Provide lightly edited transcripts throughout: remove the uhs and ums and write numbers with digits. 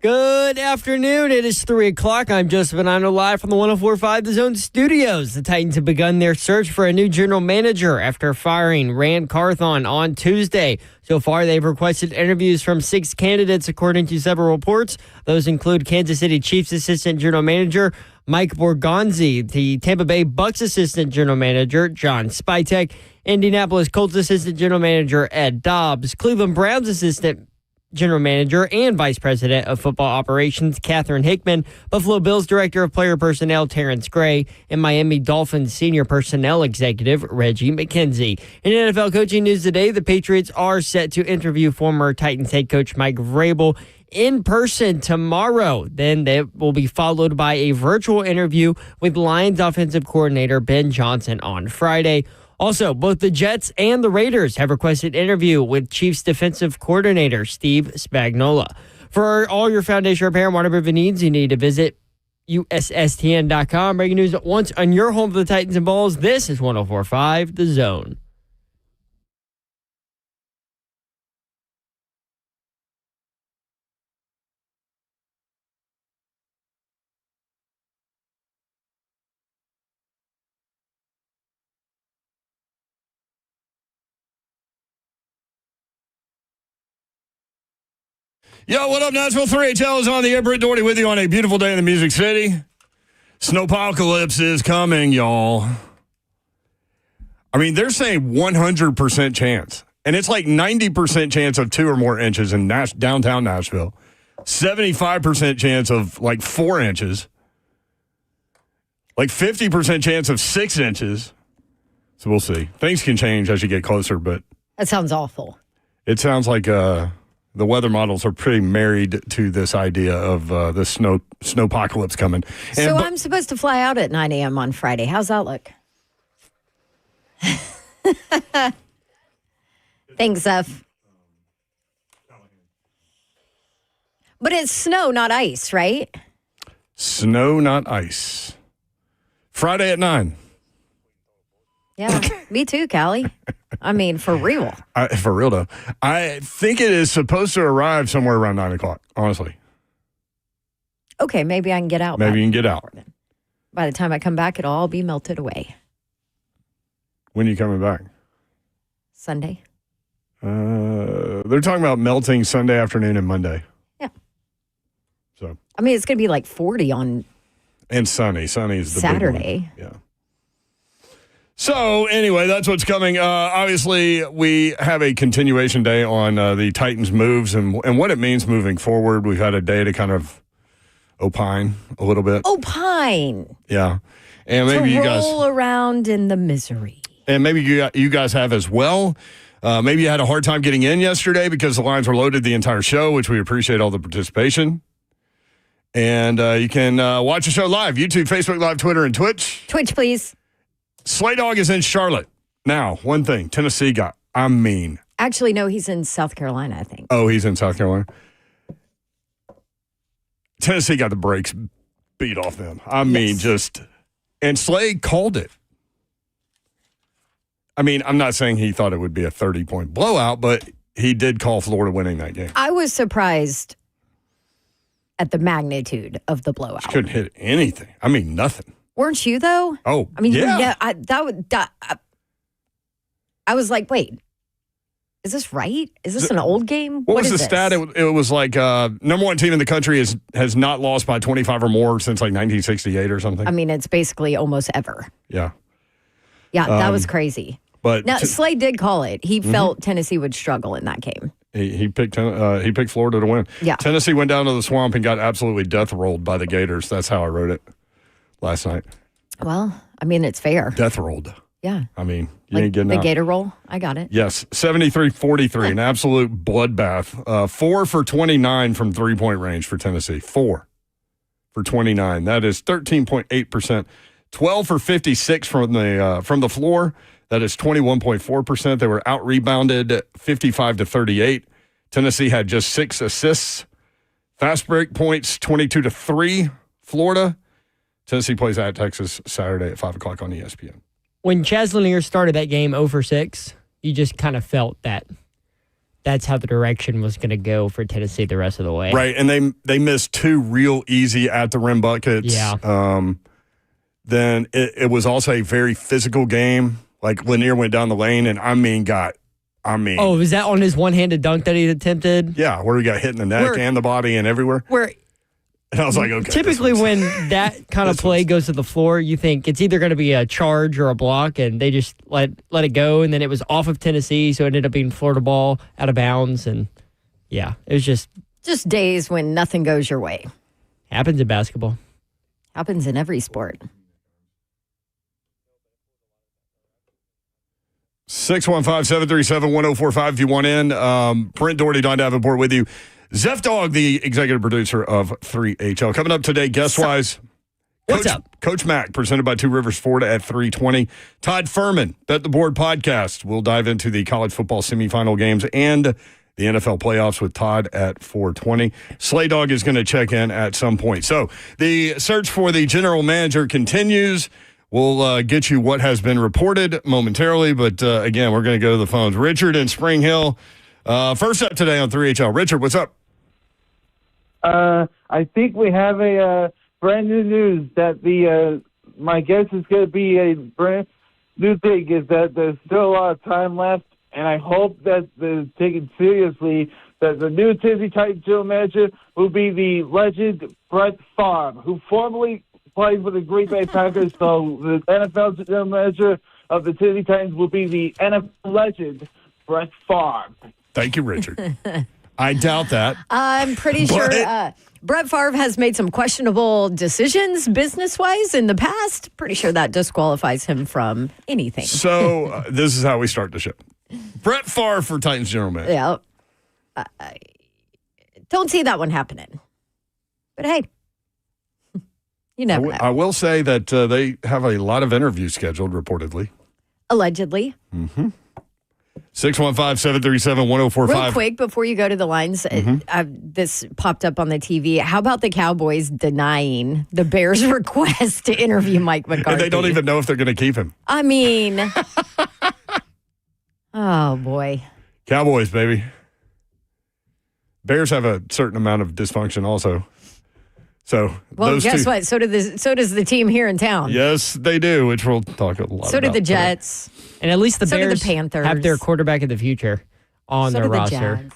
Good afternoon. It is 3 o'clock. I'm Joseph Bonanno live from the 104.5 The Zone studios. The Titans have begun their search for a new general manager after firing Rand Carthon on Tuesday. So far, they've requested interviews from 6 candidates, according to several reports. Those include Kansas City Chiefs assistant general manager Mike Borgonzi, the Tampa Bay Bucks assistant general manager John Spytek, Indianapolis Colts assistant general manager Ed Dobbs, Cleveland Browns assistant general manager and vice president of football operations Catherine Hickman, Buffalo Bills director of player personnel Terrence Gray, and Miami Dolphins senior personnel executive Reggie McKenzie. In NFL coaching news today, the Patriots are set to interview former Titans head coach Mike Vrabel in person tomorrow. Then they will be followed by a virtual interview with Lions offensive coordinator Ben Johnson on Friday. Also, both the Jets and the Raiders have requested interview with Chiefs defensive coordinator Steve Spagnuolo. For all your foundation repair and waterproofing needs, you need to visit USSTN.com. Breaking news at once on your home for the Titans and Balls. This is 104.5 The Zone. Yo, what up, Nashville? 3HL is on the air. Britt Doherty with you on a beautiful day in the Music City. Snowpocalypse is coming, y'all. I mean, they're saying 100% chance. And it's like 90% chance of 2 or more inches in downtown Nashville. 75% chance of like 4 inches. Like 50% chance of 6 inches. So we'll see. Things can change as you get closer, but... That sounds awful. It sounds like... the weather models are pretty married to this idea of the snowpocalypse coming. So I'm supposed to fly out at 9 a.m. on Friday. How's that look? Thanks, Zeph. But it's snow, not ice, right? Snow, not ice. Friday at 9. Yeah, me too, Callie. I mean, for real. For real, though. I think it is supposed to arrive somewhere around 9 o'clock, honestly. Okay, maybe I can get out. Maybe you can get out. By the time I come back, it'll all be melted away. When are you coming back? Sunday. They're talking about melting Sunday afternoon and Monday. Yeah. So. I mean, it's going to be like 40 on... And sunny. Sunny is the Saturday. Big one. Yeah. So, anyway, that's what's coming. Obviously, we have a continuation day on the Titans' moves and what it means moving forward. We've had a day to kind of opine a little bit. Opine. Yeah. And maybe you guys... roll around in the misery. And maybe you guys have as well. Maybe you had a hard time getting in yesterday because the lines were loaded the entire show, which we appreciate all the participation. And you can watch the show live, YouTube, Facebook Live, Twitter, and Twitch. Twitch, please. Slay Dog is in Charlotte. Now, one thing, Tennessee got, I mean. Actually, no, he's in South Carolina, I think. Oh, he's in South Carolina. Tennessee got the brakes beat off them. I mean, and Slay called it. I mean, I'm not saying he thought it would be a 30-point blowout, but he did call Florida winning that game. I was surprised at the magnitude of the blowout. She couldn't hit anything. I mean, nothing. Weren't you, though? Oh, I mean, yeah. I was like, wait, is this right? Is this an old game? What was the stat? It was like number one team in the country has not lost by 25 or more since like 1968 or something. I mean, it's basically almost ever. Yeah. Yeah, that was crazy. But now, Slade did call it. He felt Tennessee would struggle in that game. He picked Florida to win. Yeah. Tennessee went down to the swamp and got absolutely death rolled by the Gators. That's how I wrote it last night. Well, I mean, it's fair. Death rolled. Yeah. I mean, you ain't getting the out. Gator roll. I got it. Yes. 73-43, an absolute bloodbath. 4 for 29 from three-point range for Tennessee. 4 for 29. That is 13.8%. 12 for 56 from the floor. That is 21.4%. They were out-rebounded 55-38. Tennessee had just 6 assists. Fast break points, 22-3. Florida. Tennessee plays at Texas Saturday at 5 o'clock on ESPN. When Chaz Lanier started that game 0 for 6, you just kind of felt that that's how the direction was going to go for Tennessee the rest of the way. Right, and they missed 2 real easy at the rim buckets. Yeah. Then it was also a very physical game. Like Lanier went down the lane, and Oh, was that on his one-handed dunk that he attempted? Yeah, where he got hit in the neck and the body and everywhere. And I was like, okay. Typically, when that kind of play goes to the floor, you think it's either going to be a charge or a block, and they just let it go. And then it was off of Tennessee, so it ended up being Florida ball out of bounds. And yeah, it was just days when nothing goes your way. Happens in basketball. Happens in every sport. 615-737-1045 if you want in. Brent Doherty, Don Davenport with you. Zeph Dog, the executive producer of 3HL. Coming up today, guest-wise, what's up? Coach Mack, presented by Two Rivers Ford at 3:20. Todd Ferman, Bet the Board podcast. We'll dive into the college football semifinal games and the NFL playoffs with Todd at 4:20. Slay Dog is going to check in at some point. So the search for the general manager continues. We'll get you what has been reported momentarily, but again, we're going to go to the phones. Richard in Spring Hill, first up today on 3HL. Richard, what's up? I think we have a brand new news that my guess is going to be a brand new thing is that there's still a lot of time left, and I hope that they're taken seriously that the new Tennessee Titans general manager will be the legend Brett Favre, who formerly played for the Green Bay Packers, so the NFL general manager of the Tennessee Titans will be the NFL legend Brett Favre. Thank you, Richard. I doubt that. I'm pretty sure Brett Favre has made some questionable decisions business-wise in the past. Pretty sure that disqualifies him from anything. So this is how we start the show. Brett Favre for Titans general manager. Yeah. I don't see that one happening. But hey. You never know. I will say that they have a lot of interviews scheduled, reportedly. Allegedly. 615-737-1045. Real quick, before you go to the lines, this popped up on the TV. How about the Cowboys denying the Bears' request to interview Mike McCarthy? And they don't even know if they're going to keep him. I mean, oh, boy. Cowboys, baby. Bears have a certain amount of dysfunction also. So well, guess what? So does the team here in town. Yes, they do, which we'll talk a lot about. So do the Jets. And at least the Bears do the Panthers. have their quarterback of the future on their roster. Jags.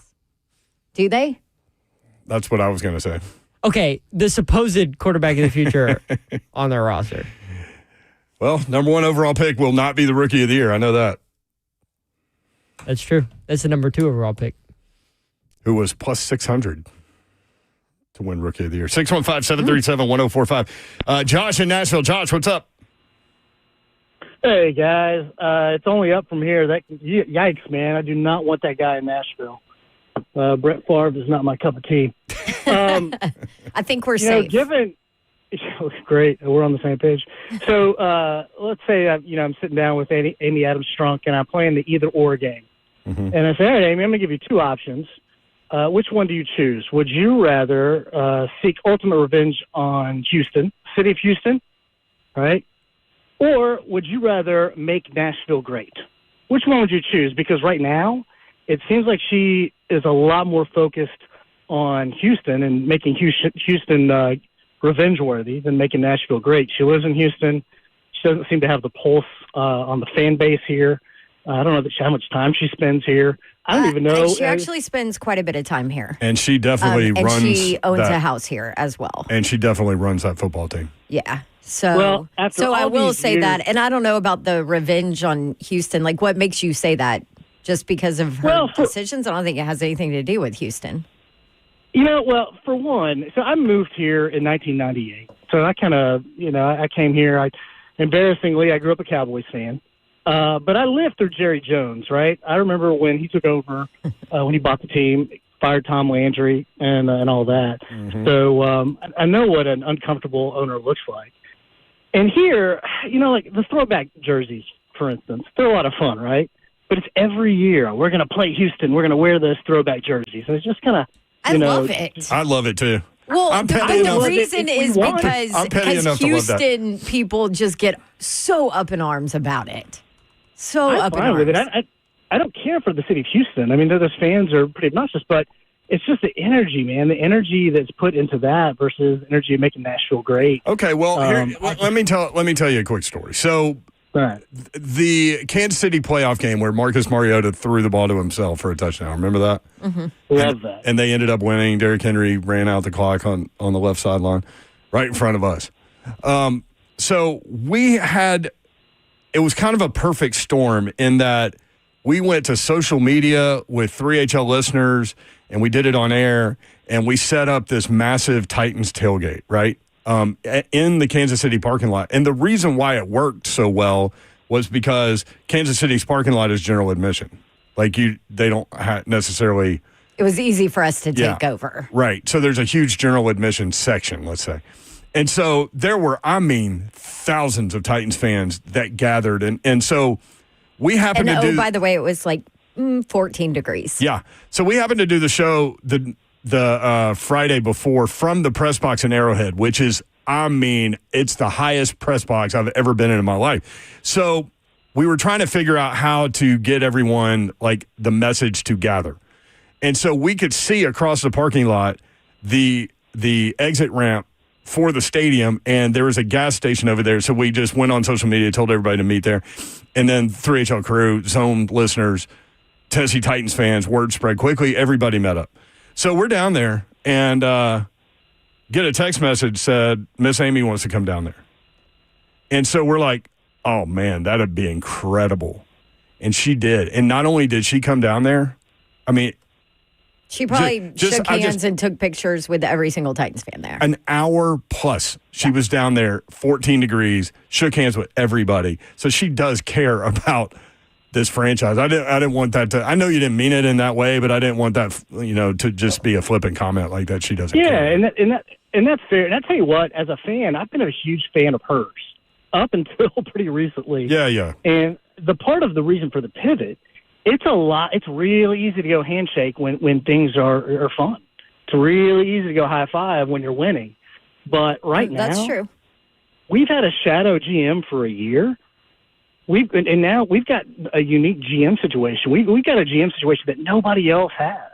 Do they? That's what I was going to say. Okay, the supposed quarterback of the future on their roster. Well, number 1 overall pick will not be the rookie of the year. I know that. That's true. That's the number 2 overall pick. Who was plus 600 to win rookie of the year. 615-737-1045. Josh in Nashville. Josh, what's up? Hey, guys. It's only up from here. Yikes, man. I do not want that guy in Nashville. Brett Favre is not my cup of tea. I think we're safe. Great. We're on the same page. So let's say, I'm sitting down with Amy Adams-Strunk, and I'm playing the either-or game. And I say, hey, Amy, I'm going to give you 2 options. Which one do you choose? Would you rather seek ultimate revenge on Houston, city of Houston, right? Or would you rather make Nashville great? Which one would you choose? Because right now, it seems like she is a lot more focused on Houston and making Houston revenge-worthy than making Nashville great. She lives in Houston. She doesn't seem to have the pulse on the fan base here. I don't know how much time she spends here. I don't even know. She actually spends quite a bit of time here. And she definitely runs. And she owns a house here as well. And she definitely runs that football team. Yeah. So I will say years, that. And I don't know about the revenge on Houston. Like, what makes you say that? Just because of her decisions? I don't think it has anything to do with Houston. For one, so I moved here in 1998. So I kind of, I came here. Embarrassingly, I grew up a Cowboys fan. But I lived through Jerry Jones, right? I remember when he took over, when he bought the team, fired Tom Landry and all that. So I know what an uncomfortable owner looks like. And here, like the throwback jerseys, for instance, they're a lot of fun, right? But it's every year. We're going to play Houston. We're going to wear those throwback jerseys. And it's just kind of, I love it. I love it, too. Well, the reason is because Houston people just get so up in arms about it. So up in arms. With it. I don't care for the city of Houston. I mean, those fans are pretty obnoxious, but it's just the energy, man. The energy that's put into that versus energy of making Nashville great. Okay, well, let me tell you a quick story. So, Right. the Kansas City playoff game where Marcus Mariota threw the ball to himself for a touchdown. Remember that? Love that. And they ended up winning. Derrick Henry ran out the clock on the left sideline, right in front of us. So it was kind of a perfect storm in that we went to social media with 3HL listeners, and we did it on air, and we set up this massive Titans tailgate, right, in the Kansas City parking lot. And the reason why it worked so well was because Kansas City's parking lot is general admission. Like, they don't necessarily... It was easy for us to take over. Right. So there's a huge general admission section, let's say. And so there were, thousands of Titans fans that gathered. And so we happened to do... by the way, it was like 14 degrees. Yeah. So we happened to do the show the Friday before from the press box in Arrowhead, which is, it's the highest press box I've ever been in my life. So we were trying to figure out how to get everyone, like, the message to gather. And so we could see across the parking lot the exit ramp for the stadium, and there was a gas station over there. So we just went on social media, told everybody to meet there. And then 3HL crew, Zone listeners, Tennessee Titans fans, word spread quickly. Everybody met up. So we're down there and get a text message said, Miss Amy wants to come down there. And so we're like, oh, man, that'd be incredible. And she did. And not only did she come down there, she probably shook hands and took pictures with every single Titans fan there. An hour plus. She was down there, 14 degrees, shook hands with everybody. So she does care about this franchise. I didn't want that to... I know you didn't mean it in that way, but I didn't want that, to just be a flippant comment like that. She doesn't care. Yeah, and that's fair. And I tell you what, as a fan, I've been a huge fan of hers up until pretty recently. Yeah. And the part of the reason for the pivot... It's really easy to go handshake when things are fun. It's really easy to go high five when you're winning. But now, that's true. We've had a shadow GM for a year. Now we've got a unique GM situation. We've got a GM situation that nobody else has.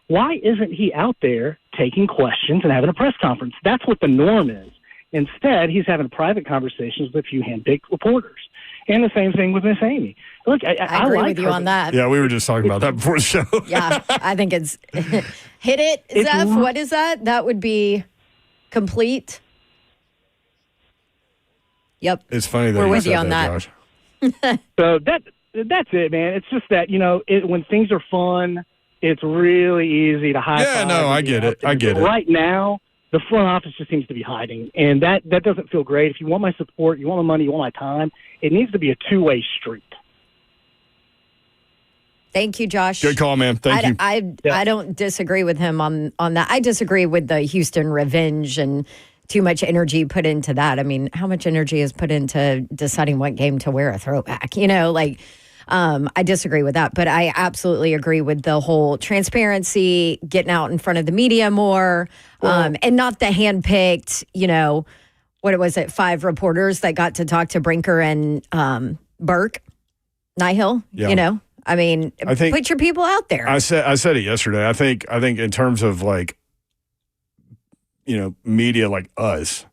Why isn't he out there taking questions and having a press conference? That's what the norm is. Instead, he's having private conversations with a few hand-picked reporters. And the same thing with Miss Amy. Look, I agree like with you her. on that. Yeah, we were just talking about that before the show. Yeah, I think it's hit it, Zeph. What is that? That would be complete. Yep. It's funny that we're you with said you on that. Josh. So that's it, man. It's just that, when things are fun, it's really easy to high five. Yeah, no, I get it. Right now, the front office just seems to be hiding, and that doesn't feel great. If you want my support, you want my money, you want my time, it needs to be a two-way street. Thank you, Josh. Good call, man. Thank you. I don't disagree with him on that. I disagree with the Houston revenge and too much energy put into that. I mean, how much energy is put into deciding what game to wear a throwback? I disagree with that, but I absolutely agree with the whole transparency, getting out in front of the media more, and not the handpicked, what was it, 5 reporters that got to talk to Brinker and Burke, Nihill, Yeah. I think, put your people out there. I said it yesterday. I think in terms of media like us,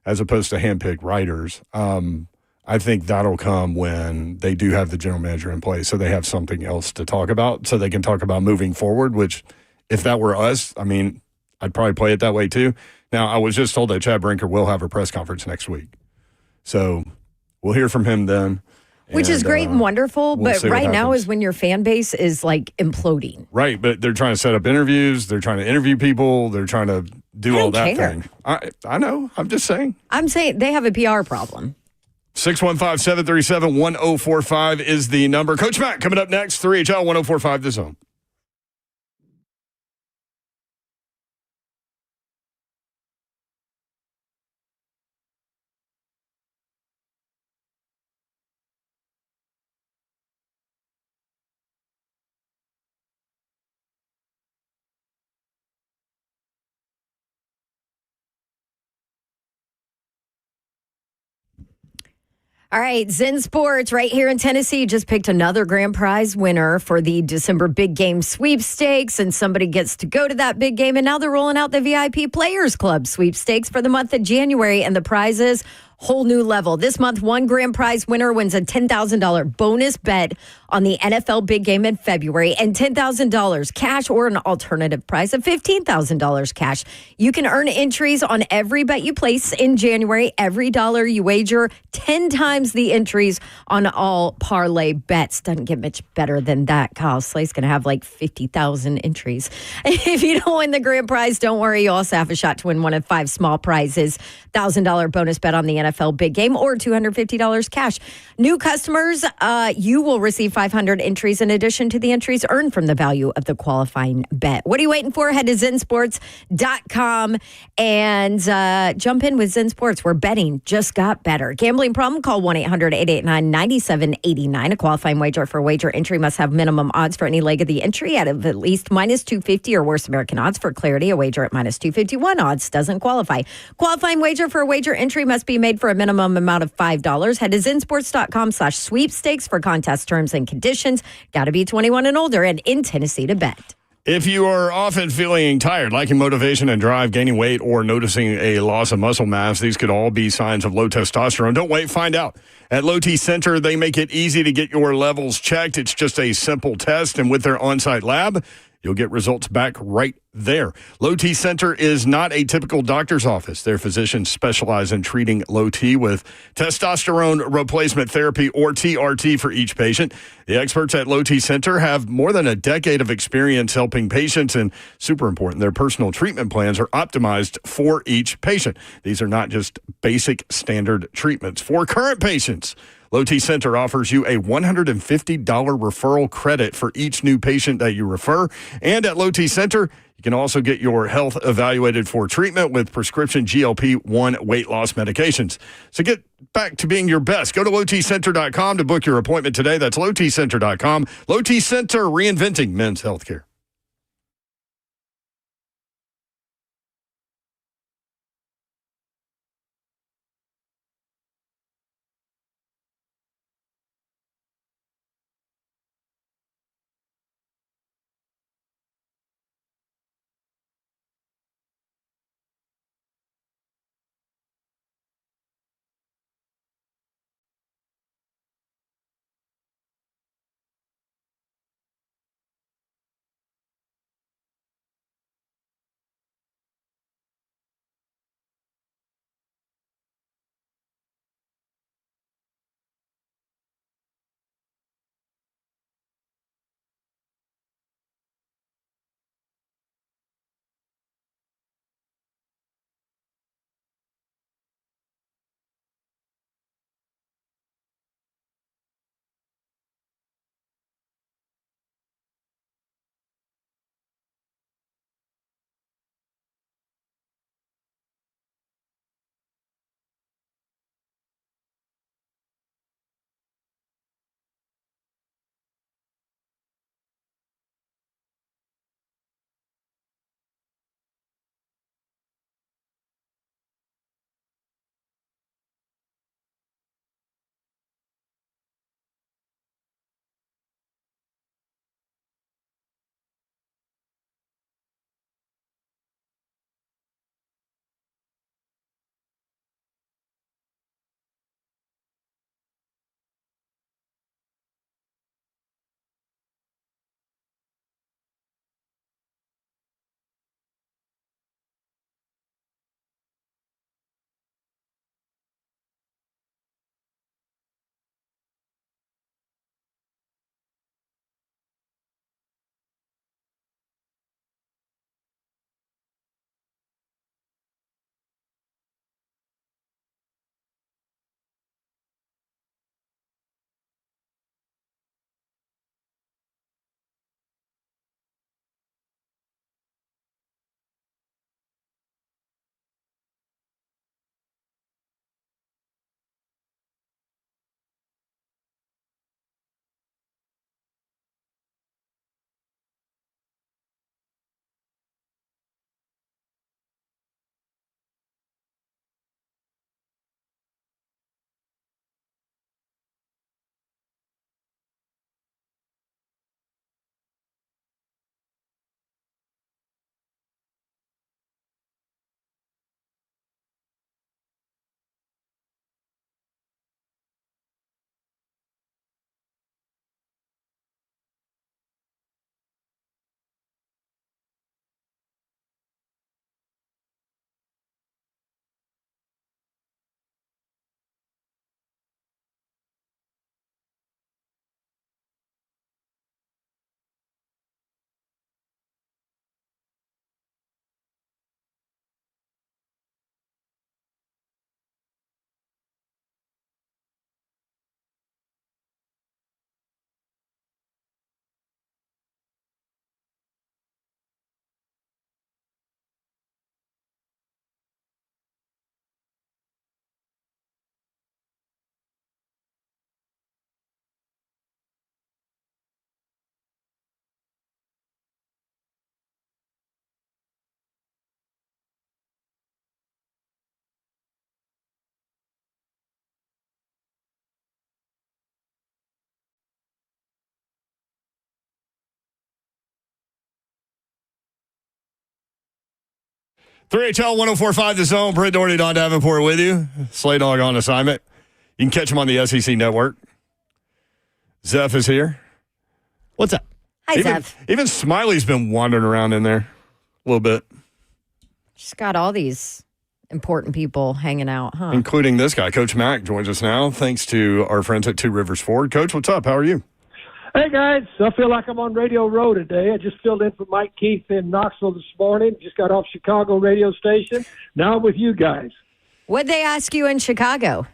as opposed to handpicked writers, I think that'll come when they do have the general manager in place, so they have something else to talk about, so they can talk about moving forward. Which, if that were us, I'd probably play it that way too. Now, I was just told that Chad Brinker will have a press conference next week, so we'll hear from him then. Which is great and wonderful, we'll but right now is when your fan base is imploding. Right, but they're trying to set up interviews. They're trying to interview people. They're trying to do all that thing. I know. I'm just saying. I'm saying they have a PR problem. 615-737-1045 is the number. Coach Mack coming up next. 3HL 1045 The Zone. All right, Zen Sports right here in Tennessee just picked another grand prize winner for the December big game sweepstakes, and somebody gets to go to that big game. And now they're rolling out the VIP Players Club sweepstakes for the month of January, and the prizes whole new level. This month, one grand prize winner wins a $10,000 bonus bet on the NFL big game in February and $10,000 cash or an alternative prize of $15,000 cash. You can earn entries on every bet you place in January. Every dollar you wager, 10 times the entries on all parlay bets. Doesn't get much better than that. Kyle Slay's going to have like 50,000 entries. If you don't win the grand prize, don't worry. You also have a shot to win one of 5 small prizes. $1,000 bonus bet on the NFL big game or $250 cash. New customers, you will receive 500 entries in addition to the entries earned from the value of the qualifying bet. What are you waiting for? Head to zensports.com and jump in with Zen Sports, where betting just got better. Gambling problem? Call 1-800-889-9789. A qualifying wager for wager entry must have minimum odds for any leg of the entry at least minus 250 or worse American odds. For clarity, a wager at minus 251 odds doesn't qualify. Qualifying wager for a wager entry must be made for a minimum amount of $5. Head to zensports.com/sweepstakes for contest terms and conditions. Got to be 21 and older and in Tennessee to bet. If you are often feeling tired, lacking motivation and drive, gaining weight, or noticing a loss of muscle mass, these could all be signs of low testosterone. Don't wait, find out. At Low T Center, they make it easy to get your levels checked. It's just a simple test, and with their on-site lab, you'll get results back right there. Low T Center is not a typical doctor's office. Their physicians specialize in treating low T with testosterone replacement therapy, or TRT, for each patient. The experts at Low T Center have more than a decade of experience helping patients, and super important, their personal treatment plans are optimized for each patient. These are not just basic standard treatments. For current patients, Low T Center offers you a $150 referral credit for each new patient that you refer. And at Low T Center, you can also get your health evaluated for treatment with prescription GLP-1 weight loss medications. So get back to being your best. Go to lowtcenter.com to book your appointment today. That's lowtcenter.com. Low T Center, reinventing men's healthcare. 3HL 104.5 The Zone. Britt Doherty, Don Davenport with you. Slay Dog on assignment. You can catch him on the SEC Network. Zeph is here. What's up? Hi, Zeph. Even Smiley's been wandering around in there a little bit. She's got all these important people hanging out, huh? Including this guy. Coach Mack joins us now, thanks to our friends at Two Rivers Ford. Coach, what's up? How are you? Hey, guys. I feel like I'm on Radio Row today. I just filled in for Mike Keith in Knoxville this morning. Just got off Chicago radio station. Now I'm with you guys. What'd they ask you in Chicago?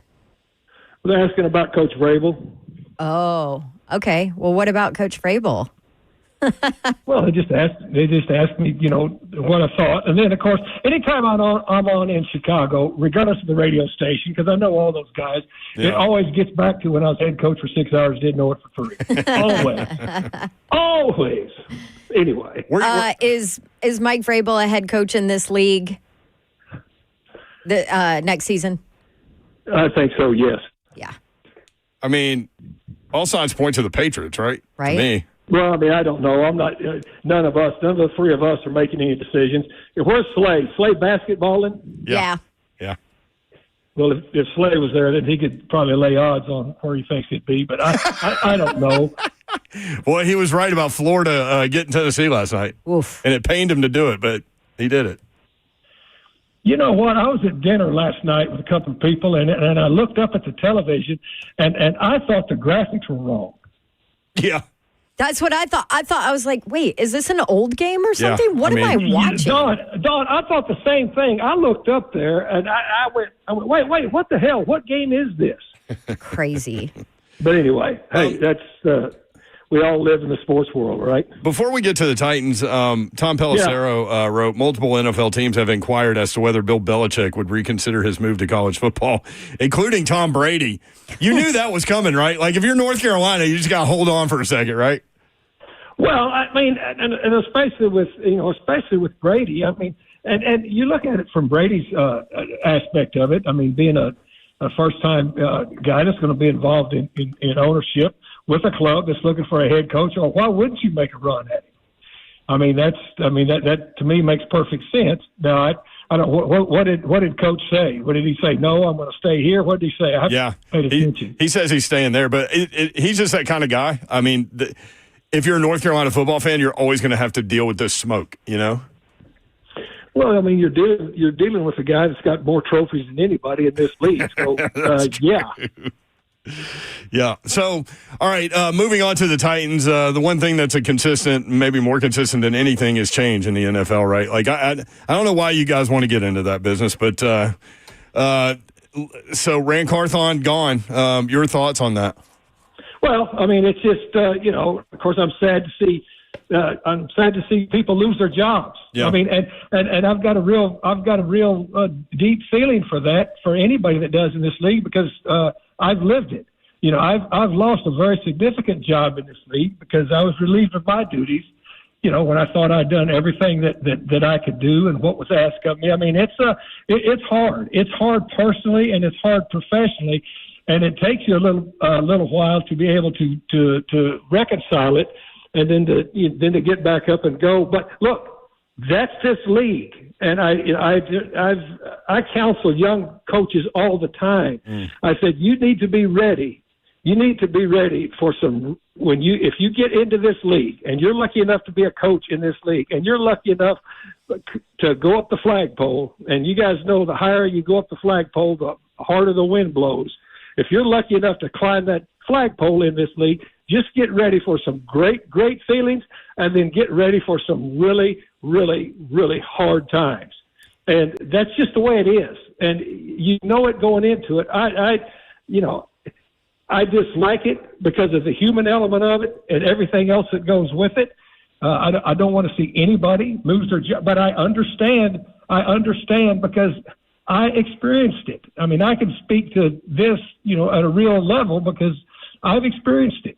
They're asking about Coach Vrabel. Oh, okay. Well, what about Coach Vrabel? Well, they just asked me, what I thought. And then, of course, anytime I'm on in Chicago, regardless of the radio station, because I know all those guys, It always gets back to when I was head coach for 6 hours, didn't know it for 3. Always. Always. Anyway. Is Mike Vrabel a head coach in this league next season? I think so, yes. Yeah. I mean, all signs point to the Patriots, right? Right. To me. Well, I mean, I don't know. I'm not. None of the three of us are making any decisions. Where's Slay? Slay basketballing? Yeah. Yeah. Well, if Slay was there, then he could probably lay odds on where he thinks it'd be. But I don't know. Boy, he was right about Florida getting Tennessee last night. Oof. And it pained him to do it, but he did it. You know what? I was at dinner last night with a couple of people, and I looked up at the television, and I thought the graphics were wrong. Yeah. That's what I thought. I was like, wait, is this an old game or something? Yeah, what am I watching? Don, I thought the same thing. I looked up there, and I went, wait, what the hell? What game is this? Crazy. But anyway, Hey. that's we all live in the sports world, right? Before we get to the Titans, Tom Pelissero wrote, multiple NFL teams have inquired as to whether Bill Belichick would reconsider his move to college football, including Tom Brady. You knew that was coming, right? Like, if you're North Carolina, you just got to hold on for a second, right? Well, I mean, and especially with Brady, I mean, and you look at it from Brady's aspect of it. I mean, being a first-time guy that's going to be involved in ownership with a club that's looking for a head coach, or why wouldn't you make a run at it? I mean, that to me makes perfect sense. Now, I don't. What did Coach say? What did he say? No, I'm going to stay here. What did he say? I haven't paid attention. He says he's staying there, but he's just that kind of guy. I mean, if you're a North Carolina football fan, you're always going to have to deal with this smoke, you know? Well, I mean, you're dealing with a guy that's got more trophies than anybody in this league. So, yeah. Yeah. So, all right, moving on to the Titans. The one thing that's a consistent, maybe more consistent than anything, is change in the NFL, right? Like, I don't know why you guys want to get into that business, but so Rand Carthon gone. Your thoughts on that? Well, I mean, it's just of course, I'm sad to see people lose their jobs. Yeah. I mean, and I've got a real deep feeling for that for anybody that does in this league, because I've lived it. You know, I've lost a very significant job in this league because I was relieved of my duties, when I thought I'd done everything that I could do and what was asked of me. I mean, it's hard. It's hard personally and it's hard professionally, and it takes you a little while to be able to reconcile it, and then to get back up and go. But look, that's this league, and I counsel young coaches all the time. I said, you need to be ready. You need to be ready for some if you get into this league and you're lucky enough to be a coach in this league and you're lucky enough to go up the flagpole, and you guys know the higher you go up the flagpole, the harder the wind blows. If you're lucky enough to climb that flagpole in this league, just get ready for some great, great feelings, and then get ready for some really, really, really hard times. And that's just the way it is. And you know it going into it. I dislike it because of the human element of it and everything else that goes with it. I don't want to see anybody lose their job, but I understand because I experienced it. I mean, I can speak to this, at a real level because I've experienced it.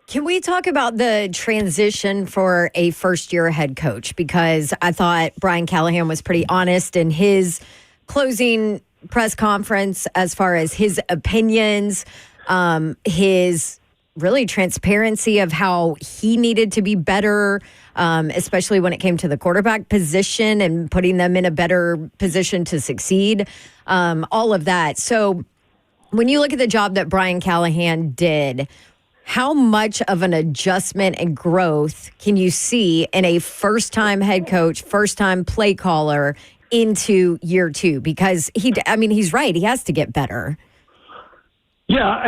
Can we talk about the transition for a first-year head coach? Because I thought Brian Callahan was pretty honest in his closing press conference as far as his opinions, his really transparency of how he needed to be better, especially when it came to the quarterback position and putting them in a better position to succeed, all of that. So when you look at the job that Brian Callahan did, how much of an adjustment and growth can you see in a first-time head coach, first-time play caller into year two? Because he's right. He has to get better. Yeah,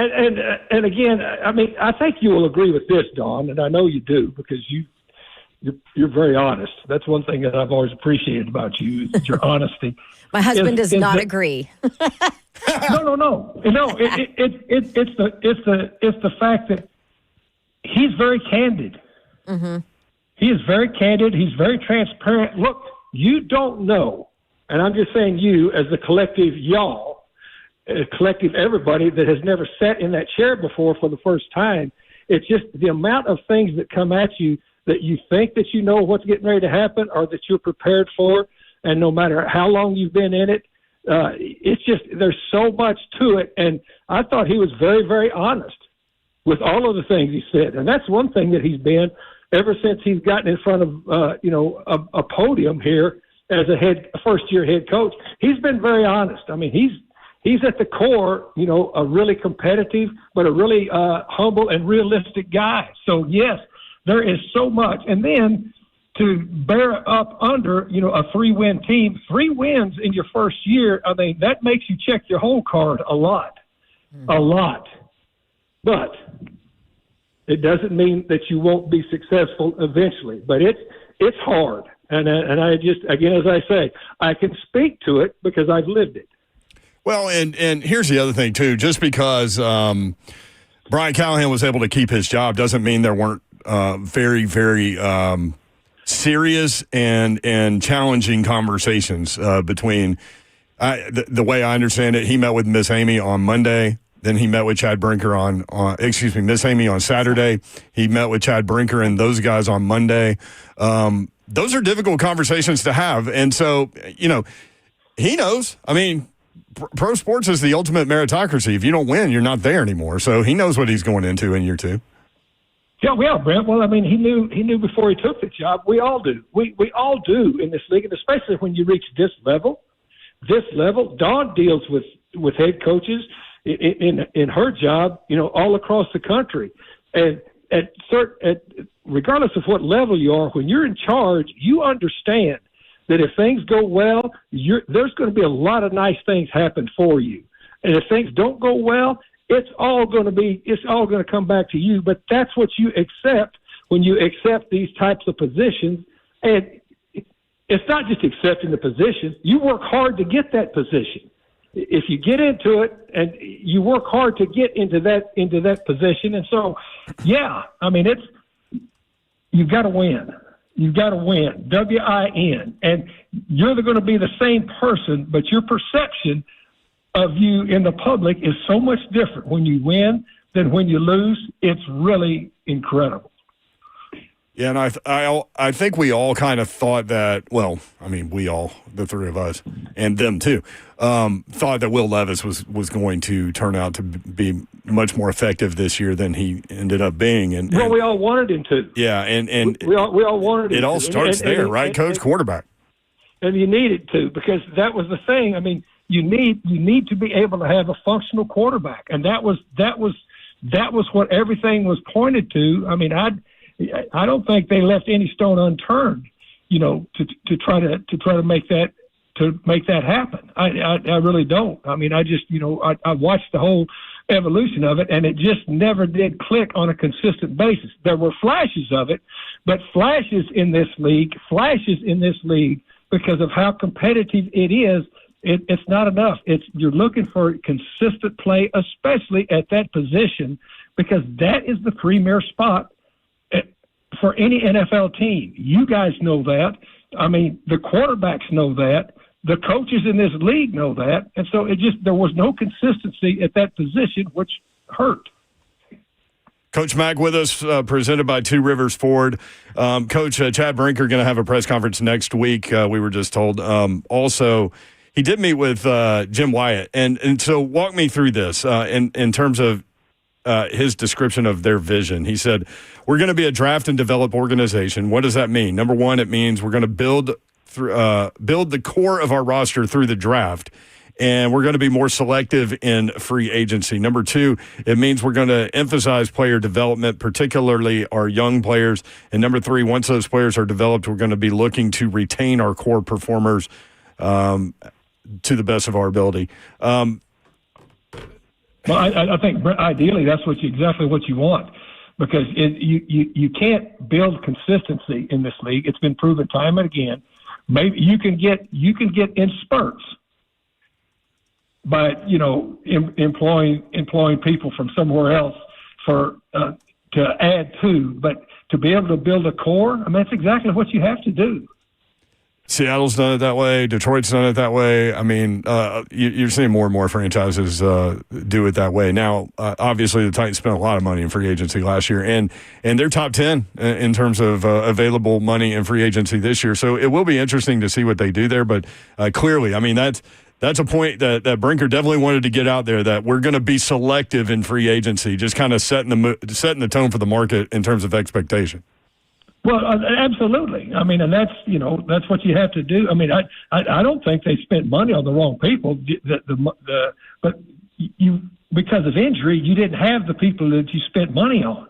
and again, I mean, I think you will agree with this, Dawn, and I know you do because you're very honest. That's one thing that I've always appreciated about you is your honesty. My husband does not agree. No. It's the fact that he's very candid. Mm-hmm. He is very candid. He's very transparent. Look, you don't know, and I'm just saying you as the collective y'all, collective everybody that has never sat in that chair before for the first time. It's just the amount of things that come at you that you think that you know what's getting ready to happen or that you're prepared for, and no matter how long you've been in it, it's just there's so much to it. And I thought he was very, very honest with all of the things he said. And that's one thing that he's been ever since he's gotten in front of, a podium here as a first-year head coach. He's been very honest. I mean, he's at the core, a really competitive, but a really humble and realistic guy. So, yes, there is so much. And then to bear up under, a 3-win team, 3 wins in your first year, I mean, that makes you check your whole card a lot. But it doesn't mean that you won't be successful eventually. But it's hard. And I just, again, as I say, I can speak to it because I've lived it. Well, and here's the other thing, too. Just because Brian Callahan was able to keep his job doesn't mean there weren't very, very serious and challenging conversations between the way I understand it. He met with Miss Amy on Monday. Then he met with Chad Brinker Miss Amy on Saturday. He met with Chad Brinker and those guys on Monday. Those are difficult conversations to have. And so, he knows. I mean, pro sports is the ultimate meritocracy. If you don't win, you're not there anymore. So he knows what he's going into in year two. Yeah, Brent. Well, I mean, he knew before he took the job. We all do. We all do in this league, and especially when you reach this level. Dawn deals with head coaches in her job, all across the country. And regardless of what level you are, when you're in charge, you understand that if things go well, there's going to be a lot of nice things happen for you. And if things don't go well, it's all going to come back to you. But that's what you accept when you accept these types of positions. And it's not just accepting the position. You work hard to get that position. If you get into it and you work hard to get into that position. And so, yeah, I mean, you've got to win. You've got to win, W-I-N. And you're going to be the same person, but your perception of you in the public is so much different when you win than when you lose. It's really incredible. Yeah, and I think we all kind of thought that, well, I mean, we all, the three of us, and them too, thought that Will Levis was going to turn out to be much more effective this year than he ended up being. And we all wanted him to. Yeah, and we all wanted him to. It all starts there, right, Coach? Quarterback. And you need it to, because that was the thing. I mean, you need to be able to have a functional quarterback, and that was what everything was pointed to. I mean, I don't think they left any stone unturned, to try to make that happen. I really don't. I mean, I just, I watched the whole evolution of it, and it just never did click on a consistent basis. There were flashes of it, but flashes in this league, because of how competitive it is, it's not enough. You're looking for consistent play, especially at that position, because that is the premier spot for any NFL team. You guys know that. I mean, the quarterbacks know that. The coaches in this league know that. And so there was no consistency at that position, which hurt. Coach Mack with us, presented by Two Rivers Ford. Coach, Chad Brinker going to have a press conference next week, we were just told. Also, he did meet with Jim Wyatt. And so walk me through this in terms of his description of their vision. He said, "We're going to be a draft and develop organization." What does that mean? Number one, it means we're going to build the core of our roster through the draft. And we're going to be more selective in free agency. Number two, it means we're going to emphasize player development, particularly our young players. And number three, once those players are developed, we're going to be looking to retain our core performers to the best of our ability. Well, I think ideally that's exactly what you want, because you can't build consistency in this league. It's been proven time and again. Maybe you can get in spurts by employing people from somewhere else to add to, but to be able to build a core, I mean, that's exactly what you have to do. Seattle's done it that way. Detroit's done it that way. I mean, you're seeing more and more franchises do it that way. Now, obviously, the Titans spent a lot of money in free agency last year, and they're top 10 in terms of available money in free agency this year. So it will be interesting to see what they do there. But clearly, I mean, that's a point that Brinker definitely wanted to get out there, that we're going to be selective in free agency, just kind of setting the tone for the market in terms of expectation. Well, absolutely. I mean, and that's what you have to do. I mean, I don't think they spent money on the wrong people. But you, because of injury, you didn't have the people that you spent money on.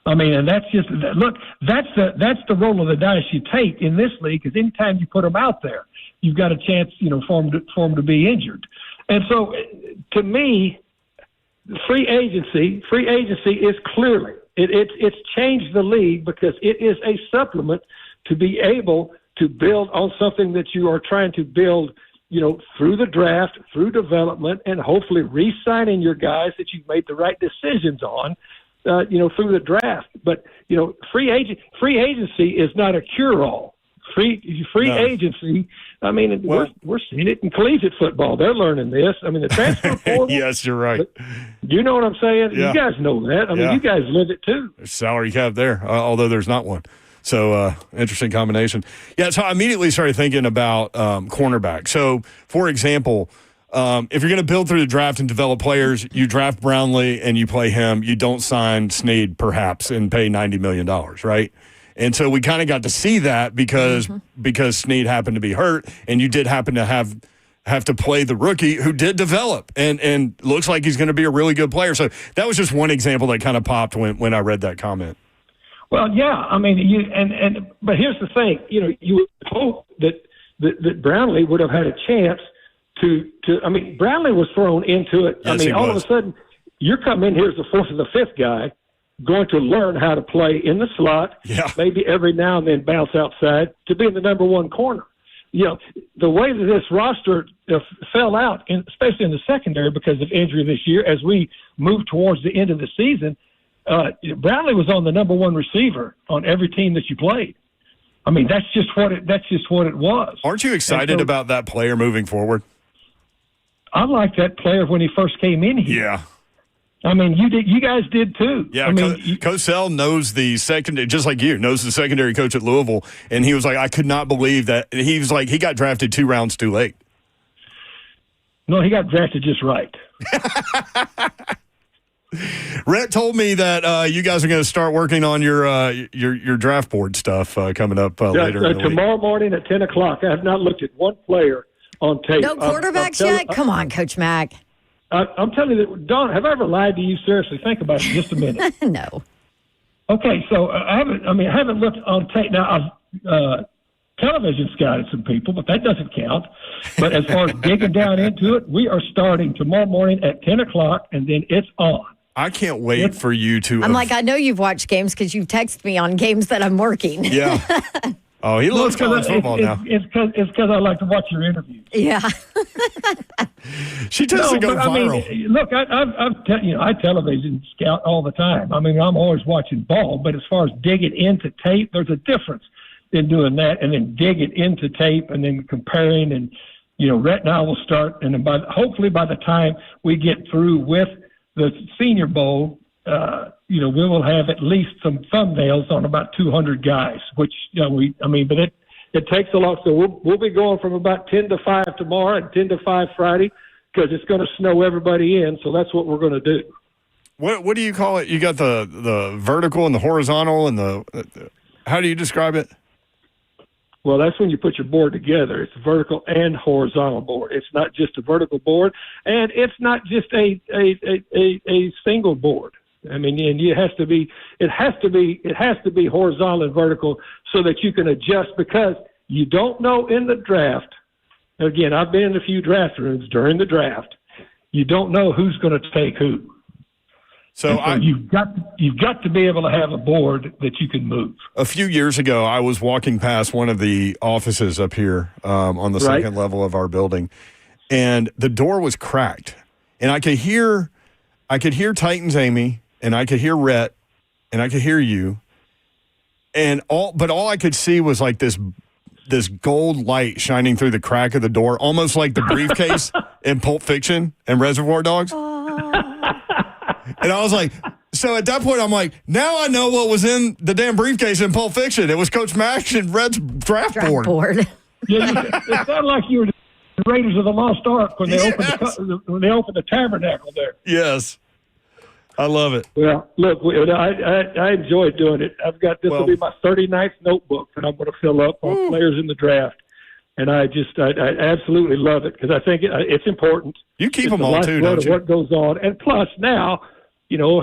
I mean, and that's just look. That's the roll of the dice you take in this league, because anytime you put them out there, you've got a chance, for them to be injured. And so, to me, free agency is clearly it's changed the league, because it is a supplement to be able to build on something that you are trying to build, through the draft, through development, and hopefully re-signing your guys that you've made the right decisions on. Through the draft. But, free agency is not a cure-all. Free agency, I mean, we're seeing it in collegiate football. They're learning this. I mean, the transfer portal. Yes, you're right. You know what I'm saying? Yeah. You guys know that. I mean, you guys live it too. There's salary cap there, although there's not one. So, interesting combination. Yeah, so I immediately started thinking about cornerback. So, for example, if you're going to build through the draft and develop players, you draft Brownlee and you play him. You don't sign Snead, perhaps, and pay $90 million, right? And so we kind of got to see that because Snead happened to be hurt, and you did happen to have to play the rookie who did develop and looks like he's going to be a really good player. So that was just one example that kind of popped when I read that comment. Well, yeah, I mean, but here's the thing, you would hope that Brownlee would have had a chance to I mean, Brownlee was thrown into it. Yes, I mean, all of a sudden, you're coming in here as the fourth or the fifth guy, going to learn how to play in the slot, maybe every now and then bounce outside to be in the number one corner. The way that this roster fell out, especially in the secondary because of injury this year, as we move towards the end of the season, Brownlee was on the number one receiver on every team that you played. I mean, that's just what it was. Aren't you excited about that player moving forward? I liked that player when he first came in here. Yeah. I mean, you guys did too. Yeah, I mean, Cosell knows the secondary, just like you, knows the secondary coach at Louisville, and he was like, I could not believe that. He was like, he got drafted 2 rounds too late. No, he got drafted just right. Rhett told me that you guys are going to start working on your draft board stuff coming up later in the tomorrow morning at 10 o'clock. I have not looked at one player on tape. No quarterbacks yet? Come on, Coach Mack. I'm telling you, Dawn, have I ever lied to you? Seriously, think about it just a minute. No. Okay, so I haven't looked on tape. Now, I've television scouted some people, but that doesn't count. But as far as digging down into it, we are starting tomorrow morning at 10 o'clock, and then it's on. I can't wait for you to. I'm like, I know you've watched games because you text me on games that I'm working. Yeah. Oh, he loves college football now. It's because I like to watch your interviews. Yeah. She tends to go viral. I mean, look, I television scout all the time. I mean, I'm always watching ball, but as far as digging into tape, there's a difference in doing that and then digging into tape and then comparing. And, Rhett and I will start, and then hopefully by the time we get through with the Senior Bowl, we will have at least some thumbnails on about 200 guys, which, but it takes a lot. So we'll be going from about 10 to 5 tomorrow and 10 to 5 Friday because it's going to snow everybody in. So that's what we're going to do. What do you call it? You got the vertical and the horizontal and the how do you describe it? Well, that's when you put your board together. It's a vertical and horizontal board. It's not just a vertical board, and it's not just a single board. I mean, and it has to be horizontal and vertical so that you can adjust, because you don't know in the draft. Again, I've been in a few draft rooms during the draft. You don't know who's going to take who. So you've got to be able to have a board that you can move. A few years ago, I was walking past one of the offices up here on the second level of our building, and the door was cracked, and I could hear Titans Amy, and I could hear Rhett, and I could hear you, but all I could see was like this gold light shining through the crack of the door, almost like the briefcase in Pulp Fiction and Reservoir Dogs. And I was like, so at that point, I'm like, now I know what was in the damn briefcase in Pulp Fiction. It was Coach Mack and Red's draft board. Yeah, it sounded like you were the Raiders of the Lost Ark when they opened the tabernacle there. Yes. I love it. Well, look, I enjoyed doing it. This will be my 39th notebook that I'm going to fill up on players in the draft. And I absolutely love it because I think it's important. You keep them all too, don't you? What goes on. And plus now,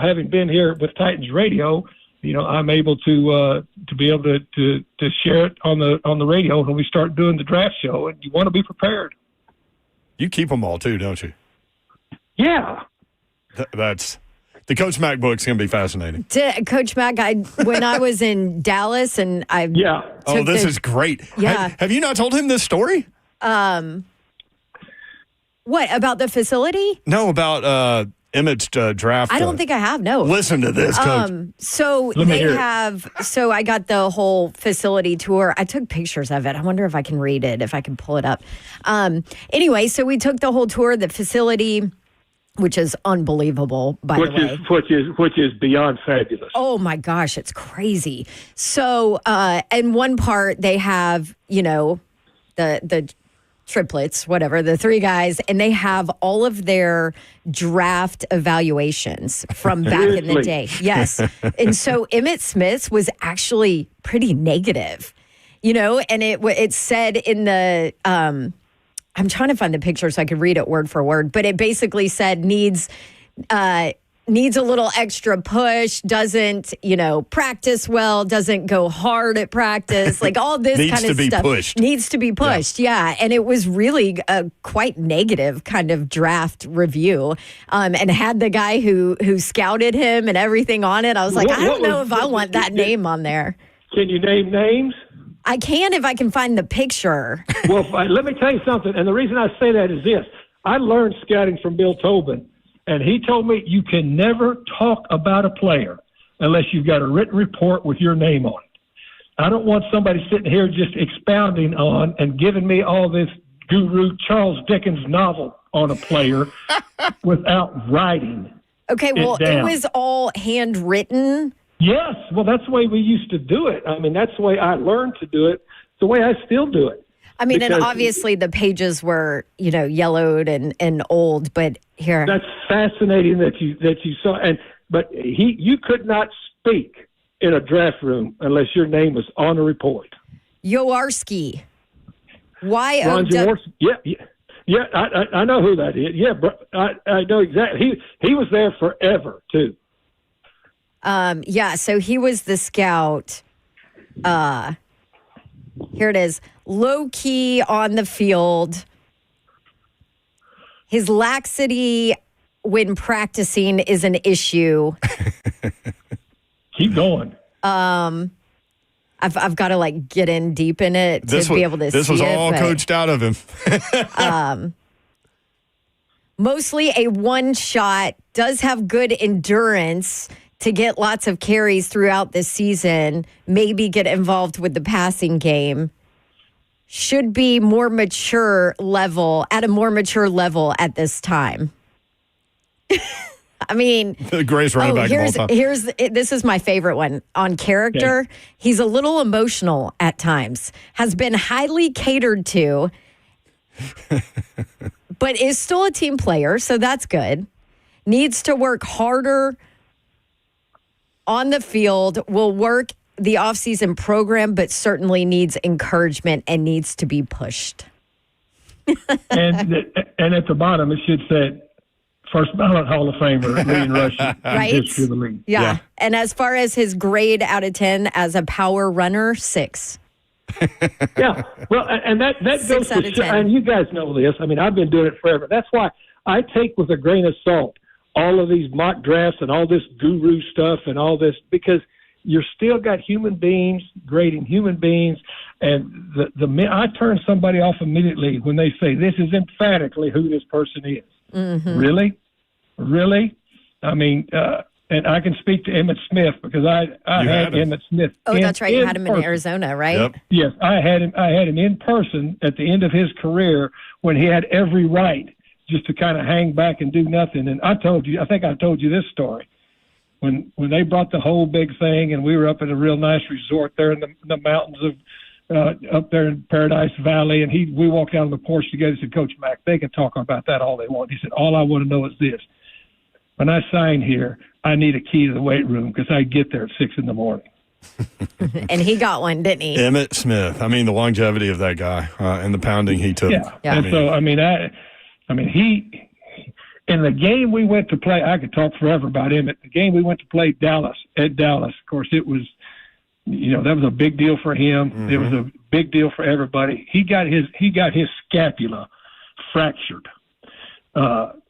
having been here with Titans Radio, I'm able to be able to share it on the radio when we start doing the draft show. And you want to be prepared. You keep them all too, don't you? Yeah. That's the Coach Mack book's going to be fascinating. Coach Mack, when I was in Dallas and this is great. Yeah. Have you not told him this story? What, about the facility? No, about Emmett's draft. I don't think I have, no. Listen to this, Coach. So I got the whole facility tour. I took pictures of it. I wonder if I can read it, if I can pull it up. Anyway, so we took the whole tour of the facility, which is unbelievable, by the way. Which is beyond fabulous. Oh my gosh, it's crazy. So, in one part they have, the triplets, whatever, the three guys, and they have all of their draft evaluations from back in the day. Yes. And so Emmitt Smith's was actually pretty negative, and it said in the I'm trying to find the picture so I could read it word for word, but it basically said needs a little extra push, doesn't, practice well, doesn't go hard at practice, like all this kind of stuff. Needs to be pushed. Yeah. And it was really a quite negative kind of draft review. And had the guy who scouted him and everything on it. I was like, I don't know if I want that name on there. Can you name names? I can if I can find the picture. Well, let me tell you something. And the reason I say that is this. I learned scouting from Bill Tobin, and he told me you can never talk about a player unless you've got a written report with your name on it. I don't want somebody sitting here just expounding on and giving me all this guru Charles Dickens novel on a player without writing. Okay, well, it was all handwritten. Yes. Well, that's the way we used to do it. I mean, that's the way I learned to do it. It's the way I still do it. I mean, and obviously the pages were, yellowed and old, but here. That's fascinating that you saw. But you could not speak in a draft room unless your name was on a report. Yowarski. Jaworski. Yeah. I know who that is. Yeah, but I know exactly. He was there forever too. So he was the scout. Here it is. Low key on the field. His laxity when practicing is an issue. Keep going. I've got to get in deep in it to be able to see it. This was all coached out of him. Mostly a one shot, does have good endurance to get lots of carries throughout the season, maybe get involved with the passing game. Should be at a more mature level at this time. I mean, the greatest running back of all time. This is my favorite one. On character, okay. He's a little emotional at times, has been highly catered to, but is still a team player, so that's good. needs to work harder on the field, will work the offseason program, but certainly needs encouragement and needs to be pushed. and at the bottom, it should say, first ballot Hall of Famer, leading rushing Right? in history of the league. Yeah. And as far as his grade out of 10 as a power runner, 6. Yeah, well, and that 6 goes out to of show, 10. and you guys know this. I mean, I've been doing it forever. That's why I take with a grain of salt all of these mock drafts and all this guru stuff and all this, because you're still got human beings grading human beings, and I turn somebody off immediately when they say this is emphatically who this person is. Mm-hmm. Really? I mean, and I can speak to Emmitt Smith because I had Emmitt Smith. Oh, that's right. You had him in Arizona, right? Yep. Yes, I had him in person at the end of his career when he had every right just to kind of hang back and do nothing. And I think I told you this story. When they brought the whole big thing, and we were up at a real nice resort there in the mountains of up there in Paradise Valley, and we walked out on the porch together and said, Coach Mack, they can talk about that all they want. He said, all I want to know is this. When I sign here, I need a key to the weight room because I get there at 6 in the morning. And he got one, didn't he? Emmitt Smith. I mean, the longevity of that guy and the pounding he took. Yeah. Yeah. And so, I mean, he, in the game we went to play, I could talk forever about Emmitt. The game we went to play at Dallas, of course, it was, that was a big deal for him. Mm-hmm. It was a big deal for everybody. He got his scapula fractured on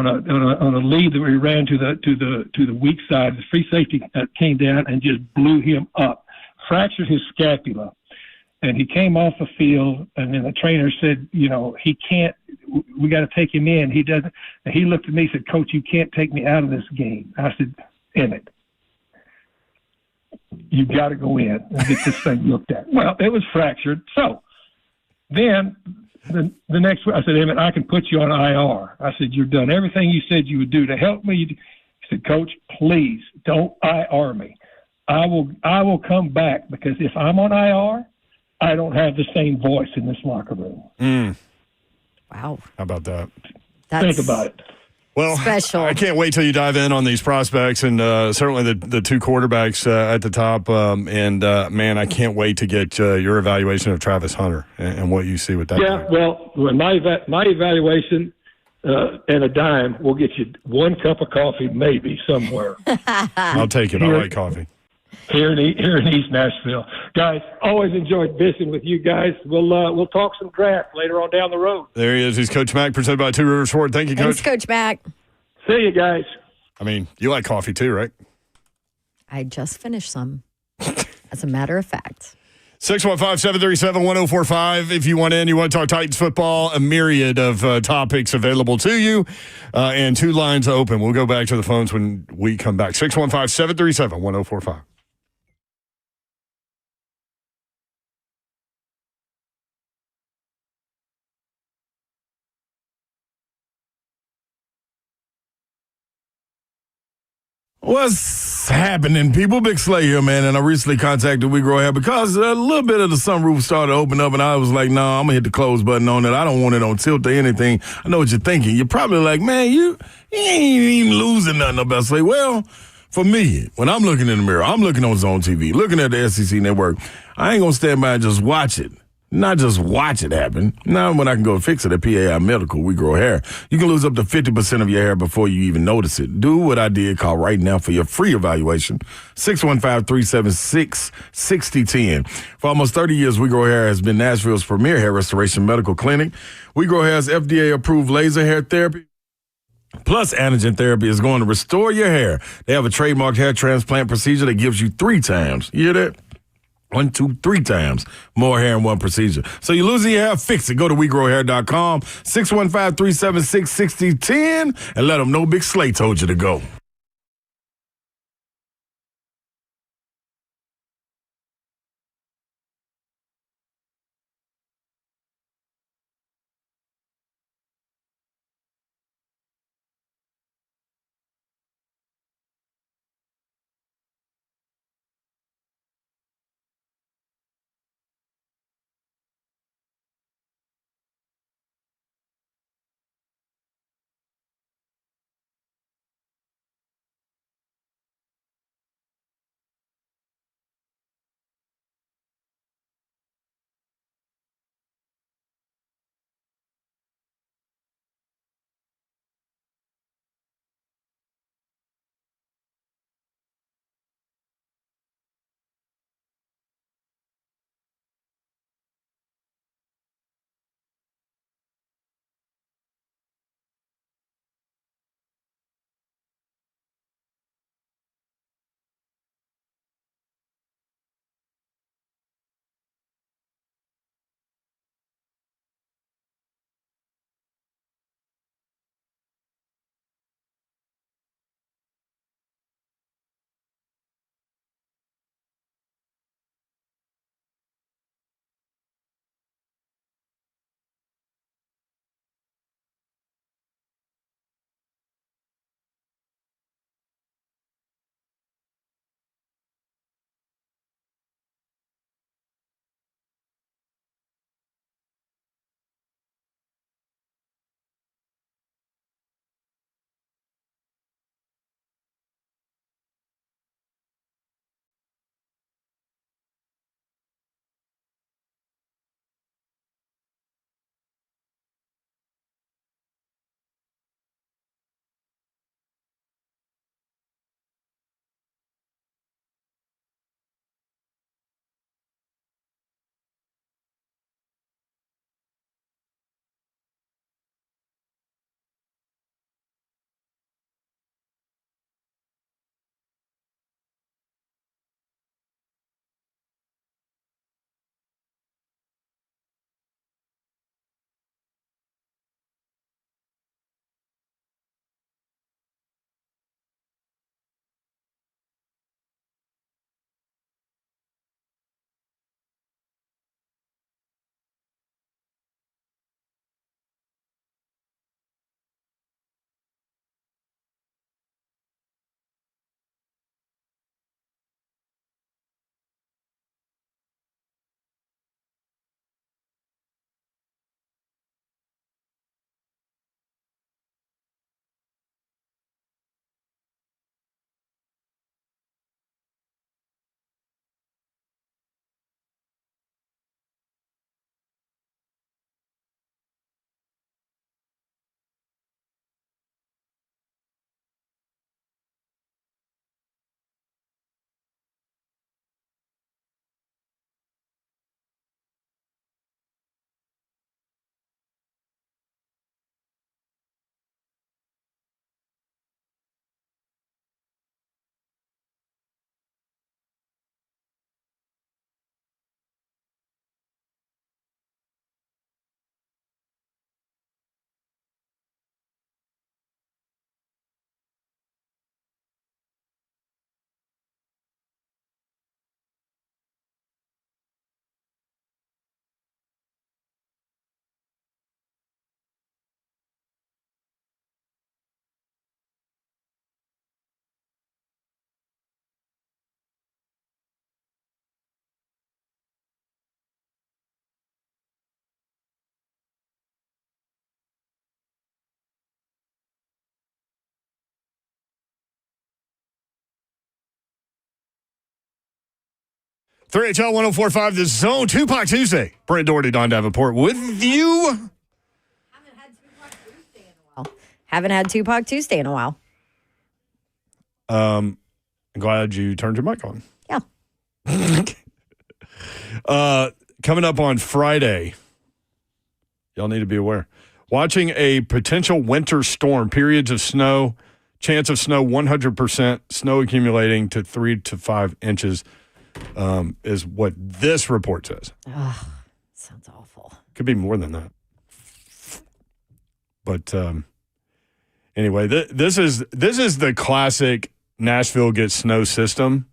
a lead that we ran to the weak side. The free safety came down and just blew him up, fractured his scapula. And he came off the field, and then the trainer said, he can't, we got to take him in. He doesn't. And he looked at me and said, Coach, you can't take me out of this game. I said, Emmitt, you got to go in and get this thing looked at. Well, it was fractured. So then the next week, I said, Emmitt, I can put you on IR. I said, you've done everything you said you would do to help me. He said, Coach, please don't IR me. I will come back, because if I'm on IR, I don't have the same voice in this locker room. Wow. How about that? Think about it. Well, special. I can't wait till you dive in on these prospects, and certainly the two quarterbacks at the top. Man, I can't wait to get your evaluation of Travis Hunter and what you see with that. Yeah, well, my evaluation and a dime will get you one cup of coffee, maybe somewhere. I'll take it. I like coffee. Here in East Nashville, guys. Always enjoyed visiting with you guys. We'll talk some draft later on down the road. There he is. He's Coach Mack, presented by Two Rivers Ford. Thank you, Coach. Thanks, Coach Mack. See you guys. I mean, you like coffee too, right? I just finished some, as a matter of fact. 615-737-1045. If you want to talk Titans football, a myriad of topics available to you, and two lines open. We'll go back to the phones when we come back. 615-737-1045. What's happening, people? Big Slay here, man, and I recently contacted We Grow Hair because a little bit of the sunroof started to open up, and I was like, no, I'm going to hit the close button on it. I don't want it on tilt or anything. I know what you're thinking. You're probably like, man, you ain't even losing nothing about Slay. Well, for me, when I'm looking in the mirror, I'm looking on Zone TV, looking at the SEC network. I ain't going to stand by and just watch it. Not just watch it happen. Now, when I can go fix it at PAI Medical, We Grow Hair, you can lose up to 50% of your hair before you even notice it. Do what I did. Call right now for your free evaluation, 615-376-6010. For almost 30 years, We Grow Hair has been Nashville's premier hair restoration medical clinic. We Grow Hair's FDA-approved laser hair therapy plus antigen therapy is going to restore your hair. They have a trademarked hair transplant procedure that gives you 3 times. You hear that? 1, 2, 3 times more hair in one procedure. So you're losing your hair, fix it. Go to WeGrowHair.com, 615-376-6010, and let them know Big Slay told you to go. 3HL 1045, The Zone, Tupac Tuesday. Brent Doherty, Don Davenport with you. Haven't had Tupac Tuesday in a while. I'm glad you turned your mic on. Yeah. Coming up on Friday, y'all need to be aware. Watching a potential winter storm, periods of snow, chance of snow 100%, snow accumulating to 3 to 5 inches is what this report says. Oh, sounds awful. Could be more than that. But anyway, this is the classic Nashville gets snow system,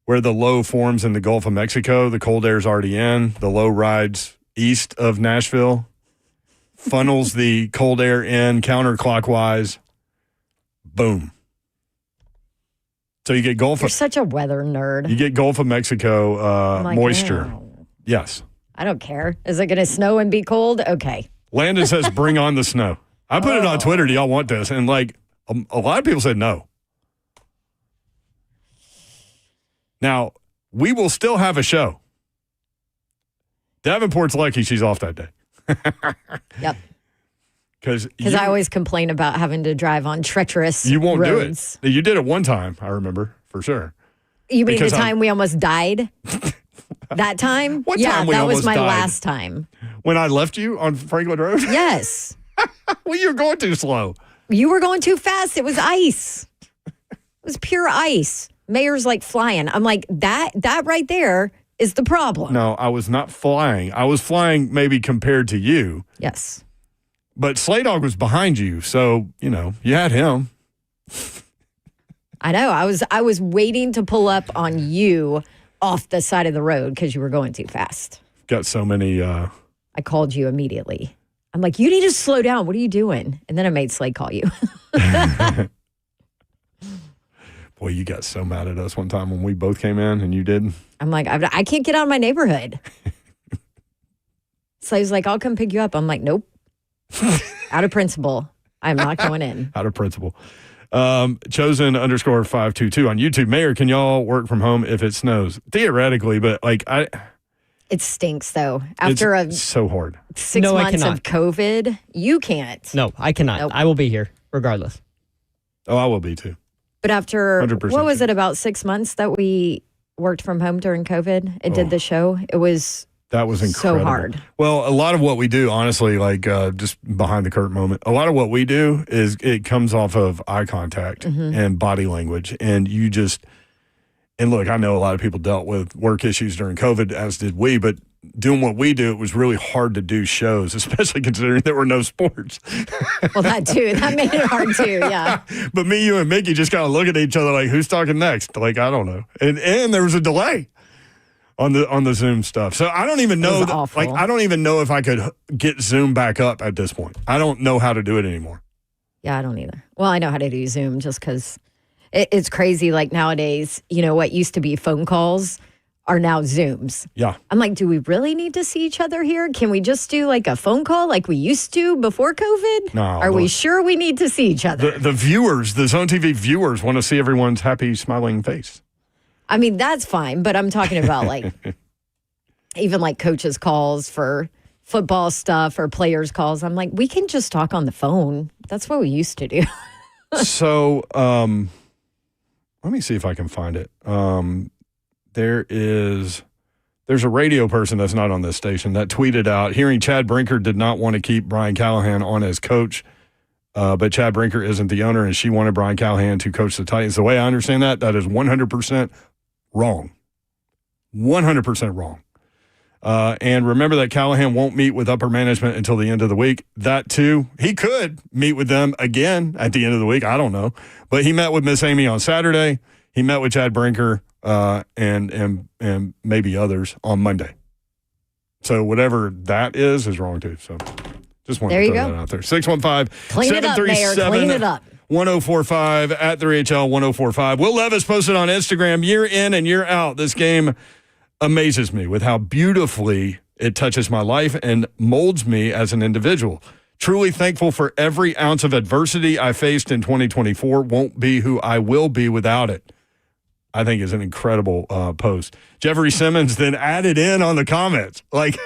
where the low forms in the Gulf of Mexico, the cold air is already in, the low rides east of Nashville, funnels the cold air in counterclockwise. Boom. So you get Gulf. You're such a weather nerd. You get Gulf of Mexico moisture. Oh. Yes. I don't care. Is it going to snow and be cold? Okay. Landon says, "Bring on the snow." I put it on Twitter. Do y'all want this? And like a lot of people said no. Now we will still have a show. Davenport's lucky she's off that day. Yep. Because I always complain about having to drive on treacherous You won't roads. do it. You did it one time, I remember, for sure. You mean Because the time we almost died? That time? What yeah, time we that was almost my died? last time. When I left you on Franklin Road? Yes. Well, you were going too slow. You were going too fast. It was ice. It was pure ice. Mayor's like flying. I'm like, that right there is the problem. No, I was not flying. I was flying maybe compared to you. Yes. But Slay Dog was behind you, so, you had him. I know. I was waiting to pull up on you off the side of the road because you were going too fast. Got so many... I called you immediately. I'm like, you need to slow down. What are you doing? And then I made Slay call you. Boy, you got so mad at us one time when we both came in and you didn't. I'm like, I can't get out of my neighborhood. Slay's like, I'll come pick you up. I'm like, nope. Out of principle. I'm not going in. Out of principle. Chosen _522 on YouTube. Mayor, can y'all work from home if it snows? Theoretically, but It stinks though. After it's so hard. 6 No, I months cannot. of COVID, you can't. No, I cannot. Nope. I will be here regardless. Oh, I will be too. But after 100% what was it, about 6 months that we worked from home during COVID and did the show? It was That was incredible. so hard. Well, a lot of what we do, honestly, just behind the curtain moment, a lot of what we do is it comes off of eye contact and body language. And and look, I know a lot of people dealt with work issues during COVID, as did we, but doing what we do, it was really hard to do shows, especially considering there were no sports. Well, that too. That made it hard too, yeah. But me, you, and Mickey just kind of look at each other like, who's talking next? Like, I don't know. And there was a delay on the Zoom stuff. So I don't even know. was awful. I don't even know if I could get Zoom back up at this point. I don't know how to do it anymore. Yeah, I don't either. Well, I know how to do Zoom just because it's crazy. Like nowadays, what used to be phone calls are now Zooms. Yeah. I'm like, do we really need to see each other here? Can we just do like a phone call like we used to before COVID? No, Are we sure we need to see each other? The viewers, the Zone TV viewers want to see everyone's happy, smiling face. I mean, that's fine, but I'm talking about like even like coaches' calls for football stuff or players' calls. I'm like, we can just talk on the phone. That's what we used to do. So let me see if I can find it. There's a radio person that's not on this station that tweeted out, hearing Chad Brinker did not want to keep Brian Callahan on as coach, but Chad Brinker isn't the owner, and she wanted Brian Callahan to coach the Titans. The way I understand that is 100% wrong. 100% wrong. And remember that Callahan won't meet with upper management until the end of the week. That too, he could meet with them again at the end of the week. I don't know. But he met with Miss Amy on Saturday. He met with Chad Brinker and maybe others on Monday. So whatever that is wrong too. So just wanted There to you throw go. that out there. 615 Clean it up, Mayor. Clean it up. 1045 at 3HL 1045. Will Levis posted on Instagram, year in and year out. This game amazes me with how beautifully it touches my life and molds me as an individual. Truly thankful for every ounce of adversity I faced in 2024. Won't be who I will be without it. I think is an incredible post. Jeffrey Simmons then added in on the comments. Like,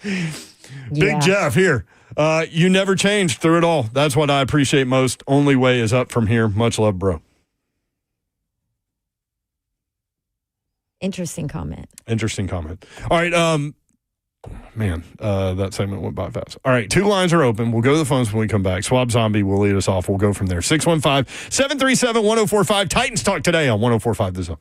Big Jeff here. You never changed through it all. That's what I appreciate most. Only way is up from here. Much love, bro. Interesting comment. All right. Man, that segment went by fast. All right, 2 lines are open. We'll go to the phones when we come back. Swab Zombie will lead us off. We'll go from there. 615-737-1045. Titans Talk today on 1045 The Zone.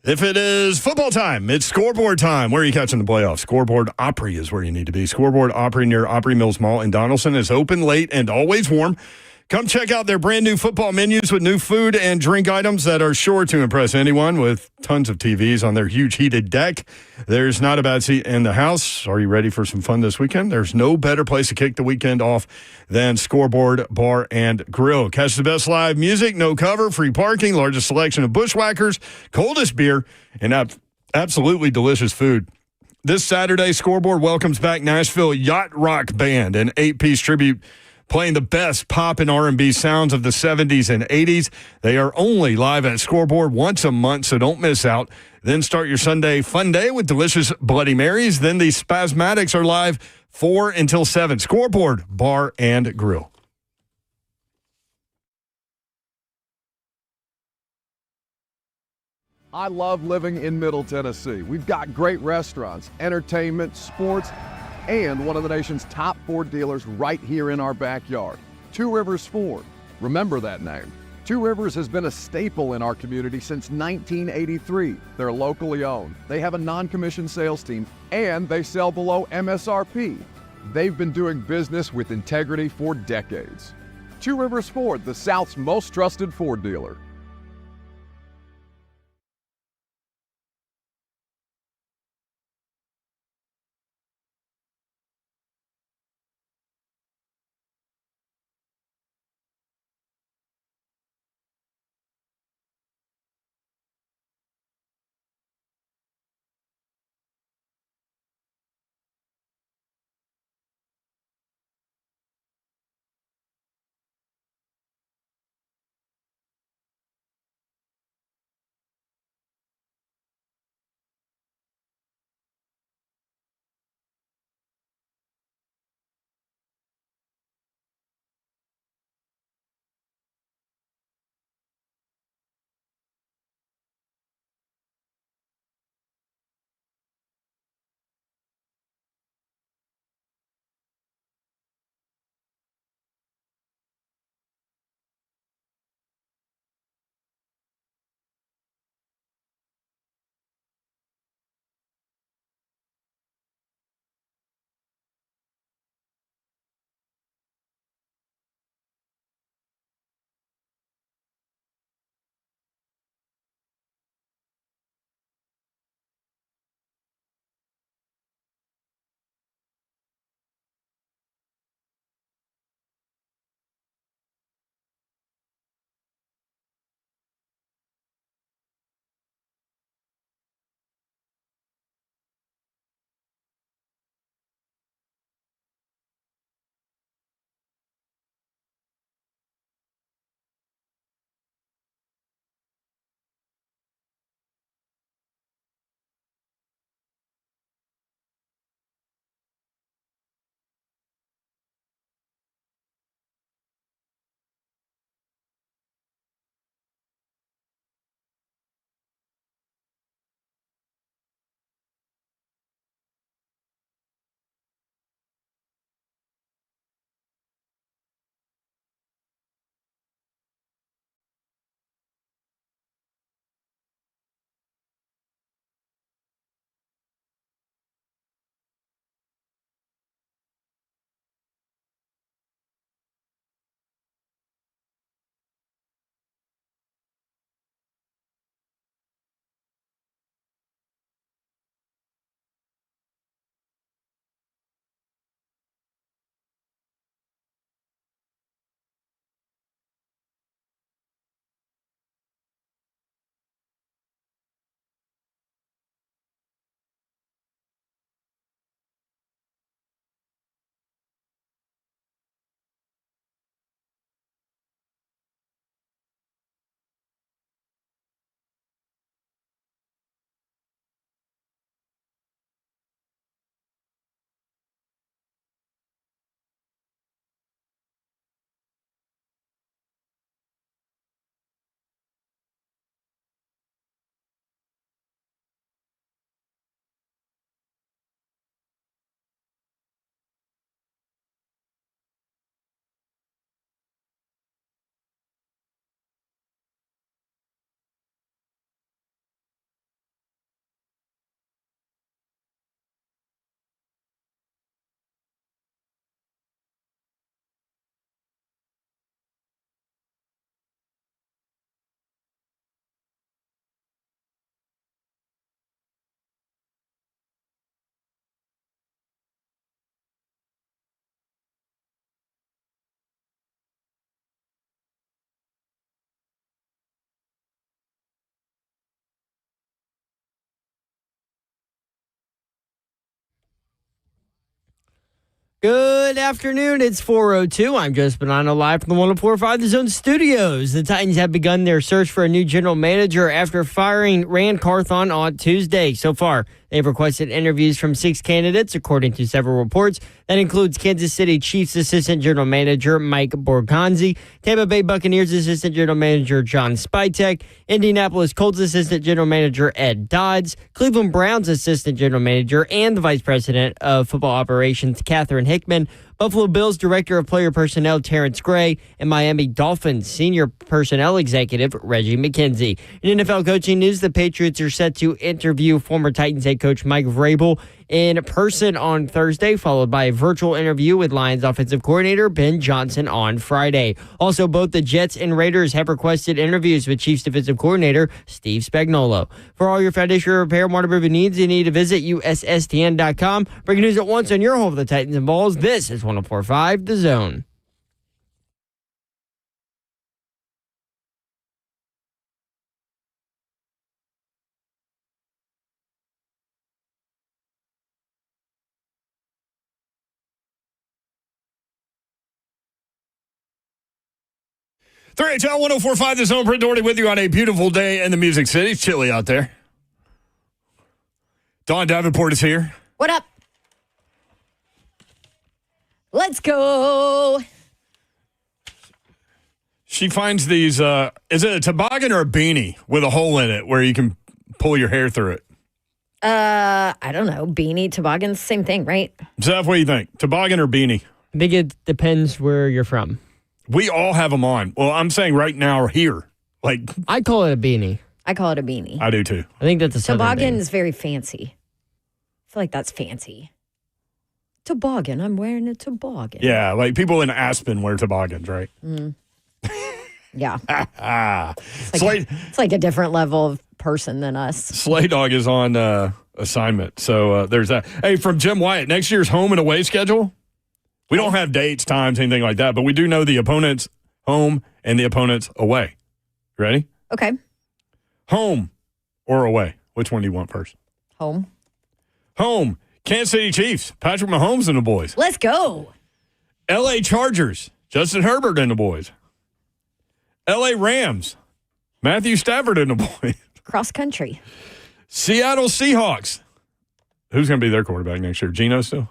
If it is football time, it's scoreboard time. Where are you catching the playoffs? Scoreboard Opry is where you need to be. Scoreboard Opry near Opry Mills Mall in Donaldson is open late and always warm. Come check out their brand new football menus with new food and drink items that are sure to impress anyone with tons of TVs on their huge heated deck. There's not a bad seat in the house. Are you ready for some fun this weekend? There's no better place to kick the weekend off than Scoreboard Bar and Grill. Catch the best live music, no cover, free parking, largest selection of bushwhackers, coldest beer, and absolutely delicious food. This Saturday, Scoreboard welcomes back Nashville Yacht Rock Band, an 8-piece tribute playing the best pop and R&B sounds of the 70s and 80s. They are only live at Scoreboard once a month, so don't miss out. Then start your Sunday fun day with delicious Bloody Marys. Then the Spasmatics are live 4 until 7. Scoreboard Bar and Grill. I love living in Middle Tennessee. We've got great restaurants, entertainment, sports, and one of the nation's top Ford dealers right here in our backyard. Two Rivers Ford. Remember that name. Two Rivers has been a staple in our community since 1983. They're locally owned. They have a non-commissioned sales team, and they sell below MSRP. They've been doing business with integrity for decades. Two Rivers Ford, the South's most trusted Ford dealer. Good afternoon. It's 4:02. I'm Joe Spanano live from the 104.5 The Zone Studios. The Titans have begun their search for a new general manager after firing Rand Carthon on Tuesday. So far, they've requested interviews from 6 candidates, according to several reports. That includes Kansas City Chiefs Assistant General Manager Mike Borgonzi, Tampa Bay Buccaneers Assistant General Manager John Spytek, Indianapolis Colts Assistant General Manager Ed Dodds, Cleveland Browns Assistant General Manager and the Vice President of Football Operations Catherine Hickman, Buffalo Bills Director of Player Personnel Terrence Gray, and Miami Dolphins Senior Personnel Executive Reggie McKenzie. In NFL coaching news, the Patriots are set to interview former Titans head coach Mike Vrabel in person on Thursday, followed by a virtual interview with Lions offensive coordinator Ben Johnson on Friday. Also, both the Jets and Raiders have requested interviews with Chiefs defensive coordinator Steve Spagnuolo. For all your foundation repair and waterproofing needs, you need to visit USSTN.com. Breaking news at once on your home of the Titans and Balls. This is 104.5 The Zone. HL 104.5 The Zone. Brent Doherty with you on a beautiful day in the Music City. It's chilly out there. Dawn Davenport is here. What up? Let's go. She finds these, is it a toboggan or a beanie with a hole in it where you can pull your hair through it? I don't know. Beanie, toboggan, same thing, right? Zeph, what do you think? Toboggan or beanie? I think it depends where you're from. We all have them on. Well, I'm saying right now or here. Like, I call it a beanie. I call it a beanie. I do too. I think that's a southern Toboggan thing. is very fancy. I feel like that's fancy. Toboggan. I'm wearing a toboggan. Yeah, like people in Aspen wear toboggans, right? Yeah. It's like a different level of person than us. Slay Dog is on assignment. So there's that. Hey, from Jim Wyatt, next year's home and away schedule? We don't have dates, times, anything like that, but we do know the opponents home and the opponents away. Ready? Okay. Home or away? Which one do you want first? Home. Home. Kansas City Chiefs. Patrick Mahomes and the boys. Let's go. L.A. Chargers. Justin Herbert and the boys. L.A. Rams. Matthew Stafford and the boys. Cross country. Seattle Seahawks. Who's going to be their quarterback next year? Geno still?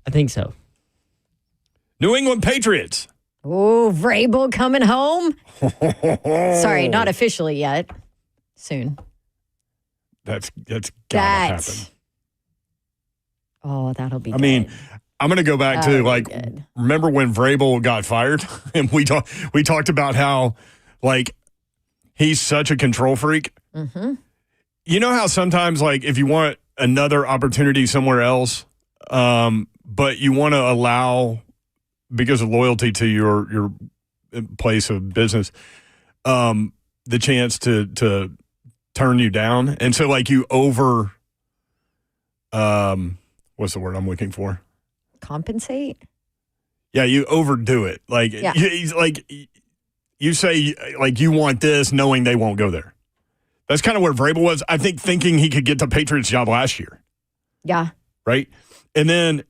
I think so. New England Patriots. Oh, Vrabel coming home. Sorry, not officially yet. Soon. That's gotta happen. Oh, that'll be I mean, I'm going to go back to, like, remember when Vrabel got fired? And we talked about how, like, he's such a control freak. Mm-hmm. You know how sometimes, like, if you want another opportunity somewhere else, but you want to allow, because of loyalty to your place of business, the chance to turn you down. And so, like, you over, what's the word I'm looking for? Compensate? Yeah, you overdo it. Like, Yeah. you say, like, you want this knowing they won't go there. That's kind of where Vrabel was, I think, thinking he could get the Patriots job last year. Yeah. Right? And then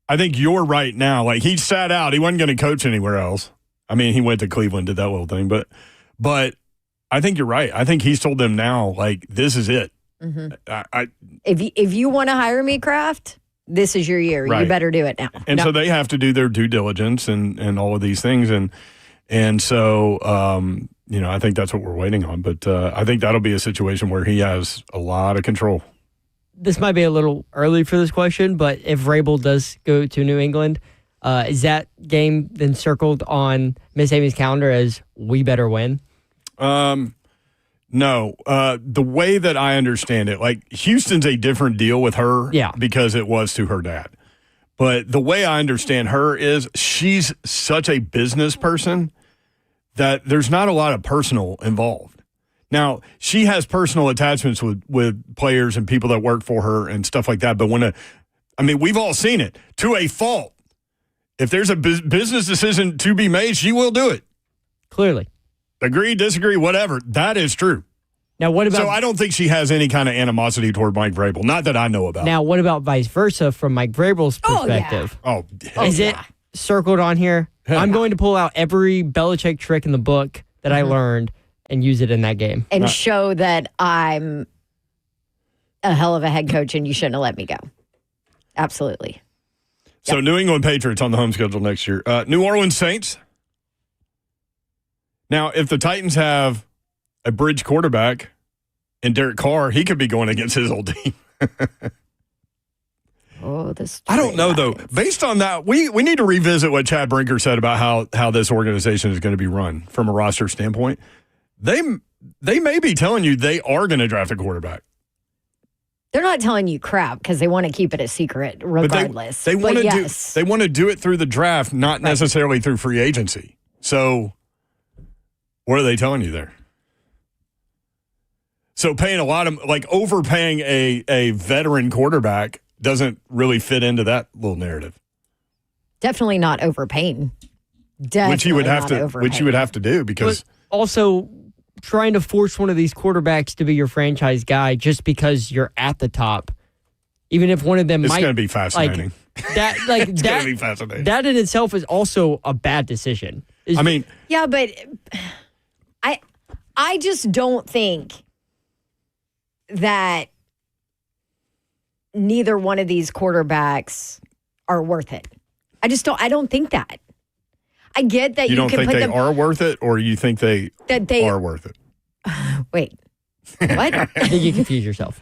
I think you're right now. Like, he sat out. He wasn't going to coach anywhere else. I mean, he went to Cleveland, did that little thing. But I think you're right. I think he's told them now, like, this is it. Mm-hmm. If you want to hire me, Kraft, this is your year. Right. You better do it now. And so they have to do their due diligence and all of these things. And so, I think that's what we're waiting on. But I think that'll be a situation where he has a lot of control. This might be a little early for this question, but if Vrabel does go to New England, is that game then circled on Miss Amy's calendar as we better win? No. The way that I understand it, like, Houston's a different deal with her because it was to her dad. But the way I understand her is she's such a business person that there's not a lot of personal involved. Now, she has personal attachments with players and people that work for her and stuff like that. But we've all seen it to a fault. If there's a business decision to be made, she will do it. Clearly. Agree, disagree, whatever. That is true. Now, what about? So I don't think she has any kind of animosity toward Mike Vrabel. Not that I know about. Now, what about vice versa from Mike Vrabel's perspective? Is it circled on here? I'm going to pull out every Belichick trick in the book that I learned and use it in that game. And show that I'm a hell of a head coach and you shouldn't have let me go. Absolutely. So New England Patriots on the home schedule next year. New Orleans Saints. Now, if the Titans have a bridge quarterback and Derek Carr, he could be going against his old team. I don't know, though. Based on that, we need to revisit what Chad Brinker said about how this organization is going to be run from a roster standpoint. They may be telling you they are going to draft a quarterback. They're not telling you crap because they want to keep it a secret regardless. They want to do it through the draft, not necessarily through free agency. So what are they telling you there? So paying a lot of, like, overpaying a veteran quarterback doesn't really fit into that little narrative. Definitely not overpaying. Which you would have to do because but also trying to force one of these quarterbacks to be your franchise guy just because you're at the top, even if one of them it's going to be fascinating. It's going to be fascinating. That in itself is also a bad decision. Yeah, but I just don't think that neither one of these quarterbacks are worth it. I don't think that. I get that you don't can think put they them, are worth it, or you think they are worth it? Wait, what? I think you confuse yourself.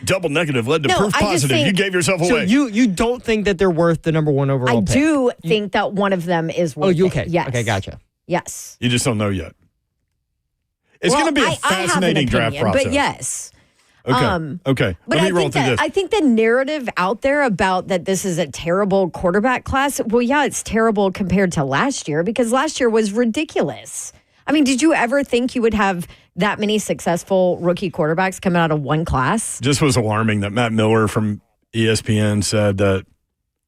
Double negative led to proof positive. You gave yourself away. So you don't think that they're worth the number one overall pick? I do think that one of them is worth it. Okay. Yes. Okay, gotcha. Yes. You just don't know yet. It's going to be a fascinating draft process. But yes. Okay. But Let me roll through this. I think the narrative out there about that this is a terrible quarterback class, well, yeah, it's terrible compared to last year because last year was ridiculous. I mean, did you ever think you would have that many successful rookie quarterbacks coming out of one class? Just was alarming that Matt Miller from ESPN said that.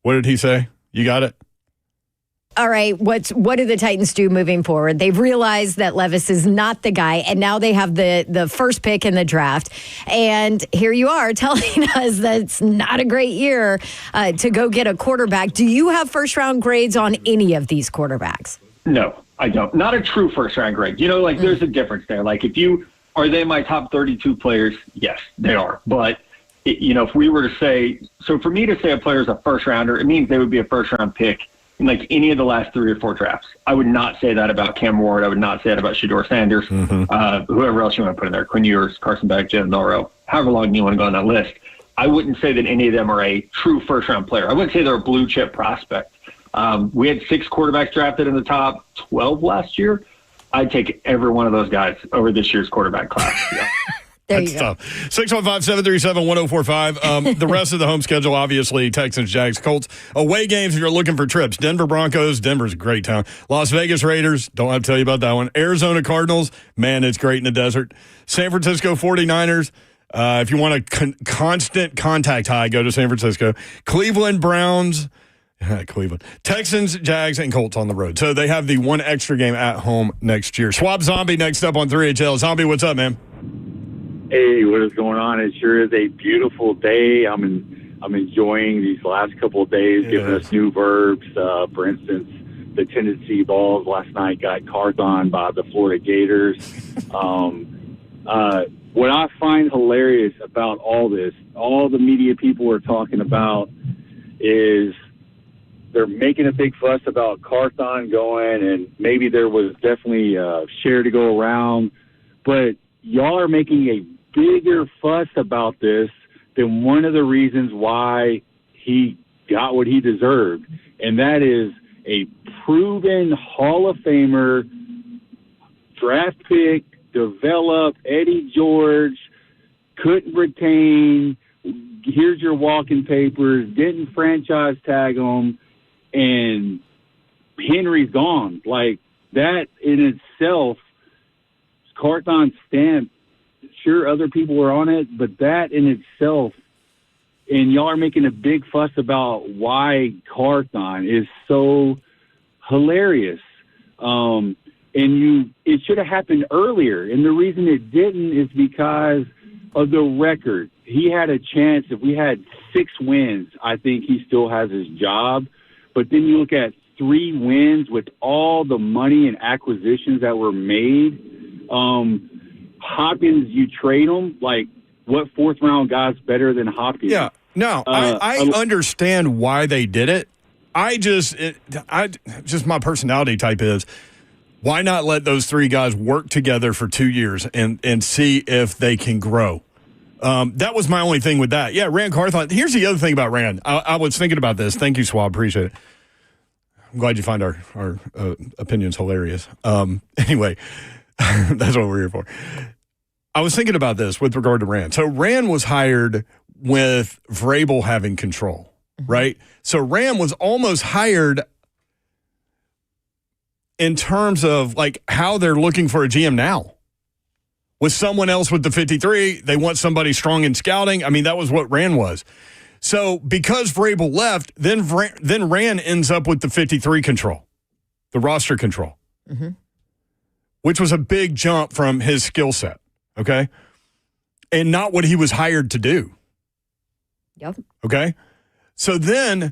What did he say? You got it? All right, what do the Titans do moving forward? They've realized that Levis is not the guy, and now they have the first pick in the draft. And here you are telling us that it's not a great year to go get a quarterback. Do you have first-round grades on any of these quarterbacks? No, I don't. Not a true first-round grade. There's a difference there. Like, are they my top 32 players? Yes, they are. But, if we were to say, so for me to say a player is a first-rounder, it means they would be a first-round pick in like any of the last 3 or 4 drafts. I would not say that about Cam Ward. I would not say that about Shedeur Sanders, whoever else you want to put in there, Quinn Ewers, Carson Beck, Jalen Milroe, however long you want to go on that list. I wouldn't say that any of them are a true first-round player. I wouldn't say they're a blue-chip prospect. We had 6 quarterbacks drafted in the top 12 last year. I'd take every one of those guys over this year's quarterback class. Yeah. That's tough. 615-737-1045. The rest of the home schedule, obviously, Texans, Jags, Colts. Away games if you're looking for trips. Denver Broncos. Denver's a great town. Las Vegas Raiders. Don't have to tell you about that one. Arizona Cardinals. Man, it's great in the desert. San Francisco 49ers. If you want a constant contact high, go to San Francisco. Cleveland Browns. Cleveland. Texans, Jags, and Colts on the road. So they have the one extra game at home next year. Swab Zombie next up on 3HL. Zombie, what's up, man? Hey, what is going on? It sure is a beautiful day. I'm enjoying these last couple of days, giving us new verbs. For instance, the Tennessee Vols last night got Carthon by the Florida Gators. What I find hilarious about all this, all the media people are talking about, is they're making a big fuss about Carthon going, and maybe there was definitely a share to go around, but y'all are making a bigger fuss about this than one of the reasons why he got what he deserved, and that is a proven Hall of Famer, draft pick, developed, Eddie George, couldn't retain, here's your walking papers, didn't franchise tag him, and Henry's gone. Like, that in itself, Carthon's stamp, sure, other people were on it, but that in itself, and y'all are making a big fuss about why Carthon is so hilarious. it should have happened earlier. And the reason it didn't is because of the record. He had a chance. If we had 6 wins, I think he still has his job. But then you look at 3 wins with all the money and acquisitions that were made. Hopkins, you trade him. Like, what 4th-round guy's better than Hopkins? Yeah, no, I understand why they did it. Just my personality type is, why not let those 3 guys work together for 2 years and see if they can grow? That was my only thing with that. Yeah, Rand Carthon. Here's the other thing about Rand. I was thinking about this. Thank you, Swab. Appreciate it. I'm glad you find our opinions hilarious. Anyway, that's what we're here for. I was thinking about this with regard to Rand. So Rand was hired with Vrabel having control, right? So Rand was almost hired in terms of like how they're looking for a GM now. With someone else with the 53, they want somebody strong in scouting. I mean, that was what Rand was. So because Vrabel left, then Rand ends up with the 53 control, the roster control, which was a big jump from his skill set, okay? And not what he was hired to do. Yep. Okay? So then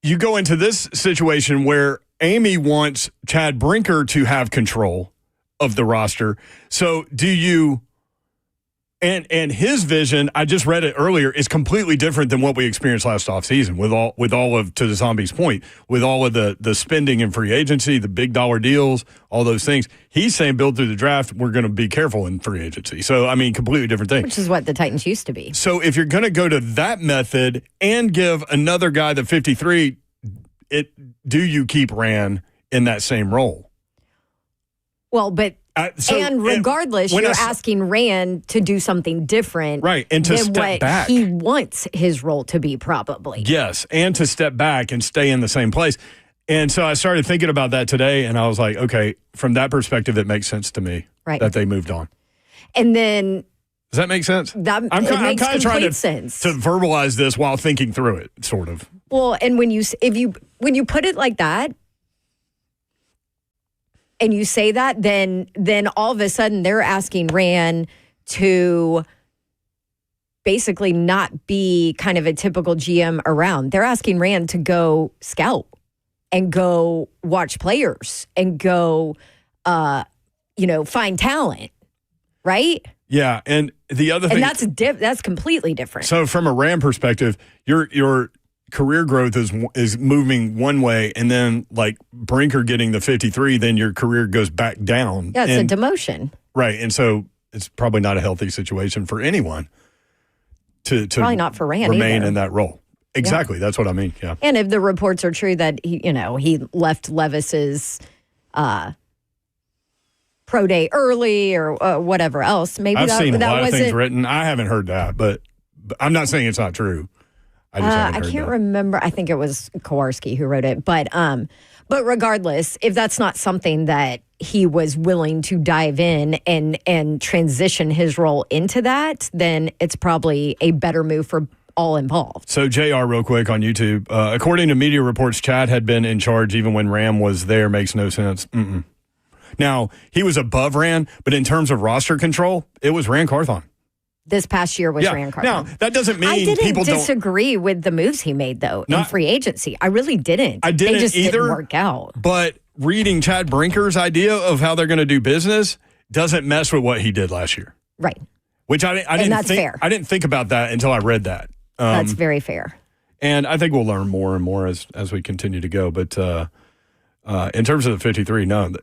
you go into this situation where Amy wants Chad Brinker to have control of the roster. So do you and his vision, I just read it earlier, is completely different than what we experienced last offseason with all of, to the Zombies' point, with all of the spending in free agency, the big dollar deals, all those things. He's saying build through the draft, we're going to be careful in free agency. So, I mean, completely different thing. Which is what the Titans used to be. So if you're going to go to that method and give another guy the 53, do you keep Rand in that same role? Well, but regardless, you're asking Rand to do something different, right? And to than step what back. He wants his role to be, probably. Yes, and to step back and stay in the same place. And so I started thinking about that today, and I was like, okay, from that perspective, it makes sense to me that they moved on. And then, does that make sense? It makes complete sense to verbalize this while thinking through it, sort of. Well, and when you put it like that, and you say that, then all of a sudden they're asking Rand to basically not be kind of a typical GM around. They're asking Rand to go scout and go watch players and go, find talent, right? Yeah, and the other thing, and that's completely different. So from a Rand perspective, your career growth is moving one way, and then like Brinker getting the 53, then your career goes back down. Yeah, it's a demotion. Right. And so it's probably not a healthy situation for anyone to probably not for Rand remain either. in that role. Exactly. Yeah. That's what I mean. Yeah. And if the reports are true that he left Levis's pro day early or whatever else, maybe I've seen a lot of things wasn't written. I haven't heard that, but I'm not saying it's not true. I can't remember. I think it was Kowarski who wrote it. But regardless, if that's not something that he was willing to dive in and transition his role into that, then it's probably a better move for all involved. So, JR, real quick on YouTube. According to media reports, Chad had been in charge even when Ram was there. Makes no sense. Mm-mm. Now, he was above Rand, but in terms of roster control, it was Rand Carthon. This past year was Rand Carthon. Now, that doesn't mean I didn't people disagree with the moves he made, though, in free agency. I really didn't. I didn't they just either. Didn't work out. But reading Chad Brinker's idea of how they're going to do business doesn't mess with what he did last year. Right. Which I didn't that's think, fair. I didn't think about that until I read that. That's very fair. And I think we'll learn more and more as we continue to go. But in terms of the 53, no.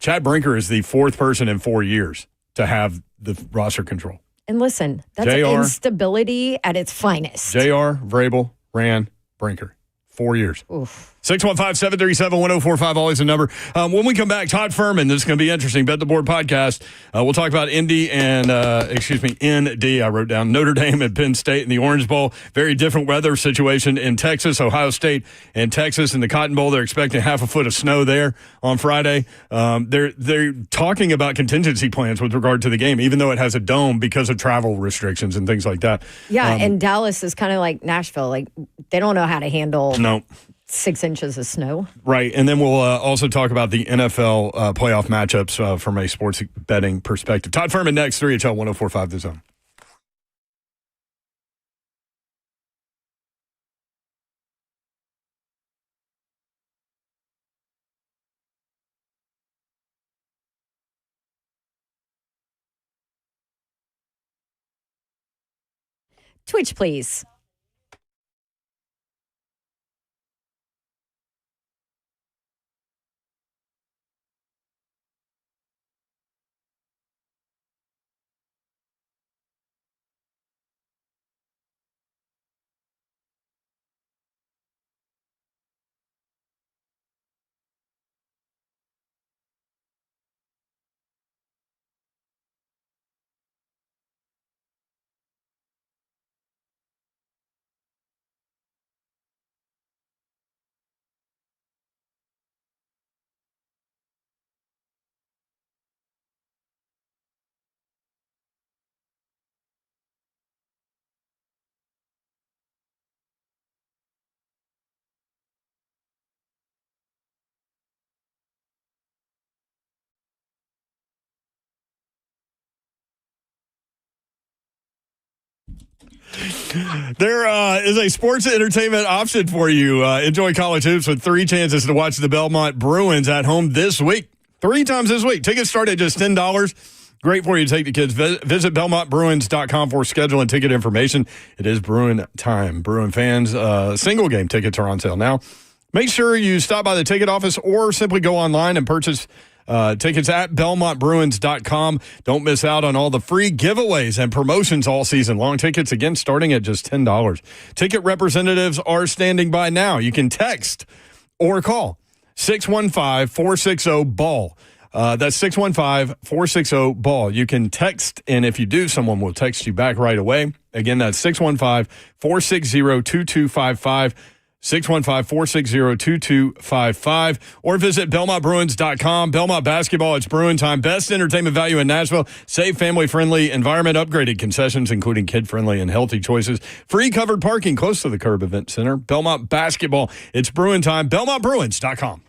Chad Brinker is the 4th person in 4 years to have the roster control. And listen, that's instability at its finest. JR, Vrabel, Rand, Brinker. 4 years. 615-737-1045, always a number. When we come back, Todd Ferman, this is going to be interesting. Bet the Board podcast. We'll talk about ND, I wrote down Notre Dame and Penn State in the Orange Bowl. Very different weather situation in Texas, Ohio State, and Texas in the Cotton Bowl. They're expecting half a foot of snow there on Friday. They're talking about contingency plans with regard to the game, even though it has a dome because of travel restrictions and things like that. Yeah, and Dallas is kind of like Nashville. Like, they don't know how to handle 6 inches of snow. Right. And then we'll also talk about the NFL playoff matchups from a sports betting perspective. Todd Ferman next, 3HL 1045 The Zone. Twitch, please. There is a sports entertainment option for you. Enjoy college hoops with 3 chances to watch the Belmont Bruins at home this week. 3 times this week. Tickets start at just $10. Great for you to take the kids. Visit BelmontBruins.com for schedule and ticket information. It is Bruin time. Bruin fans, single game tickets are on sale now. Make sure you stop by the ticket office or simply go online and purchase tickets at BelmontBruins.com. Don't miss out on all the free giveaways and promotions all season long. Tickets, again, starting at just $10. Ticket representatives are standing by now. You can text or call 615-460-BALL. That's 615-460-BALL. You can text, and if you do, someone will text you back right away. Again, that's 615-460-2255. 615-460-2255, or visit BelmontBruins.com. Belmont basketball, it's Bruin time. Best entertainment value in Nashville. Safe, family-friendly environment. Upgraded concessions, including kid-friendly and healthy choices. Free covered parking close to the Curb Event Center. Belmont basketball, it's Bruin time. BelmontBruins.com.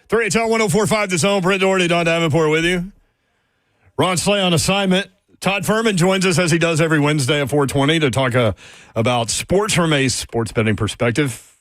3HL 104.5 The Zone. Brent Doherty, Don Davenport with you. Ron Slay on assignment. Todd Ferman joins us as he does every Wednesday at 4:20 to talk about sports from a sports betting perspective.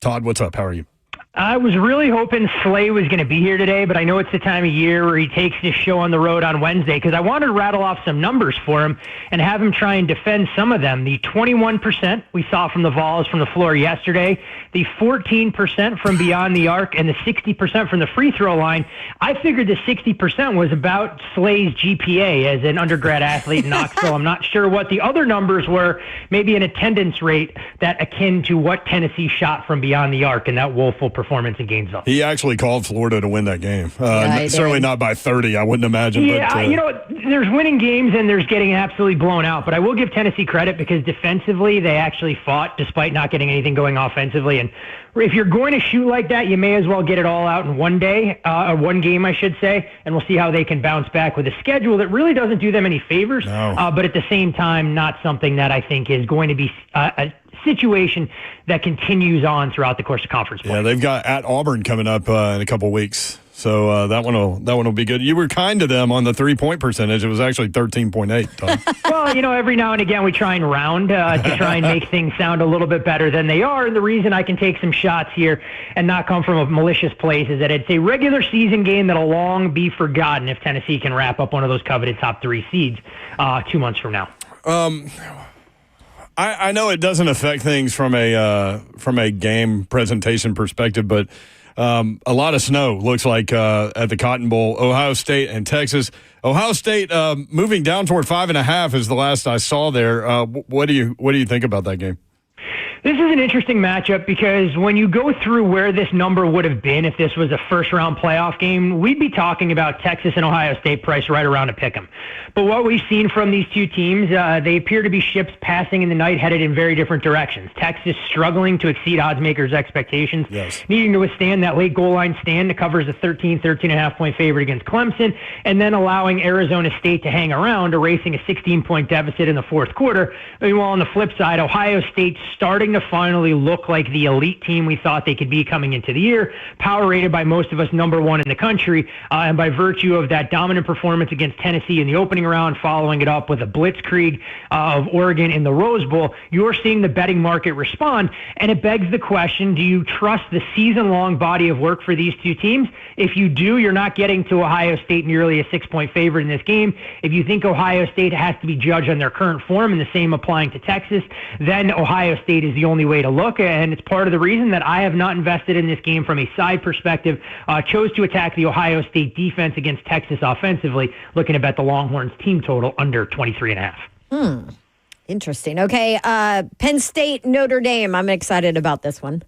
Todd, what's up? How are you? I was really hoping Slay was going to be here today, but I know it's the time of year where he takes this show on the road on Wednesday because I wanted to rattle off some numbers for him and have him try and defend some of them. The 21% we saw from the Vols from the floor yesterday, the 14% from beyond the arc, and the 60% from the free throw line. I figured the 60% was about Slay's GPA as an undergrad athlete in Knoxville. I'm not sure what the other numbers were, maybe an attendance rate that akin to what Tennessee shot from beyond the arc in that woeful performance in Gainesville. He actually called Florida to win that game. Certainly not by 30, I wouldn't imagine. Yeah, but, there's winning games and there's getting absolutely blown out. But I will give Tennessee credit because defensively they actually fought despite not getting anything going offensively. And if you're going to shoot like that, you may as well get it all out in one day, or one game, I should say, and we'll see how they can bounce back with a schedule that really doesn't do them any favors. No. But at the same time, not something that I think is going to be a situation that continues on throughout the course of conference play. Yeah, they've got at Auburn coming up in a couple weeks, so that one will be good. You were kind to them on the 3-point percentage; it was actually 13.8. Well, every now and again we try and round to try and make things sound a little bit better than they are. And the reason I can take some shots here and not come from a malicious place is that it's a regular season game that'll long be forgotten if Tennessee can wrap up one of those coveted top 3 seeds 2 months from now. I know it doesn't affect things from a game presentation perspective, but a lot of snow looks like at the Cotton Bowl. Ohio State and Texas. Ohio State moving down toward 5.5 is the last I saw there. What do you think about that game? This is an interesting matchup because when you go through where this number would have been if this was a first-round playoff game, we'd be talking about Texas and Ohio State price right around a pick'em. But what we've seen from these two teams, they appear to be ships passing in the night headed in very different directions. Texas struggling to exceed odds makers' expectations, needing to withstand that late goal line stand to cover as a 13.5-point favorite against Clemson, and then allowing Arizona State to hang around, erasing a 16-point deficit in the fourth quarter. Meanwhile, on the flip side, Ohio State starting to finally look like the elite team we thought they could be coming into the year, power rated by most of us number 1 in the country, and by virtue of that dominant performance against Tennessee in the opening round, following it up with a blitzkrieg of Oregon in the Rose Bowl, you're seeing the betting market respond, and it begs the question, do you trust the season-long body of work for these two teams? If you do, you're not getting to Ohio State nearly a 6-point favorite in this game. If you think Ohio State has to be judged on their current form, and the same applying to Texas, then Ohio State is the only way to look, and it's part of the reason that I have not invested in this game from a side perspective. Chose to attack the Ohio State defense against Texas offensively, looking to bet the Longhorns team total under 23.5. Interesting. Okay, Penn State, Notre Dame. I'm excited about this one.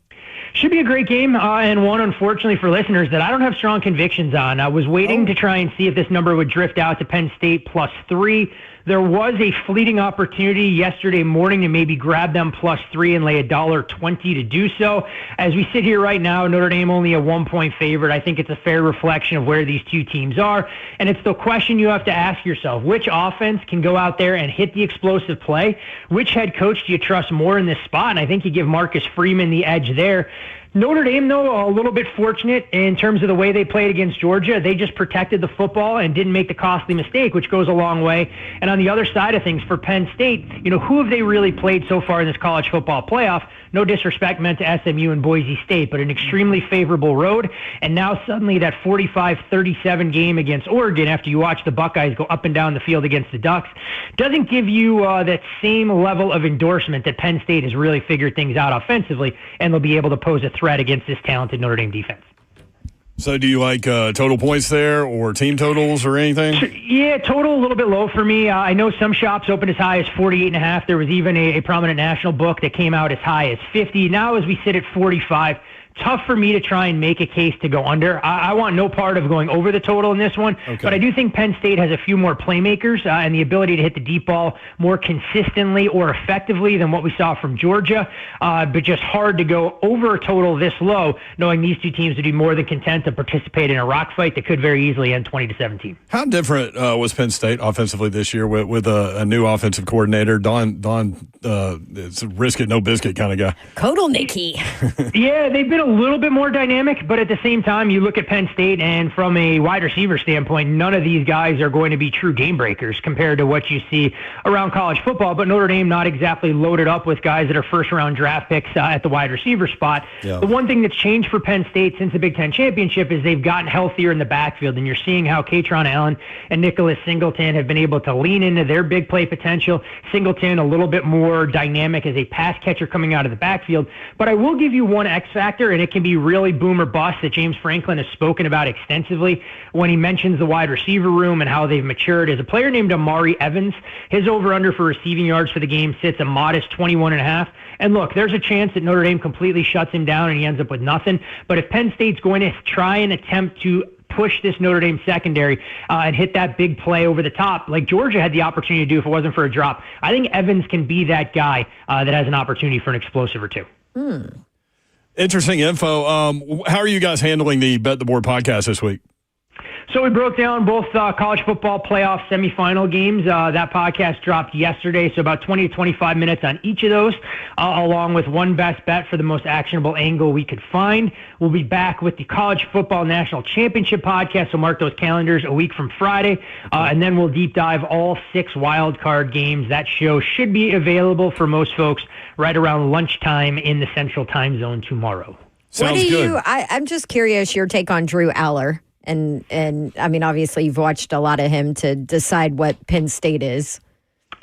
Should be a great game, and one, unfortunately, for listeners that I don't have strong convictions on. I was waiting to try and see if this number would drift out to Penn State +3. There was a fleeting opportunity yesterday morning to maybe grab them +3 and lay $1.20 to do so. As we sit here right now, Notre Dame only a 1-point favorite. I think it's a fair reflection of where these two teams are. And it's the question you have to ask yourself, which offense can go out there and hit the explosive play? Which head coach do you trust more in this spot? And I think you give Marcus Freeman the edge there. Notre Dame, though, a little bit fortunate in terms of the way they played against Georgia. They just protected the football and didn't make the costly mistake, which goes a long way. And on the other side of things, for Penn State, who have they really played so far in this college football playoff? No disrespect meant to SMU and Boise State, but an extremely favorable road. And now suddenly that 45-37 game against Oregon, after you watch the Buckeyes go up and down the field against the Ducks, doesn't give you that same level of endorsement that Penn State has really figured things out offensively, and they'll be able to pose a threat against this talented Notre Dame defense. So do you like total points there or team totals or anything? Yeah, total a little bit low for me. I know some shops opened as high as 48.5. There was even a prominent national book that came out as high as 50. Now as we sit at 45, tough for me to try and make a case to go under. I want no part of going over the total in this one, but I do think Penn State has a few more playmakers and the ability to hit the deep ball more consistently or effectively than what we saw from Georgia, but just hard to go over a total this low, knowing these two teams would be more than content to participate in a rock fight that could very easily end 20-17. How different was Penn State offensively this year with a new offensive coordinator? Don is a risk it, no biscuit kind of guy. Kotelnicki. Yeah, they've been a little bit more dynamic, but at the same time, you look at Penn State, and from a wide receiver standpoint, none of these guys are going to be true game breakers compared to what you see around college football. But Notre Dame not exactly loaded up with guys that are first-round draft picks at the wide receiver spot. Yeah. The one thing that's changed for Penn State since the Big Ten championship is they've gotten healthier in the backfield, and you're seeing how Katron Allen and Nicholas Singleton have been able to lean into their big play potential. Singleton a little bit more dynamic as a pass catcher coming out of the backfield. But I will give you one X factor, and it can be really boom or bust, that James Franklin has spoken about extensively when he mentions the wide receiver room and how they've matured. Is a player named Amari Evans. His over-under for receiving yards for the game sits a modest 21.5. And look, there's a chance that Notre Dame completely shuts him down and he ends up with nothing. But if Penn State's going to try and attempt to push this Notre Dame secondary and hit that big play over the top, like Georgia had the opportunity to do if it wasn't for a drop, I think Evans can be that guy that has an opportunity for an explosive or two. Interesting info. How are you guys handling the Bet the Board podcast this week? So we broke down both college football playoff semifinal games. That podcast dropped yesterday, so about 20 to 25 minutes on each of those, along with one best bet for the most actionable angle we could find. We'll be back with the College Football National Championship podcast, so mark those calendars a week from Friday, and then we'll deep dive all 6 wild card games. That show should be available for most folks right around lunchtime in the Central Time Zone tomorrow. Sounds good. I'm just curious your take on Drew Aller. And I mean, obviously, you've watched a lot of him to decide what Penn State is.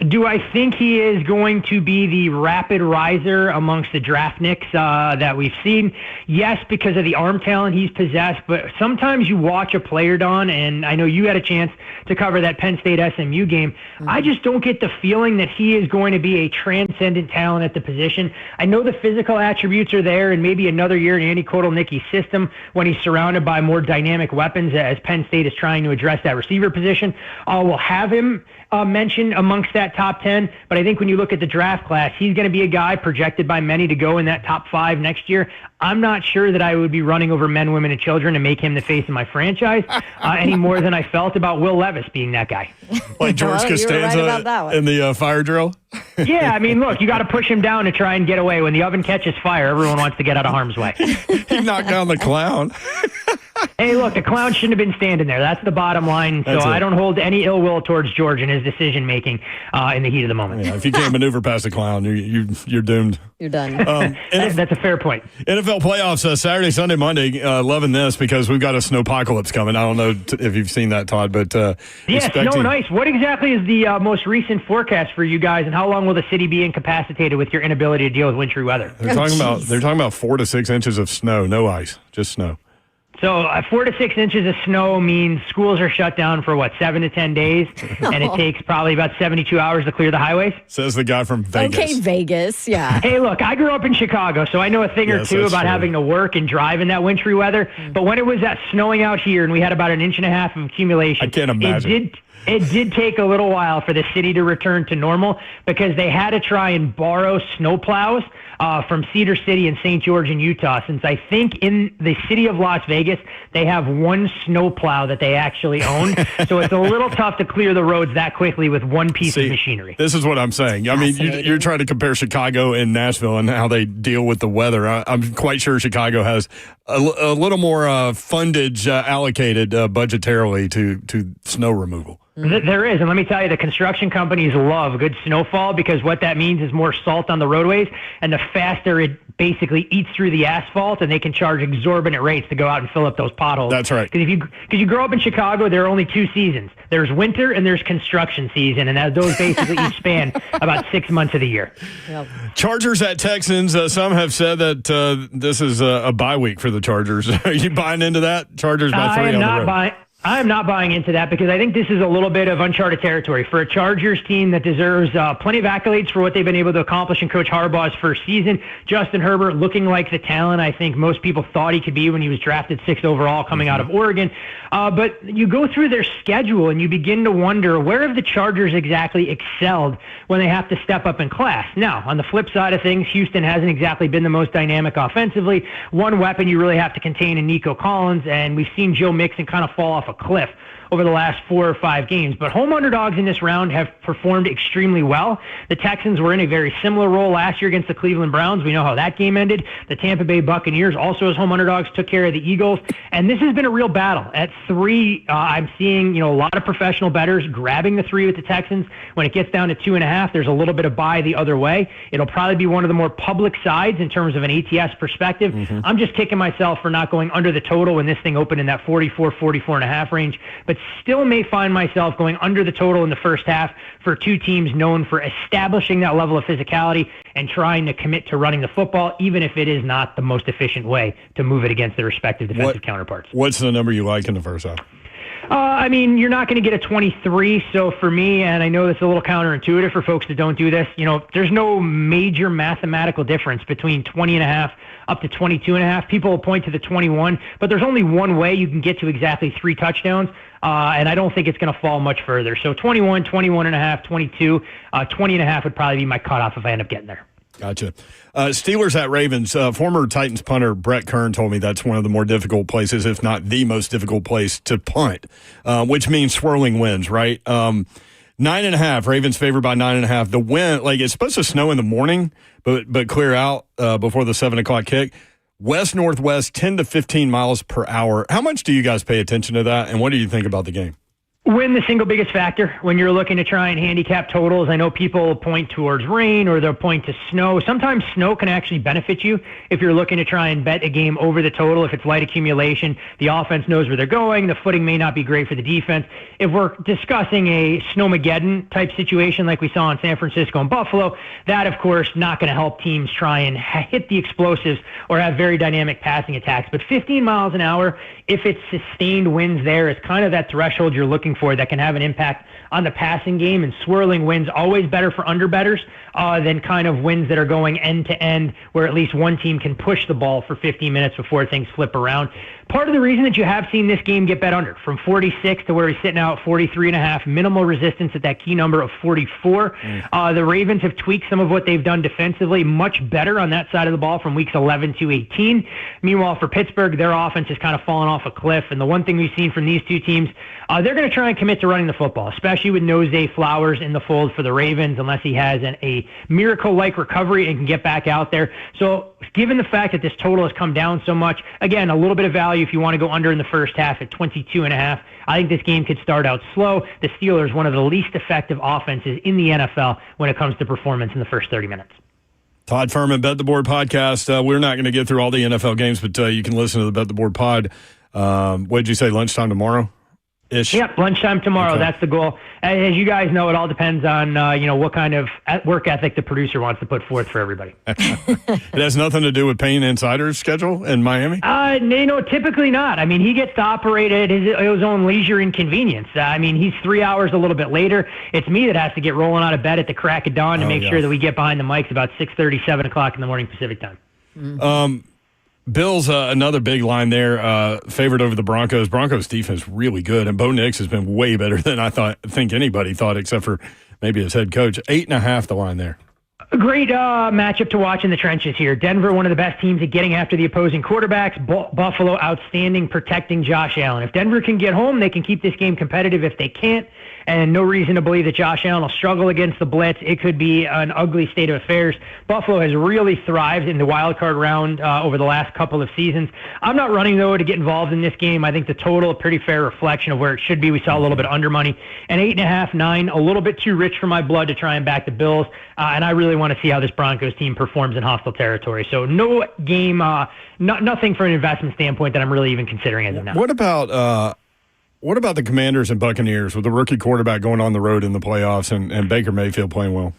Do I think he is going to be the rapid riser amongst the draftniks that we've seen? Yes, because of the arm talent he's possessed, but sometimes you watch a player, Don, and I know you had a chance to cover that Penn State SMU game. I just don't get the feeling that he is going to be a transcendent talent at the position. I know the physical attributes are there, and maybe another year in Andy Kotelnicki's system when he's surrounded by more dynamic weapons as Penn State is trying to address that receiver position. We'll have him mentioned amongst that top 10, but I think when you look at the draft class, he's going to be a guy projected by many to go in that top 5 next year. I'm not sure that I would be running over men, women, and children to make him the face of my franchise any more than I felt about Will Levis being that guy. Like George Costanza in the fire drill? Yeah, I mean, look, you got to push him down to try and get away. When the oven catches fire, everyone wants to get out of harm's way. He knocked down the clown. Hey, look, the clown shouldn't have been standing there. That's the bottom line. So I don't hold any ill will towards George and his decision-making in the heat of the moment. Yeah, if you can't maneuver past the clown, you're doomed. You're done. That's a fair point. NFL playoffs Saturday, Sunday, Monday. Loving this because we've got a snowpocalypse coming. I don't know if you've seen that, Todd, but snow and ice. What exactly is the most recent forecast for you guys, and how long will the city be incapacitated with your inability to deal with wintry weather? They're talking about 4 to 6 inches of snow, no ice, just snow. So 4 to 6 inches of snow means schools are shut down for, 7 to 10 days, and it takes probably about 72 hours to clear the highways? Says the guy from Vegas. Okay, Vegas, yeah. Hey, look, I grew up in Chicago, so I know a thing or two about having to work and drive in that wintry weather. But when it was snowing out here and we had about 1.5 inches of accumulation, I can't imagine. It did take a little while for the city to return to normal because they had to try and borrow snowplows from Cedar City and St. George in Utah, since I think in the city of Las Vegas, they have one snowplow that they actually own. So it's a little tough to clear the roads that quickly with one piece of machinery. This is what I'm saying. I mean, you're trying to compare Chicago and Nashville and how they deal with the weather. I'm quite sure Chicago has a little more fundage allocated budgetarily to snow removal. There is, and let me tell you, the construction companies love good snowfall because what that means is more salt on the roadways, and the faster it basically eats through the asphalt, and they can charge exorbitant rates to go out and fill up those potholes. That's right. Because you grow up in Chicago, there are only 2 seasons. There's winter and there's construction season, and those basically each span about 6 months of the year. Yep. Chargers at Texans. Some have said that this is a bye week for the Chargers. Are you buying into that? Chargers by 3 on the road. I'm not buying into that because I think this is a little bit of uncharted territory for a Chargers team that deserves plenty of accolades for what they've been able to accomplish in Coach Harbaugh's first season. Justin Herbert looking like the talent I think most people thought he could be when he was drafted 6th overall coming out of Oregon. But you go through their schedule and you begin to wonder, where have the Chargers exactly excelled when they have to step up in class? Now, on the flip side of things, Houston hasn't exactly been the most dynamic offensively. One weapon you really have to contain in Nico Collins, and we've seen Joe Mixon kind of fall off a cliff over the last 4 or 5 games. But home underdogs in this round have performed extremely well. The Texans were in a very similar role last year against the Cleveland Browns. We know how that game ended. The Tampa Bay Buccaneers, also as home underdogs, took care of the Eagles. And this has been a real battle. At 3, I'm seeing a lot of professional bettors grabbing the 3 with the Texans. When it gets down to 2.5, there's a little bit of buy the other way. It'll probably be one of the more public sides in terms of an ATS perspective. I'm just kicking myself for not going under the total when this thing opened in that 44.5 range. But still may find myself going under the total in the first half for 2 teams known for establishing that level of physicality and trying to commit to running the football, even if it is not the most efficient way to move it against their respective defensive counterparts. What's the number you like in the first half? You're not going to get a 23. So for me, and I know this is a little counterintuitive for folks that don't do this, there's no major mathematical difference between 20.5 up to 22.5. People will point to the 21, but there's only one way you can get to exactly 3 touchdowns. And I don't think it's going to fall much further. So 21, 21.5, 22, 20.5 would probably be my cutoff if I end up getting there. Gotcha. Steelers at Ravens. Former Titans punter Brett Kern told me that's one of the more difficult places, if not the most difficult place to punt, which means swirling winds, right? 9.5. Ravens favored by 9.5. The wind, it's supposed to snow in the morning, but clear out before the 7 o'clock kick. West-northwest, 10 to 15 miles per hour. How much do you guys pay attention to that, and what do you think about the game? Wind, the single biggest factor when you're looking to try and handicap totals. I know people point towards rain or they'll point to snow. Sometimes snow can actually benefit you if you're looking to try and bet a game over the total. If it's light accumulation, the offense knows where they're going. The footing may not be great for the defense. If we're discussing a Snowmageddon type situation like we saw in San Francisco and Buffalo, that, of course, not going to help teams try and hit the explosives or have very dynamic passing attacks. But 15 miles an hour, if it's sustained winds there, is kind of that threshold you're looking for that can have an impact on the passing game. And swirling winds always better for underbettors than kind of winds that are going end to end where at least one team can push the ball for 15 minutes before things flip around. Part of the reason that you have seen this game get bet under from 46 to where he's sitting out 43.5, minimal resistance at that key number of 44. The Ravens have tweaked some of what they've done defensively much better on that side of the ball from weeks 11 to 18. Meanwhile, for Pittsburgh, their offense has kind of fallen off a cliff. And the one thing we've seen from these 2 teams, they're going to try and commit to running the football, especially with Nose Flowers in the fold for the Ravens, unless he has a miracle-like recovery and can get back out there. So given the fact that this total has come down so much, again, a little bit of value if you want to go under in the first half at 22.5. I think this game could start out slow. The Steelers, one of the least effective offenses in the NFL when it comes to performance in the first 30 minutes. Todd Ferman, Bet the Board podcast. We're not going to get through all the NFL games, but you can listen to the Bet the Board pod. What did you say, lunchtime tomorrow? Yep, lunchtime tomorrow. Okay. That's the goal. As you guys know, it all depends on what kind of work ethic the producer wants to put forth for everybody. It has nothing to do with Payne Insider's schedule in Miami? Typically not. I mean, he gets to operate at his own leisure and convenience. He's 3 hours a little bit later. It's me that has to get rolling out of bed at the crack of dawn to make sure that we get behind the mics about 6:30, 7 o'clock in the morning Pacific time. Bills, another big line there, favored over the Broncos. Broncos defense really good, and Bo Nix has been way better than I think anybody thought, except for maybe his head coach. 8.5 the line there. A great matchup to watch in the trenches here. Denver, one of the best teams at getting after the opposing quarterbacks. Buffalo, outstanding protecting Josh Allen. If Denver can get home, they can keep this game competitive. If they can't, and no reason to believe that Josh Allen will struggle against the blitz, it could be an ugly state of affairs. Buffalo has really thrived in the wild card round over the last couple of seasons. I'm not running, though, to get involved in this game. I think the total, a pretty fair reflection of where it should be. We saw a little bit under money. And 8.5, 9, a little bit too rich for my blood to try and back the Bills. And I really want to see how this Broncos team performs in hostile territory. So no game, nothing from an investment standpoint that I'm really even considering as of now. What about the Commanders and Buccaneers with the rookie quarterback going on the road in the playoffs and Baker Mayfield playing well?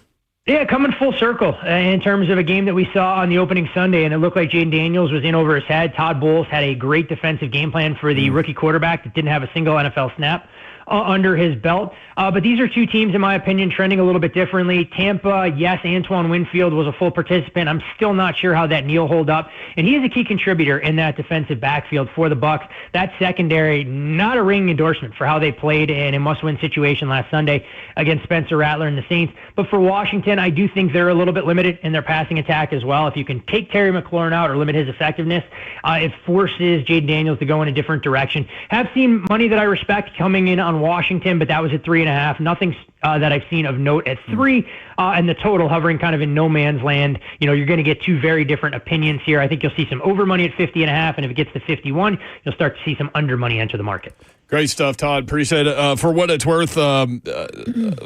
Yeah, coming full circle in terms of a game that we saw on the opening Sunday, and it looked like Jaden Daniels was in over his head. Todd Bowles had a great defensive game plan for the rookie quarterback that didn't have a single NFL snap under his belt. But these are two teams, in my opinion, trending a little bit differently. Tampa, yes, Antoine Winfield was a full participant. I'm still not sure how that knee will hold up. And he is a key contributor in that defensive backfield for the Bucs. That secondary, not a ringing endorsement for how they played in a must-win situation last Sunday against Spencer Rattler and the Saints. But for Washington, I do think they're a little bit limited in their passing attack as well. If you can take Terry McLaurin out or limit his effectiveness, it forces Jaden Daniels to go in a different direction. Have seen money that I respect coming in on Washington, but that was at 3.5. Nothing that I've seen of note at 3, and the total hovering kind of in no man's land. You're going to get two very different opinions here. I think you'll see some over money at 50.5, and if it gets to 51, you'll start to see some under money enter the market. Great stuff, Todd. Appreciate it. For what it's worth,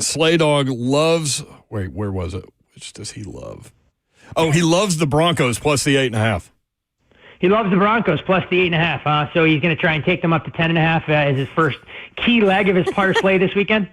Slay Dog loves. Wait, where was it? Which does he love? Oh, he loves the Broncos plus the 8.5. He loves the Broncos plus the 8.5. So he's going to try and take them up to 10.5 as his first key leg of his parlay this weekend.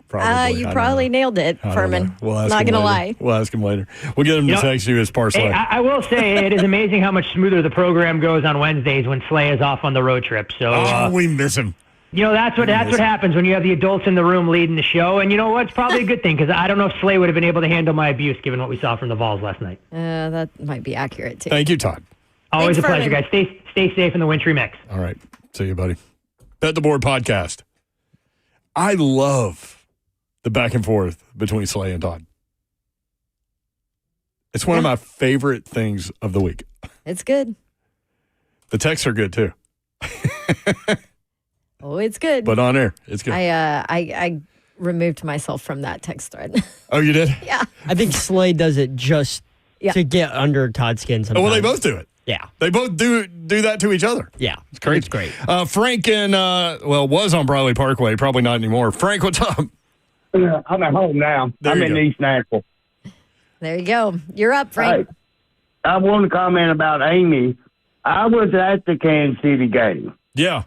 Probably. You probably nailed it, Ferman. Not going to lie. We'll ask him later. We'll get him to text you his parlay. Hey, I will say it is amazing how much smoother the program goes on Wednesdays when Slay is off on the road trip. So we miss him. That's what happens when you have the adults in the room leading the show. And you know what? It's probably a good thing because I don't know if Slay would have been able to handle my abuse given what we saw from the Vols last night. That might be accurate, too. Thank you, Todd. Always a pleasure, guys. Stay safe in the wintry mix. All right. See you, buddy. Bet the Board podcast. I love the back and forth between Slay and Todd. It's one of my favorite things of the week. It's good. The texts are good, too. Oh, it's good. But on air, it's good. I removed myself from that text thread. Oh, you did? Yeah. I think Slade does it just to get under Todd's skin sometimes. Oh, well, they both do it. Yeah. They both do that to each other. Yeah. It's great. It's great. Frank was on Briley Parkway. Probably not anymore. Frank, what's up? I'm at home now. I'm in East Nashville. There you go. You're up, Frank. Hey, I want to comment about Amy. I was at the Kansas City game. Yeah.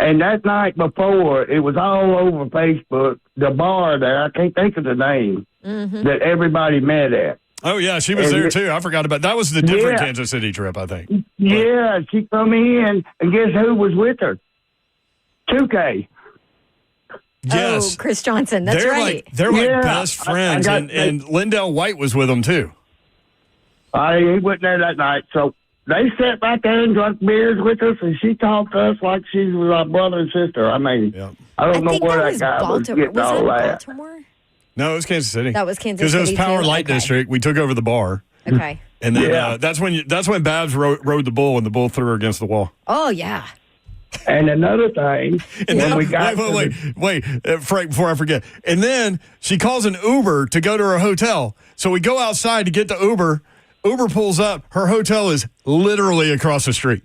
And that night before, it was all over Facebook, the bar there, I can't think of the name, that everybody met at. Oh, yeah, she was there, too. I forgot about that. That was the different Kansas City trip, I think. Yeah, she come in, and guess who was with her? 2K. Yes. Oh, Chris Johnson. That's right. They're like best friends, and Lindell White was with them, too. He wasn't there that night, so they sat right there and drank beers with us, and she talked to us like she was our brother and sister. I mean, I don't know where that guy was getting all that. Baltimore? No, it was Kansas City. That was Kansas City. Because it was Power too? Light District. We took over the bar. Okay. And then that's when Babs rode the bull, and the bull threw her against the wall. Oh, yeah. And another thing, and then we got wait, Frank, before I forget. And then she calls an Uber to go to her hotel. So we go outside to get the Uber. Uber pulls up. Her hotel is literally across the street.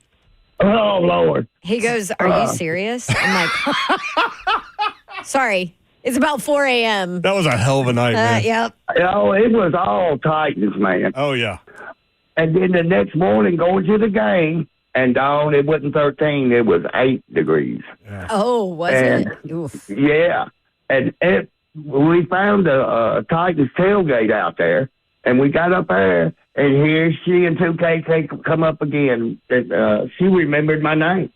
Oh, Lord. He goes, are you serious? I'm like, sorry. It's about 4 a.m. That was a hell of a night, man. Yep. Oh, it was all Titans, man. Oh, yeah. And then the next morning, going to the game, and dawn, it wasn't 13, it was 8 degrees. Yeah. Oh, was it? Oof. Yeah. And we found a Titans tailgate out there, and we got up there, and here she and 2K come up again. And, she remembered my name.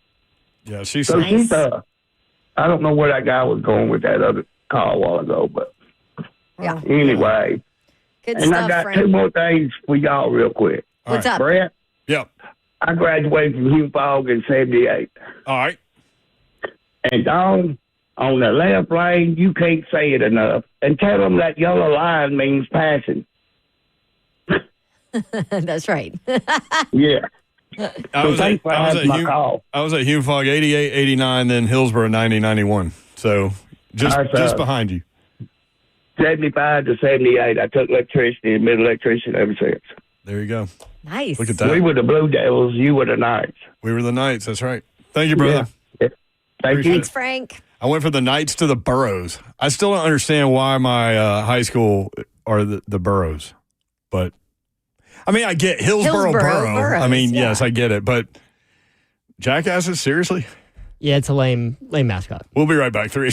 Yeah, she's so nice. I don't know where that guy was going with that other call a while ago, but anyway. Good and stuff, I got Frank. 2 more things for y'all real quick. What's up? Brett? Yep. I graduated from Hugh Fogg in 78. All right. And on the left lane, you can't say it enough. And tell them that yellow line means passing. That's right. Yeah. I was at Hugh Fogg 88, 89, then Hillsborough 90, 91. So just behind you. 75 to 78. I took electricity and been an electrician ever since. There you go. Nice. Look at that. We were the Blue Devils. You were the Knights. We were the Knights. That's right. Thank you, brother. Yeah. Thank you. Thanks, Frank. I went from the Knights to the Burrows. I still don't understand why my high school are the Burrows. But, I mean, I get Hillsborough Borough. I mean, yes, I get it. But jackasses, seriously? Yeah, it's a lame mascot. We'll be right back. 3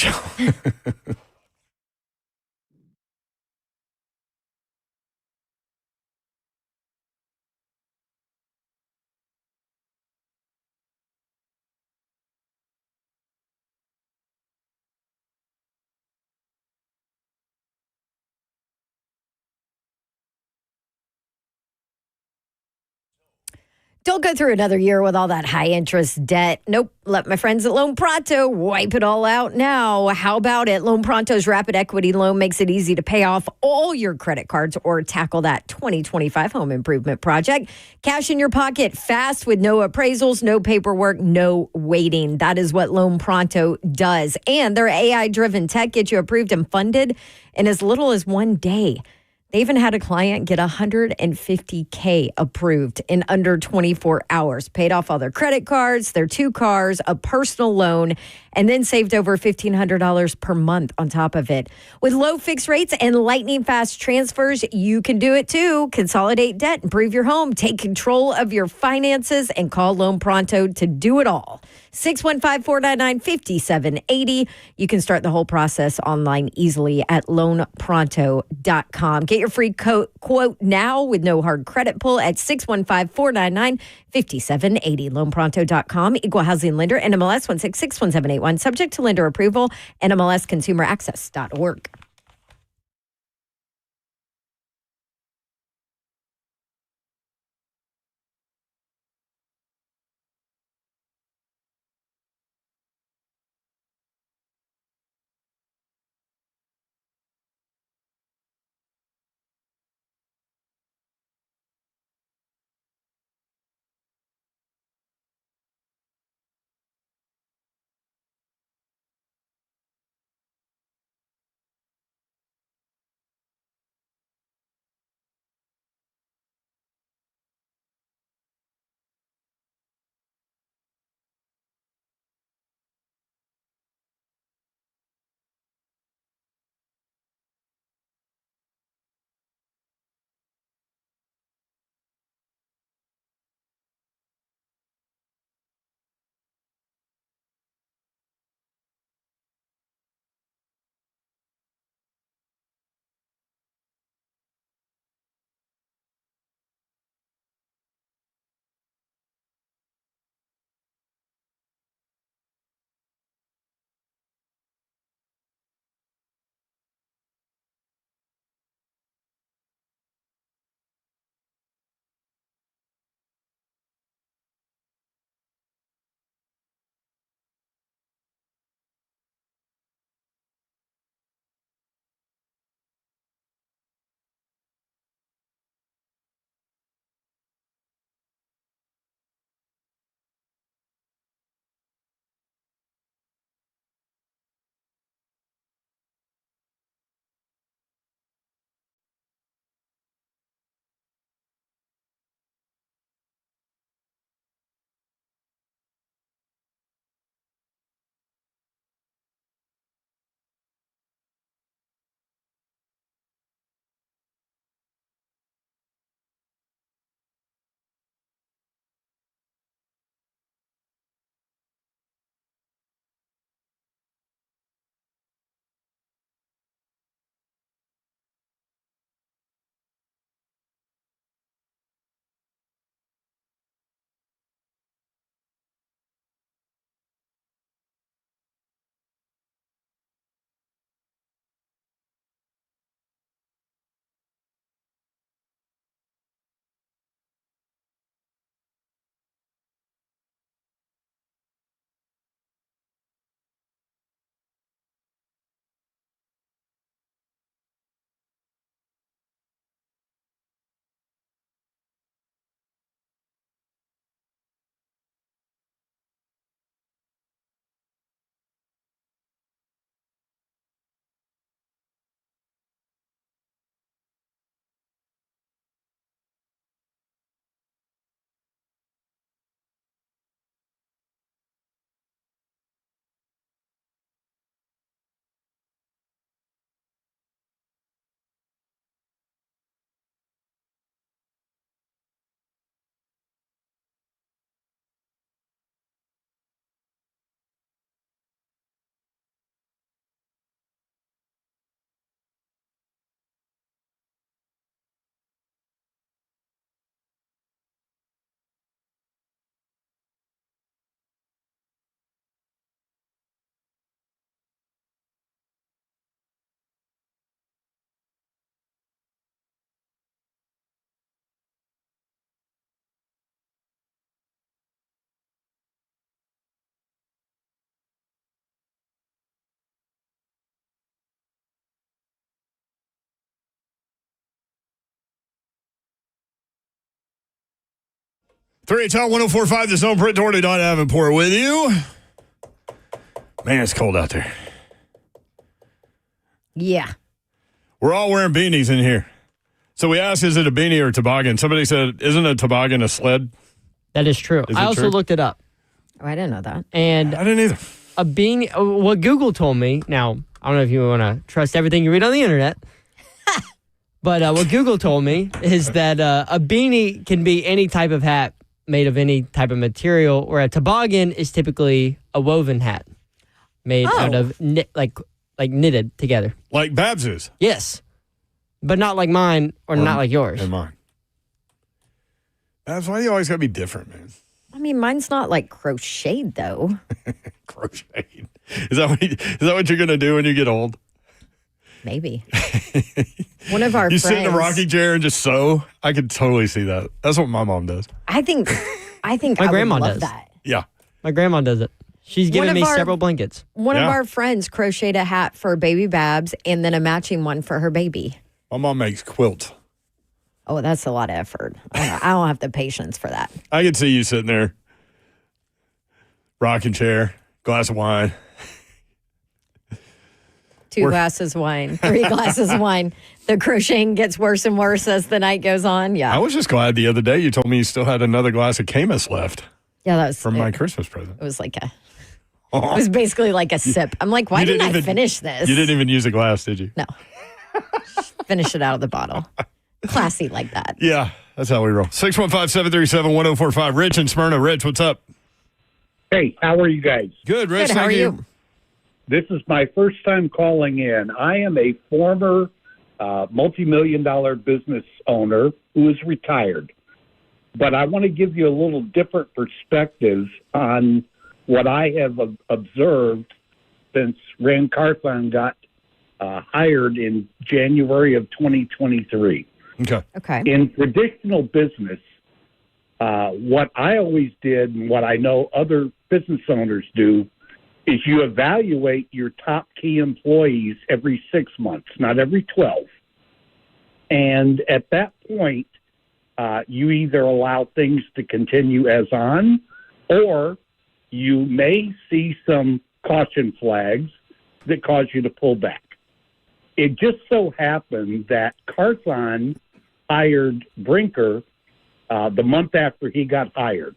Don't go through another year with all that high interest debt. Nope. Let my friends at Loan Pronto wipe it all out now. How about it? Loan Pronto's rapid equity loan makes it easy to pay off all your credit cards or tackle that 2025 home improvement project. Cash in your pocket fast with no appraisals, no paperwork, no waiting. That is what Loan Pronto does. And their AI-driven tech gets you approved and funded in as little as 1 day. They even had a client get $150K approved in under 24 hours, paid off all their credit cards, their 2 cars, a personal loan, and then saved over $1,500 per month on top of it. With low fixed rates and lightning fast transfers, you can do it too. Consolidate debt, improve your home, take control of your finances, and call Loan Pronto to do it all. 615-499-5780. You can start the whole process online easily at loanpronto.com. Get your free quote now with no hard credit pull at 615-499-5780. Loanpronto.com. Equal housing lender, NMLS 1661781. Subject to lender approval, NMLSconsumeraccess.org. 3HL 104.5, the Zone. Britt Doherty, Don Davenport with you. Man, it's cold out there. Yeah. We're all wearing beanies in here. So we asked, is it a beanie or a toboggan? Somebody said, isn't a toboggan a sled? That is true. I also looked it up. Oh, I didn't know that. And I didn't either. A beanie, what Google told me, now, I don't know if you want to trust everything you read on the internet, but what Google told me is that a beanie can be any type of hat made of any type of material, where a toboggan is typically a woven hat made out of like knitted together. Like Babs's? Yes. But not like mine or not like yours. And mine. That's why you always got to be different, man. I mean, mine's not like crocheted, though. Crocheted. Is that what you're going to do when you get old? Maybe. One of our you friends. sit in a rocking chair and just sew? I could totally see that. That's what my mom does. I think my grandma would love does that. Yeah. My grandma does it. She's given me several blankets. One of our friends crocheted a hat for baby Babs and then a matching one for her baby. My mom makes quilts. Oh, that's a lot of effort. I don't have the patience for that. I could see you sitting there, rocking chair, glass of wine. 2 glasses of wine, 3 glasses of wine. The crocheting gets worse and worse as the night goes on. Yeah. I was just glad the other day you told me you still had another glass of Camus left. Yeah, that was from my Christmas present. It was like it was basically like a sip. I'm like, why didn't I finish this? You didn't even use a glass, did you? No. Finish it out of the bottle. Classy like that. Yeah, that's how we roll. 615-737-1045. Rich in Smyrna. Rich, what's up? Hey, how are you guys? Good, Rich. Good, how are you? This is my first time calling in. I am a former multi-million-dollar business owner who is retired. But I want to give you a little different perspective on what I have observed since Rand Carthon got hired in January of 2023. Okay. In traditional business, what I always did and what I know other business owners do is you evaluate your top key employees every 6 months, not every 12. And at that point, you either allow things to continue as on, or you may see some caution flags that cause you to pull back. It just so happened that Carthon hired Brinker the month after he got hired,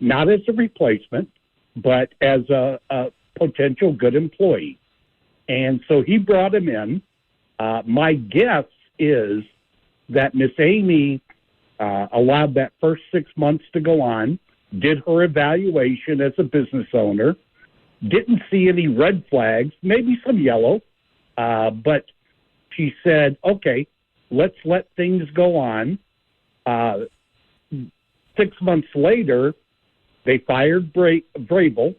not as a replacement, but as a potential good employee. And so he brought him in. My guess is that Miss Amy allowed that first 6 months to go on, did her evaluation as a business owner, didn't see any red flags, maybe some yellow, but she said, okay, let's let things go on. 6 months later, they fired Vrabel,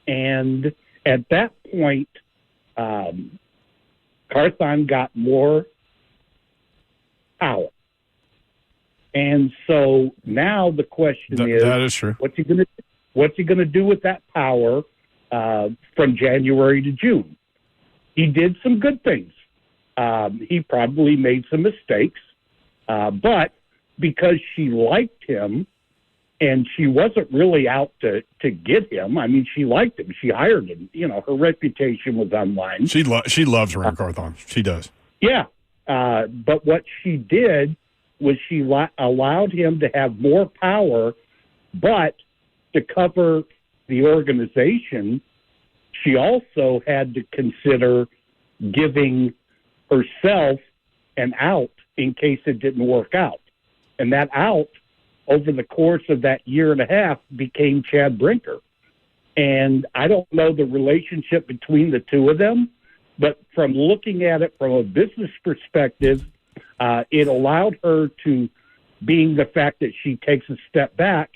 and at that point, Carthon got more power. And so now the question is, that is true. What's he going to do with that power from January to June? He did some good things. He probably made some mistakes, but because she liked him and she wasn't really out to get him. I mean, she liked him. She hired him. You know, her reputation was online. She loves Rand Carthon. She does. Yeah. But what she did was she allowed him to have more power, but to cover the organization, she also had to consider giving herself an out in case it didn't work out. And that out, over the course of that year and a half, became Chad Brinker. And I don't know the relationship between the two of them, but from looking at it from a business perspective, it allowed her to, being the fact that she takes a step back,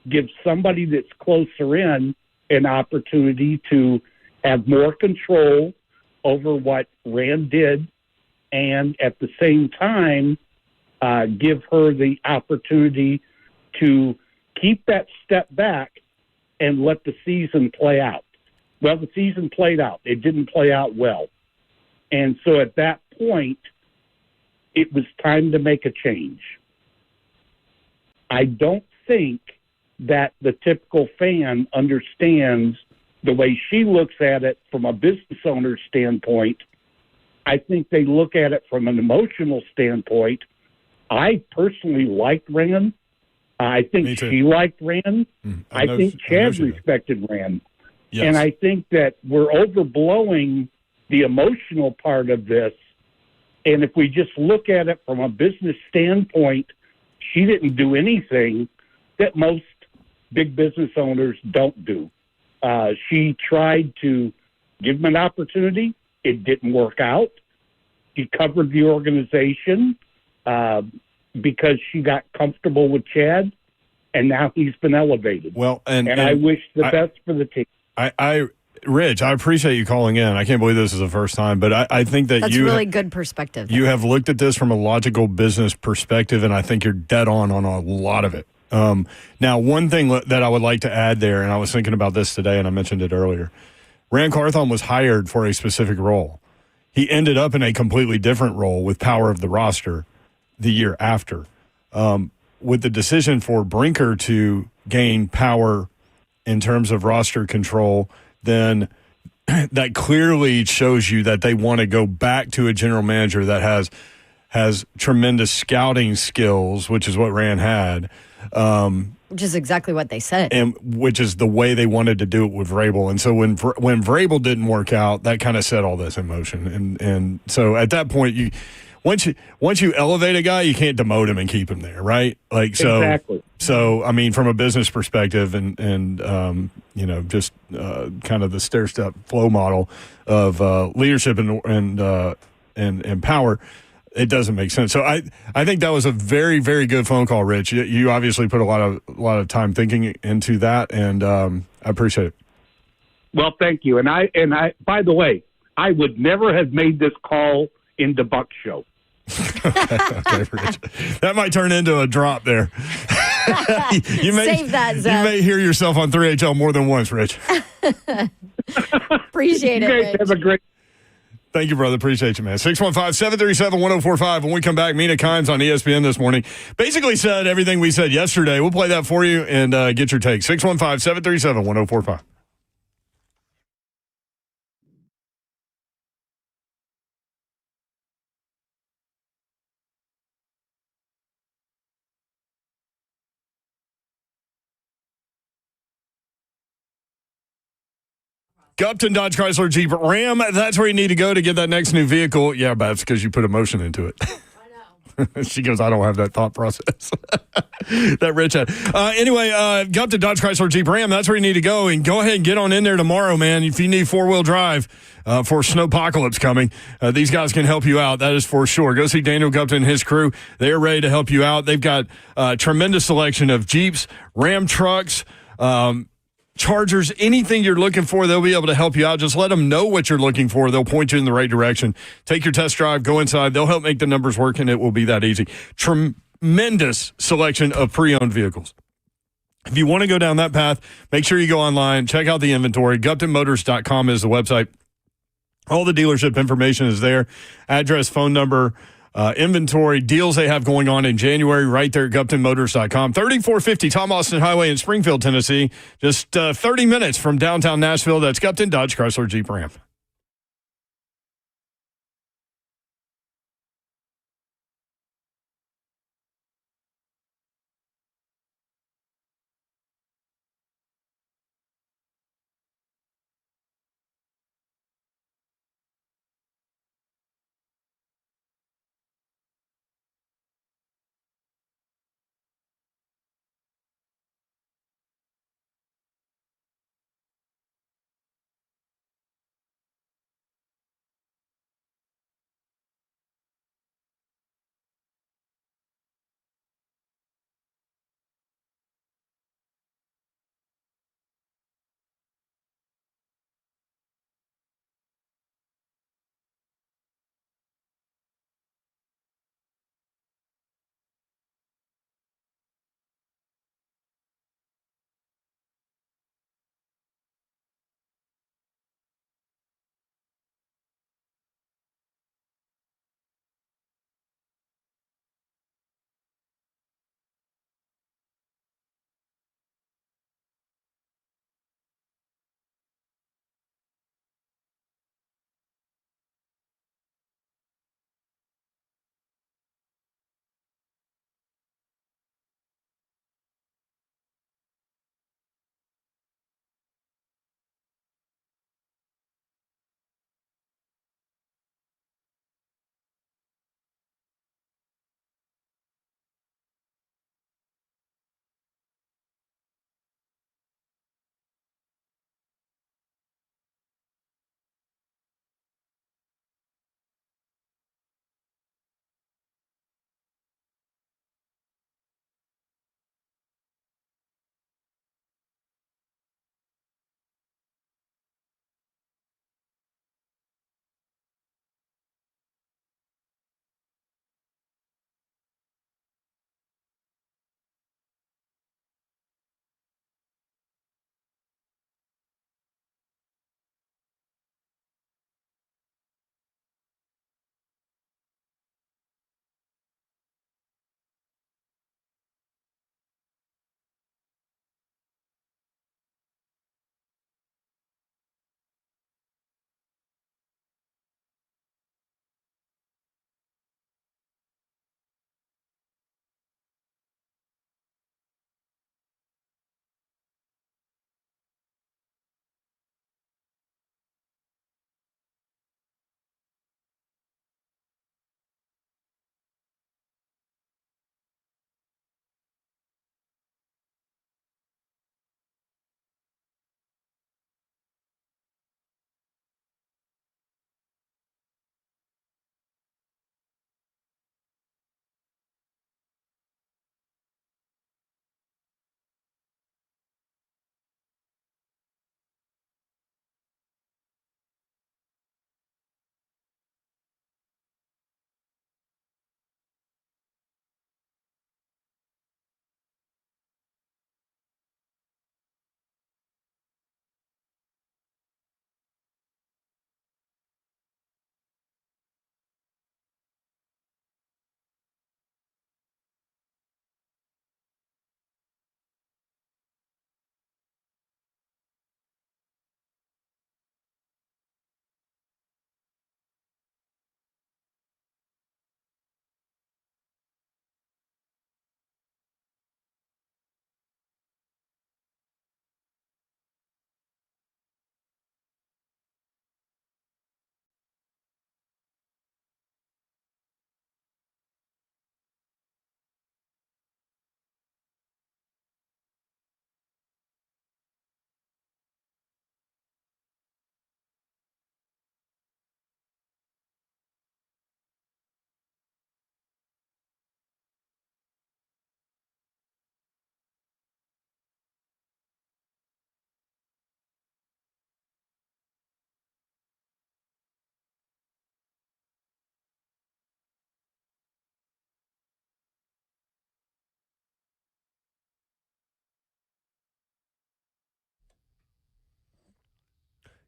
give somebody that's closer in an opportunity to have more control over what Rand did, and at the same time, give her the opportunity to keep that step back and let the season play out. Well, the season played out. It didn't play out well. And so at that point, it was time to make a change. I don't think that the typical fan understands the way she looks at it from a business owner standpoint. I think they look at it from an emotional standpoint. I personally liked Rand. I think she liked Rand. I think Chad respected Rand. Yes. And I think that we're overblowing the emotional part of this. And if we just look at it from a business standpoint, she didn't do anything that most big business owners don't do. She tried to give him an opportunity. It didn't work out. She covered the organization because she got comfortable with Chad, and now he's been elevated. Well, and I wish the best for the team. Rich, I appreciate you calling in. I can't believe this is the first time, but I think that That's really good perspective. You have looked at this from a logical business perspective, and I think you're dead on a lot of it. Now, one thing that I would like to add there, and I was thinking about this today, and I mentioned it earlier, Rand Carthon was hired for a specific role. He ended up in a completely different role with power of the roster the year after. With the decision for Brinker to gain power in terms of roster control, then that clearly shows you that they want to go back to a general manager that has tremendous scouting skills, which is what Rand had. Which is exactly what they said. And which is the way they wanted to do it with Vrabel. And so when Vrabel didn't work out, that kind of set all this in motion. And so at that point, once you elevate a guy, you can't demote him and keep him there, right? Like so. Exactly. So I mean, from a business perspective, and just kind of the stair-step flow model of leadership and power. It doesn't make sense. So I think that was a very, very good phone call, Rich. You obviously put a lot of time thinking into that, and I appreciate it. Well, thank you. And I by the way, I would never have made this call into Buck's show. Okay, Rich. That might turn into a drop there. Save that, Zeb. You may hear yourself on 3HL more than once, Rich. Appreciate it, You guys Rich. have a great. Thank you, brother. Appreciate you, man. 615-737-1045. When we come back, Mina Kimes on ESPN this morning basically said everything we said yesterday. We'll play that for you and get your take. 615-737-1045. Gupton Dodge Chrysler Jeep Ram. That's where you need to go to get that next new vehicle. Yeah, but that's because you put emotion into it. I know. She goes, I don't have that thought process. That Rich had. Anyway, Gupton Dodge Chrysler Jeep Ram. That's where you need to go. And go ahead and get on in there tomorrow, man. If you need four-wheel drive for snowpocalypse coming, these guys can help you out. That is for sure. Go see Daniel Gupton and his crew. They are ready to help you out. They've got a tremendous selection of Jeeps, Ram trucks, Chargers, anything you're looking for, they'll be able to help you out. Just let them know what you're looking for. They'll point you in the right direction. Take your test drive, go inside. They'll help make the numbers work, and it will be that easy. Tremendous selection of pre-owned vehicles. If you want to go down that path, make sure you go online, check out the inventory. GuptonMotors.com is the website. All the dealership information is there. Address, phone number, inventory, deals they have going on in January right there at GuptonMotors.com. 3450 Tom Austin Highway in Springfield, Tennessee. Just 30 minutes from downtown Nashville. That's Gupton Dodge Chrysler Jeep Ram.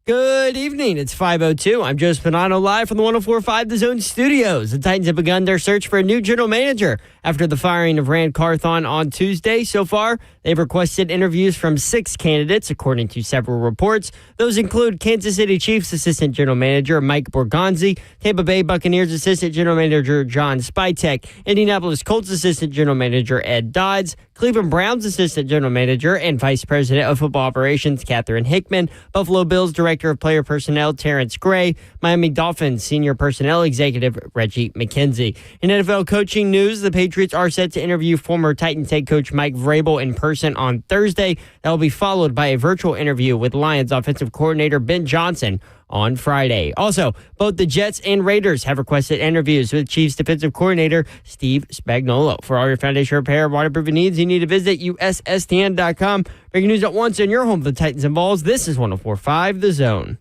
Good evening. It's 5:02. I'm Joe Spinano live from the 104.5 The Zone studios. The Titans have begun their search for a new general manager after the firing of Rand Carthon on Tuesday. So far, they've requested interviews from 6 candidates, according to several reports. Those include Kansas City Chiefs Assistant General Manager Mike Borgonzi, Tampa Bay Buccaneers Assistant General Manager John Spytek, Indianapolis Colts Assistant General Manager Ed Dodds, Cleveland Browns Assistant General Manager and Vice President of Football Operations Catherine Hickman, Buffalo Bills Director of Player Personnel Terrence Gray, Miami Dolphins Senior Personnel Executive Reggie McKenzie. In NFL coaching news, the Patriots are set to interview former Titans head coach Mike Vrabel in person on Thursday. That will be followed by a virtual interview with Lions offensive coordinator Ben Johnson on Friday. Also, both the Jets and Raiders have requested interviews with Chiefs defensive coordinator Steve Spagnuolo. For all your foundation repair and waterproofing needs, you need to visit USSTN.com. Breaking news at once in your home for the Titans and Balls. This is 104.5 The Zone.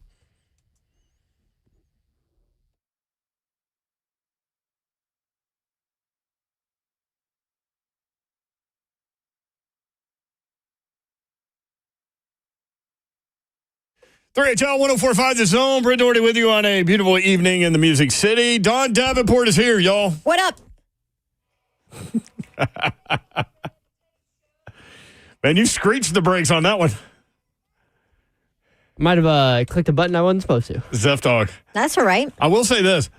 HL 104.5 The Zone. Brent Doherty with you on a beautiful evening in the Music City. Don Davenport is here, y'all. What up? Man, you screeched the brakes on that one. Might have clicked a button I wasn't supposed to. Zeph Dog. That's all right. I will say this.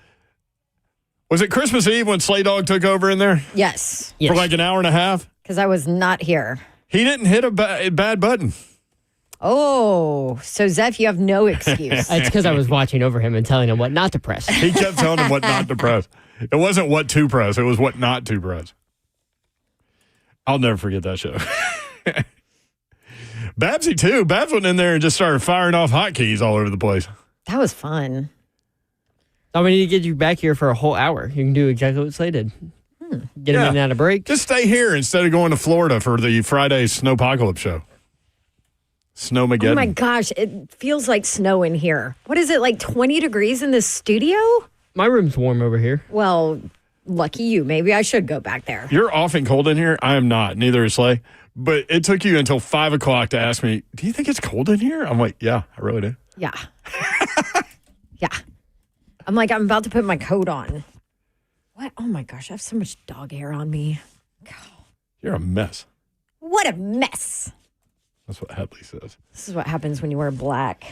Was it Christmas Eve when Slay Dog took over in there? Yes. For like an hour and a half? Because I was not here. He didn't hit a bad button. Oh, so Zeph, you have no excuse. It's because I was watching over him and telling him what not to press. He kept telling him what not to press. It wasn't what to press. It was what not to press. I'll never forget that show. Babsy, too. Babs went in there and just started firing off hotkeys all over the place. That was fun. Oh, we need to get you back here for a whole hour. You can do exactly what Slay did. Get him in and out of break. Just stay here instead of going to Florida for the Friday Snowpocalypse show. Snowmageddon. Oh my gosh, it feels like snow in here. What is it, like 20 degrees in this studio? My room's warm over here. Well, lucky you. Maybe I should go back there. You're often cold in here. I am not. Neither is Slay. But it took you until 5 o'clock to ask me, do you think it's cold in here? I'm like, yeah, I really do. Yeah. Yeah. I'm like, I'm about to put my coat on. What? Oh my gosh, I have so much dog hair on me. You're a mess. What a mess. That's what Hadley says. This is what happens when you wear black.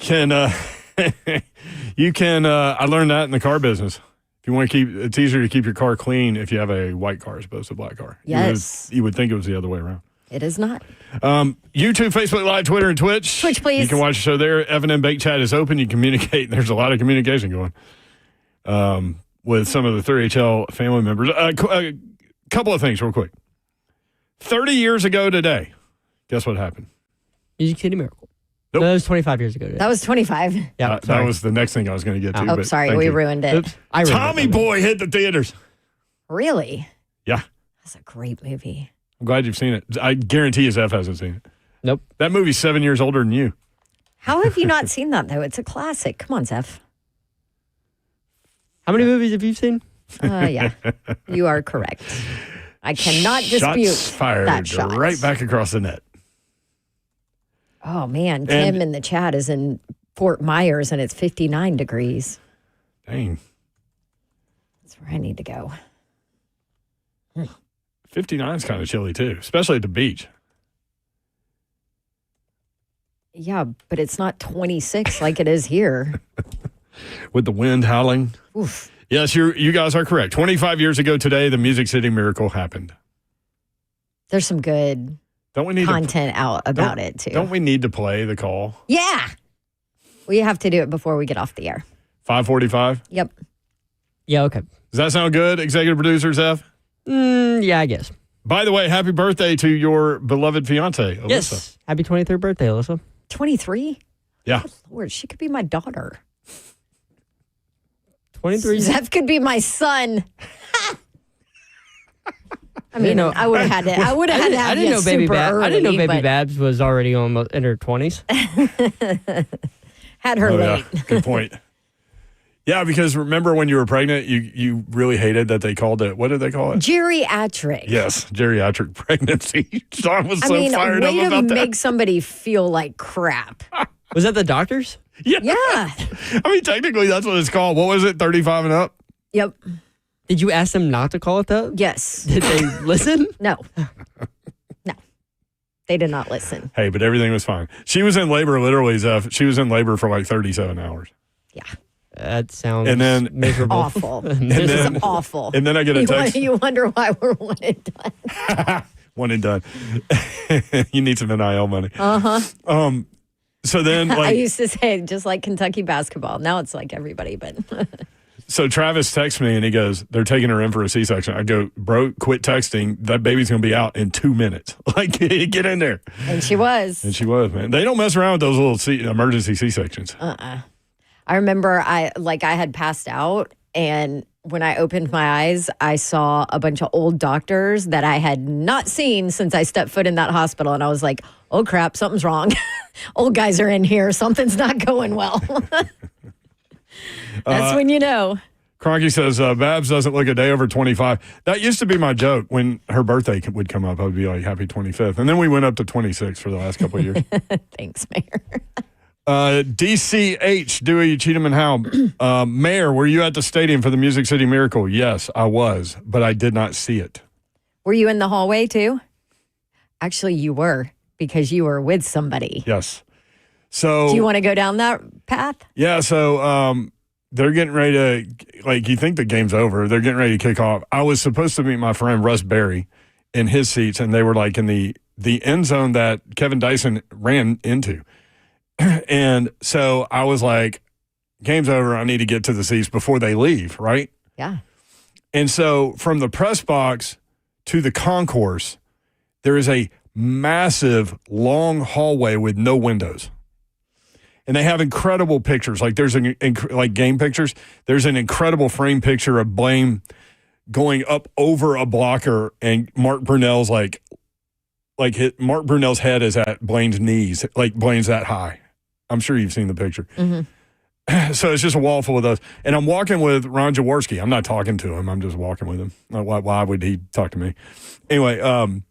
I learned that in the car business. If you want to it's easier to keep your car clean if you have a white car as opposed to a black car. Yes. You would think it was the other way around. It is not. YouTube, Facebook Live, Twitter, and Twitch. Twitch, please. You can watch the show there. Evan and Bake Chat is open. You communicate. There's a lot of communication going with some of the 3HL family members. A couple of things real quick. 30 years ago today, guess what happened? Music City Miracle. Nope. No, that was 25 years ago today. That was 25. Yeah, that was the next thing I was going to get to. Oh, but sorry. thank We you. ruined it. Oops. I ruined Tommy it. Boy hit the theaters. Really? Yeah. That's a great movie. I'm glad you've seen it. I guarantee Zeph hasn't seen it. Nope. That movie's 7 years older than you. How have you not seen that, though? It's a classic. Come on, Zeph. How many movies have you seen? Yeah. You are correct. I cannot dispute Shots fired that shot. right back across the net. Oh, man. Tim in the chat is in Fort Myers, and it's 59 degrees. Dang. That's where I need to go. 59 is kind of chilly, too, especially at the beach. Yeah, but it's not 26 like it is here. With the wind howling. Oof. Yes, you guys are correct. 25 years ago today, the Music City Miracle happened. There's some good content out about it, too. Don't we need to play the call? Yeah. We have to do it before we get off the air. 5:45? Yep. Yeah, okay. Does that sound good, executive producer Zeph? Yeah, I guess. By the way, happy birthday to your beloved fiance, Alyssa. Yes. Happy 23rd birthday, Alyssa. 23? Yeah. Oh, Lord, she could be my daughter. 23? Zeph could be my son. I mean, I would have had to. I would have had to have I didn't know Baby Babs. I didn't know Baby Babs was already almost in her 20s. Had her late. Yeah. Good point. Yeah, because remember when you were pregnant, you really hated that they called it, what did they call it? Geriatric. Yes, geriatric pregnancy. Sean was so fired up way about to that. make somebody feel like crap. Was that the doctors? Yeah. Yeah. I mean, technically, that's what it's called. What was it, 35 and up? Yep. Did you ask them not to call it that? Yes. Did they listen? No. No. They did not listen. Hey, but everything was fine. She was in labor, literally, Zeph. She was in labor for like 37 hours. Yeah. That sounds miserable. Awful. This is awful. And then I get a text. You wonder why we're one and done. One and done. You need some NIL money. Uh-huh. So then, I like, used to say just like Kentucky basketball. Now it's like everybody, but so Travis texts me and he goes, "They're taking her in for a C-section." I go, "Bro, quit texting. That baby's gonna be out in 2 minutes. Like, get in there." and she was. And she was, man. They don't mess around with those little emergency C-sections. I remember I had passed out, and when I opened my eyes, I saw a bunch of old doctors that I had not seen since I stepped foot in that hospital, and I was like, "Oh crap, something's wrong. Old guys are in here. Something's not going well." That's when you know. Cronky says, Babs doesn't look a day over 25. That used to be my joke. When her birthday would come up, I would be like, happy 25th. And then we went up to 26 for the last couple of years. Thanks, Mayor. DCH, Dewey, Cheatham, and Howe. Mayor, were you at the stadium for the Music City Miracle? Yes, I was, but I did not see it. Were you in the hallway too? Actually, you were, because you were with somebody. Yes. So, do you want to go down that path? Yeah, so they're getting ready to, like, you think the game's over. They're getting ready to kick off. I was supposed to meet my friend Russ Berry in his seats, and they were like in the end zone that Kevin Dyson ran into. And so I was like, game's over. I need to get to the seats before they leave, right? Yeah. And so from the press box to the concourse, there is a massive long hallway with no windows. And they have incredible pictures. Like there's like game pictures. There's an incredible frame picture of Blaine going up over a blocker, and Mark Brunell's Mark Brunell's head is at Blaine's knees. Like Blaine's that high. I'm sure you've seen the picture. Mm-hmm. So it's just a wall full of those. And I'm walking with Ron Jaworski. I'm not talking to him. I'm just walking with him. Why would he talk to me? Anyway,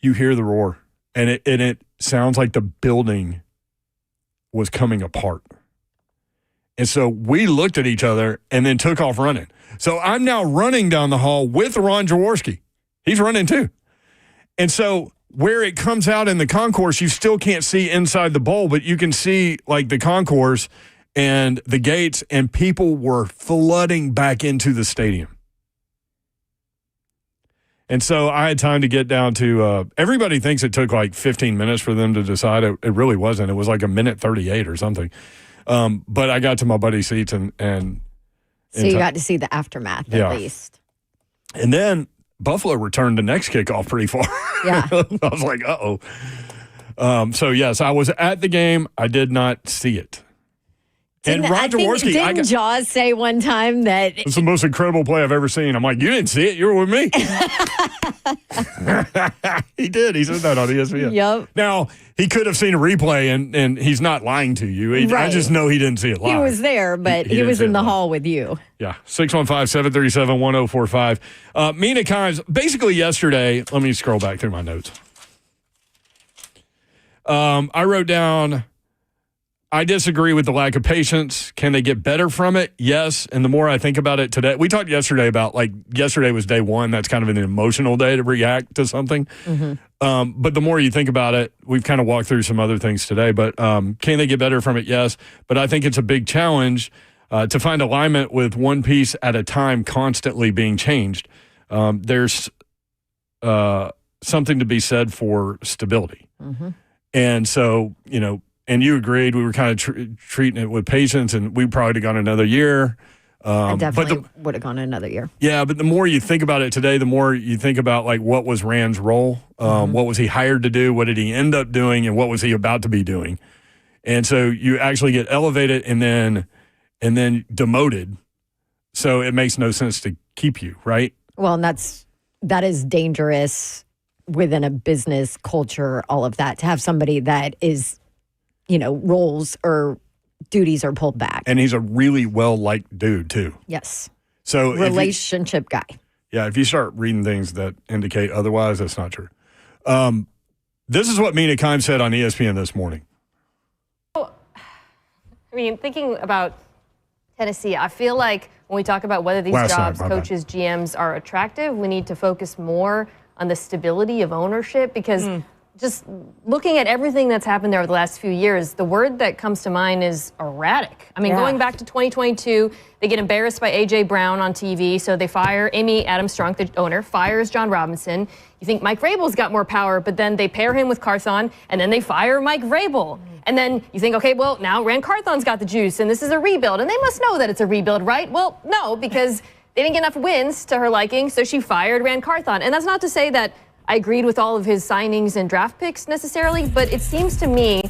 you hear the roar, and it sounds like the building was coming apart. And so we looked at each other and then took off running. So I'm now running down the hall with Ron Jaworski. He's running too. And so where it comes out in the concourse, you still can't see inside the bowl, but you can see like the concourse and the gates, and people were flooding back into the stadium. And so I had time to get down to, everybody thinks it took like 15 minutes for them to decide. It really wasn't. It was like a minute 38 or something. But I got to my buddy's seats and so you got to see the aftermath at least. And then Buffalo returned the next kickoff pretty far. Yeah. I was like, uh-oh. So, yes, I was at the game. I did not see it. And Ron Jaworski. Didn't Jaws say one time that it's the most incredible play I've ever seen? I'm like, you didn't see it. You were with me. He did. He said that on ESPN. Yep. Now, he could have seen a replay, and he's not lying to you. Right. I just know he didn't see it live. He was there, but he was in the hall with you. Yeah. 615-737-1045. Mina Kimes, basically yesterday, let me scroll back through my notes. I wrote down, I disagree with the lack of patience. Can they get better from it? Yes. And the more I think about it today, we talked yesterday about, like, yesterday was day one. That's kind of an emotional day to react to something. Mm-hmm. But the more you think about it, we've kind of walked through some other things today. But can they get better from it? Yes. But I think it's a big challenge to find alignment with one piece at a time constantly being changed. There's something to be said for stability. Mm-hmm. And so, you know, and you agreed, we were kind of treating it with patience, and we probably would have gone another year. I definitely would have gone another year. Yeah, but the more you think about it today, the more you think about, like, what was Rand's role? What was he hired to do? What did he end up doing? And what was he about to be doing? And so you actually get elevated and then demoted. So it makes no sense to keep you, right? Well, and that is dangerous within a business culture, all of that, to have somebody that is, you know, roles or duties are pulled back. And he's a really well-liked dude, too. Yes. So relationship guy. Yeah, if you start reading things that indicate otherwise, that's not true. This is what Mina Kimes said on ESPN this morning. I mean, thinking about Tennessee, I feel like when we talk about whether these jobs, coaches, GMs are attractive, we need to focus more on the stability of ownership because just looking at everything that's happened there over the last few years, the word that comes to mind is erratic. I mean, going back to 2022, they get embarrassed by A.J. Brown on TV, so they fire Amy Adams-Strunk, the owner, fires John Robinson. You think Mike Vrabel's got more power, but then they pair him with Carthon, and then they fire Mike Vrabel. And then you think, okay, well, now Rand Carthon's got the juice, and this is a rebuild, and they must know that it's a rebuild, right? Well, no, because they didn't get enough wins to her liking, so she fired Rand Carthon. And that's not to say that I agreed with all of his signings and draft picks necessarily, but it seems to me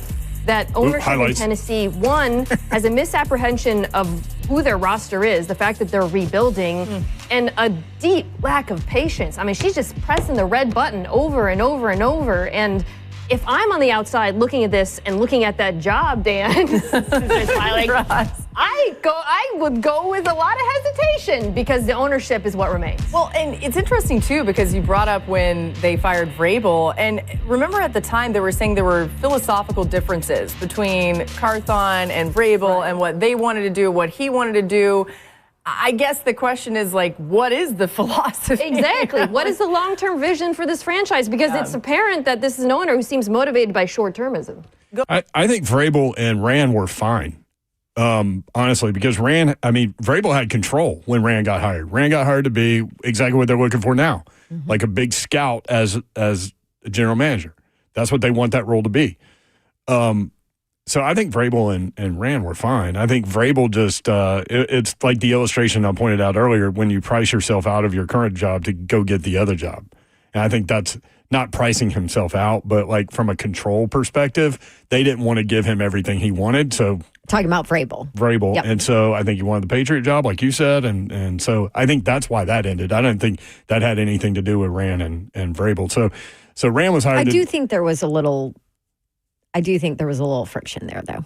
that ownership in Tennessee, one, has a misapprehension of who their roster is, the fact that they're rebuilding, and a deep lack of patience. I mean, she's just pressing the red button over and over and over. And if I'm on the outside looking at this and looking at that job, Dan, I would go with a lot of hesitation because the ownership is what remains. Well, and it's interesting, too, because you brought up when they fired Vrabel. And remember at the time they were saying there were philosophical differences between Carthon and Vrabel and what they wanted to do, what he wanted to do. I guess the question is, like, what is the philosophy? Exactly. What is the long-term vision for this franchise? Because it's apparent that this is an owner who seems motivated by short-termism. I think Vrabel and Rand were fine, honestly, because Vrabel had control when Rand got hired. Rand got hired to be exactly what they're looking for now, like a big scout as a general manager. That's what they want that role to be. So I think Vrabel and Rand were fine. I think Vrabel just it's like the illustration I pointed out earlier when you price yourself out of your current job to go get the other job. And I think that's not pricing himself out, but like from a control perspective, they didn't want to give him everything he wanted. So talking about Vrabel. Yep. And so I think he wanted the Patriot job, like you said. And so I think that's why that ended. I don't think that had anything to do with Rand and Vrabel. So Rand was hired. I do think there was a little friction there, though.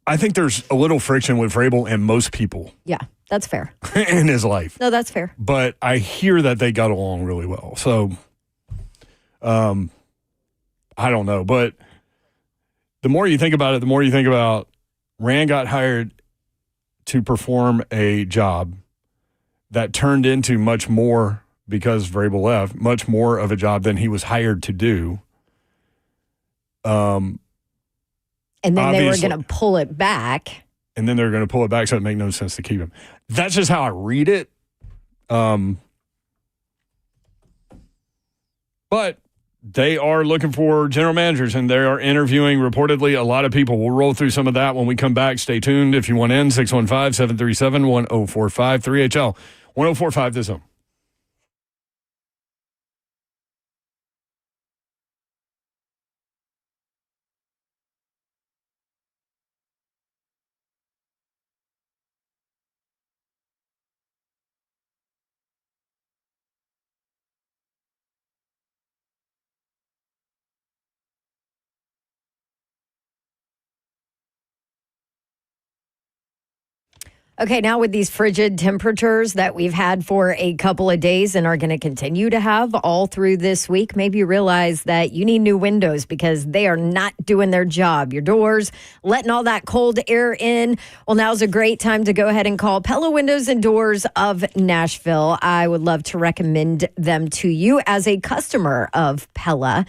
I think there's a little friction with Vrabel and most people. Yeah, that's fair. In his life. No, that's fair. But I hear that they got along really well. So, I don't know. But the more you think about it, the more you think about Rand got hired to perform a job that turned into much more, because Vrabel left, much more of a job than he was hired to do. And then they were going to pull it back. And then they're going to pull it back, so it makes no sense to keep him. That's just how I read it. But they are looking for general managers, and they are interviewing reportedly a lot of people. We'll roll through some of that when we come back. Stay tuned. If you want in, 615-737-1045, 3HL 1045 The Zone. Okay, now with these frigid temperatures that we've had for a couple of days and are going to continue to have all through this week, maybe you realize that you need new windows because they are not doing their job. Your doors, letting all that cold air in. Well, now's a great time to go ahead and call Pella Windows and Doors of Nashville. I would love to recommend them to you as a customer of Pella.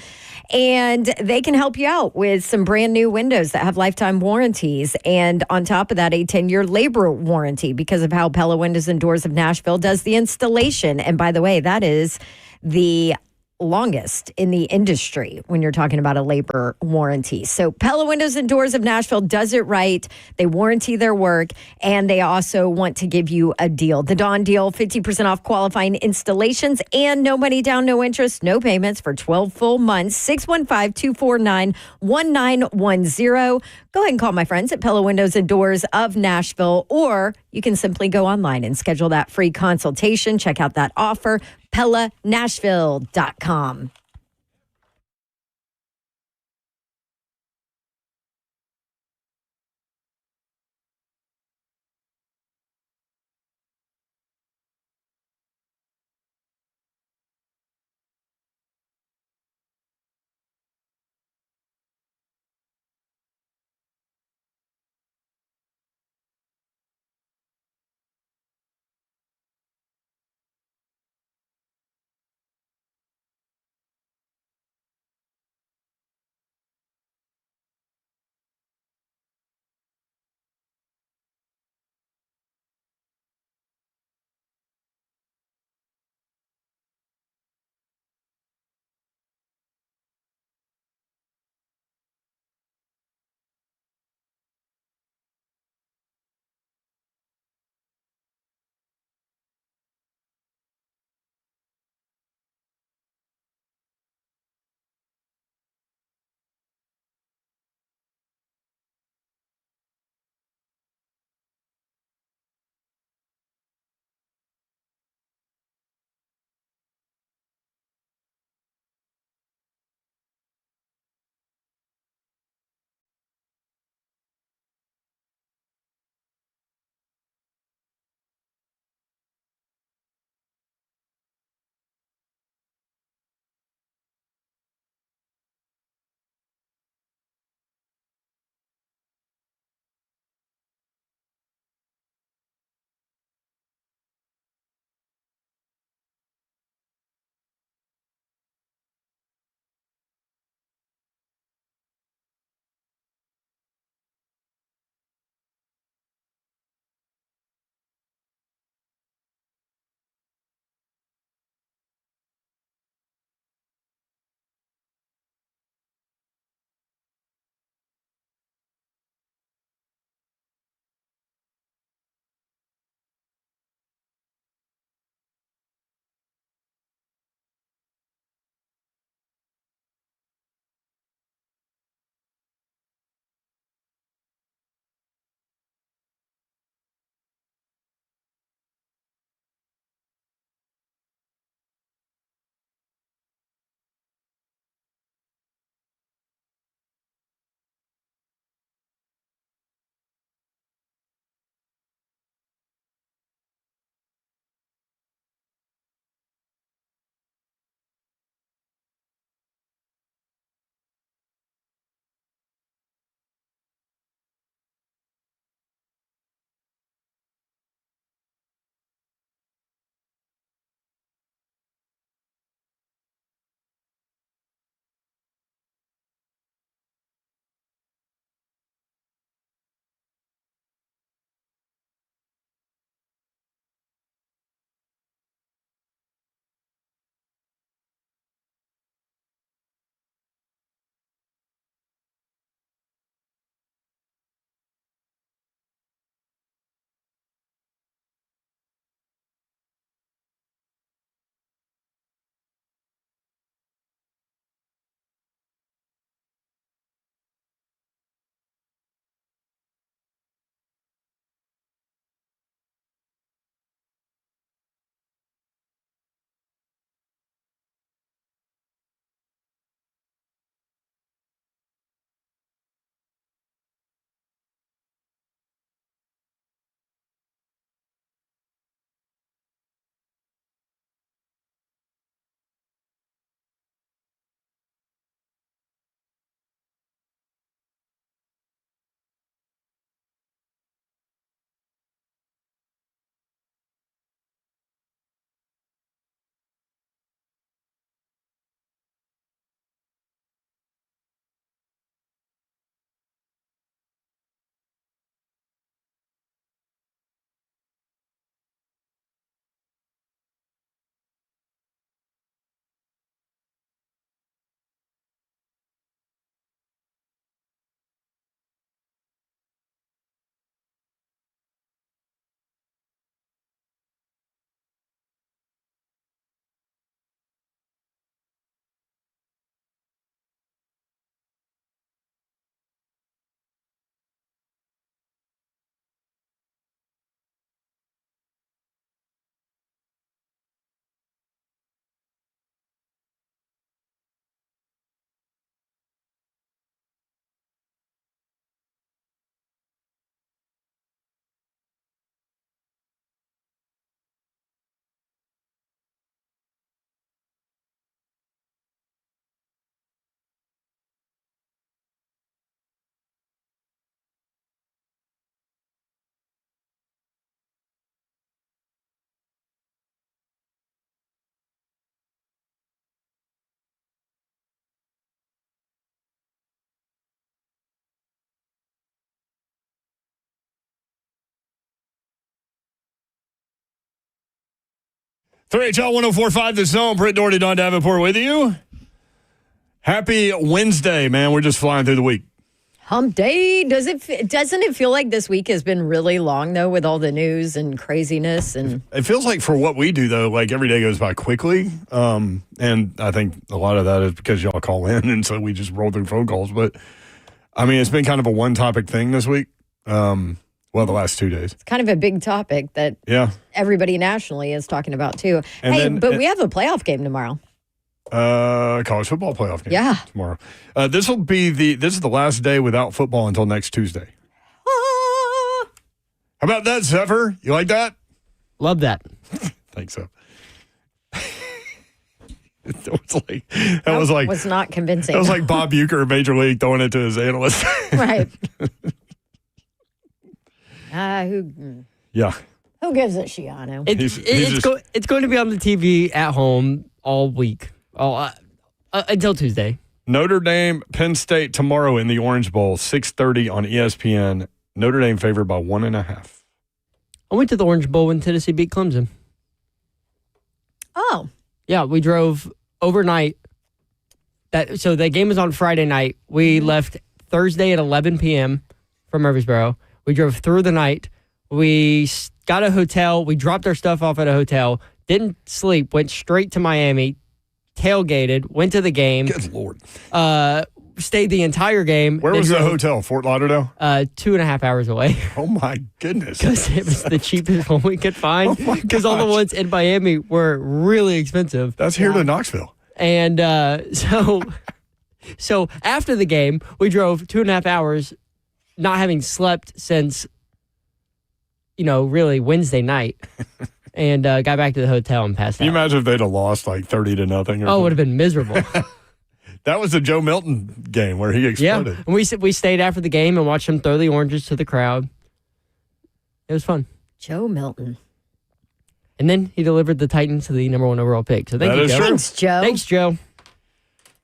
And they can help you out with some brand new windows that have lifetime warranties. And on top of that, a 10-year labor warranty because of how Pella Windows and Doors of Nashville does the installation. And by the way, that is the longest in the industry when you're talking about a labor warranty. So Pella Windows and Doors of Nashville does it right. They warranty their work, and they also want to give you a deal. The Dawn deal, 50% off qualifying installations and no money down, no interest, no payments for 12 full months. 615-249-1910. Go ahead and call my friends at Pella Windows and Doors of Nashville, or you can simply go online and schedule that free consultation. Check out that offer, PellaNashville.com. 3HL 104.5 The Zone. Britt Doherty, Don Davenport with you. Happy Wednesday, man. We're just flying through the week. Hump day. Doesn't it feel like this week has been really long, though, with all the news and craziness? And it feels like for what we do, though, like every day goes by quickly. And I think a lot of that is because y'all call in, and so we just roll through phone calls. But, I mean, it's been kind of a one-topic thing this week. The last 2 days. It's kind of a big topic that everybody nationally is talking about, too. And we have a playoff game tomorrow. College football playoff game tomorrow. This is the last day without football until next Tuesday. How about that, Zephyr? You like that? Love that. Think so. Was not convincing. That was like Bob Uecker in Major League throwing it to his analyst. Right. Who gives a Shiano? It's going to be on the TV at home all week. Until Tuesday. Notre Dame, Penn State tomorrow in the Orange Bowl, 6:30 on ESPN. Notre Dame favored by 1.5. I went to the Orange Bowl when Tennessee beat Clemson. Oh. Yeah, we drove overnight. So the game was on Friday night. We left Thursday at 11 p.m. from Murfreesboro. We drove through the night. We got a hotel. We dropped our stuff off at a hotel. Didn't sleep. Went straight to Miami. Tailgated, went to the game. Good Lord. Stayed the entire game. Where was the hotel? Fort Lauderdale? 2.5 hours away. Oh, my goodness. Because it was the cheapest one we could find. Because all the ones in Miami were really expensive. That's here to Knoxville. And so after the game, we drove 2.5 hours, not having slept since, really Wednesday night. And got back to the hotel and passed out. Can you imagine if they'd have lost like 30-0? It would have been miserable. That was the Joe Milton game where he exploded. Yeah, and we stayed after the game and watched him throw the oranges to the crowd. It was fun. Joe Milton. And then he delivered the Titans to the number 1 overall pick. So thank you, Joe. Thanks, Joe. Thanks, Joe.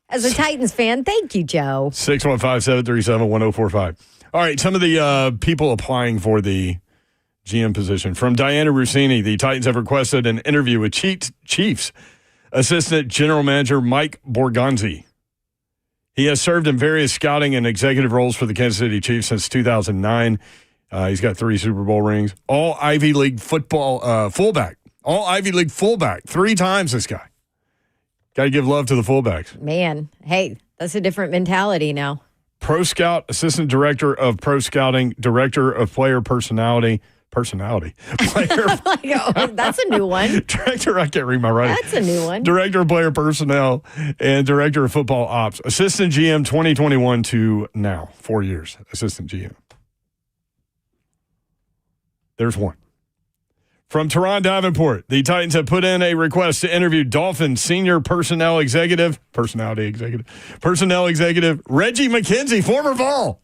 As a Titans fan, thank you, Joe. 615-737-1045. All right, some of the people applying for the GM position. From Diana Rossini, the Titans have requested an interview with Chiefs Assistant General Manager Mike Borgonzi. He has served in various scouting and executive roles for the Kansas City Chiefs since 2009. He's got 3 Super Bowl rings. All Ivy League football fullback. All Ivy League fullback. 3 times this guy. Got to give love to the fullbacks. Man, hey, that's a different mentality now. Pro Scout, Assistant Director of Pro Scouting, Director of Player Personality. Player. That's a new one. Director, I can't read my writing. That's a new one. Director of Player Personnel and Director of Football Ops. Assistant GM 2021 to now. 4 years. Assistant GM. There's one. From Teron Davenport, the Titans have put in a request to interview Dolphins Senior Personnel Executive, Reggie McKenzie, former Vol.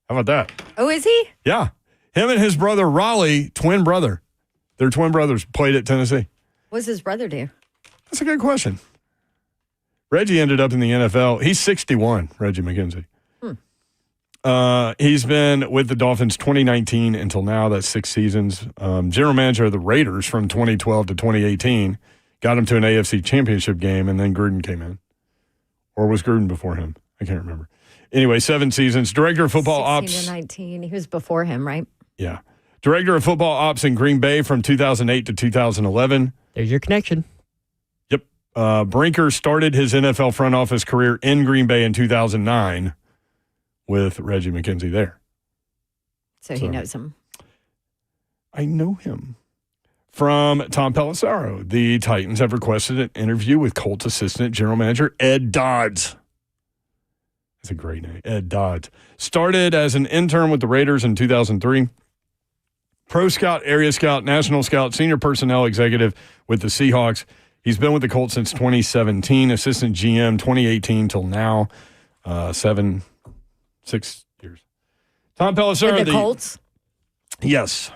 How about that? Oh, is he? Yeah. Him and his brother, Raleigh, twin brother. Their twin brothers played at Tennessee. What does his brother do? That's a good question. Reggie ended up in the NFL. He's 61, Reggie McKenzie. He's been with the Dolphins 2019 until now. That's 6 seasons. General manager of the Raiders from 2012 to 2018. Got him to an AFC championship game, and then Gruden came in. Or was Gruden before him? I can't remember. Anyway, 7 seasons. Director of Football Ops. 16 to 19. He was before him, right? Yeah. Director of Football Ops in Green Bay from 2008 to 2011. There's your connection. Yep. Brinker started his NFL front office career in Green Bay in 2009 with Reggie McKenzie there. So he knows him. I know him. From Tom Pelissaro, the Titans have requested an interview with Colts Assistant General Manager Ed Dodds. That's a great name, Ed Dodds. Started as an intern with the Raiders in 2003. Pro Scout, Area Scout, National Scout, Senior Personnel Executive with the Seahawks. He's been with the Colts since 2017. Assistant GM 2018 till now. 6 years. Tom Pelissaro. With the Colts? Yes.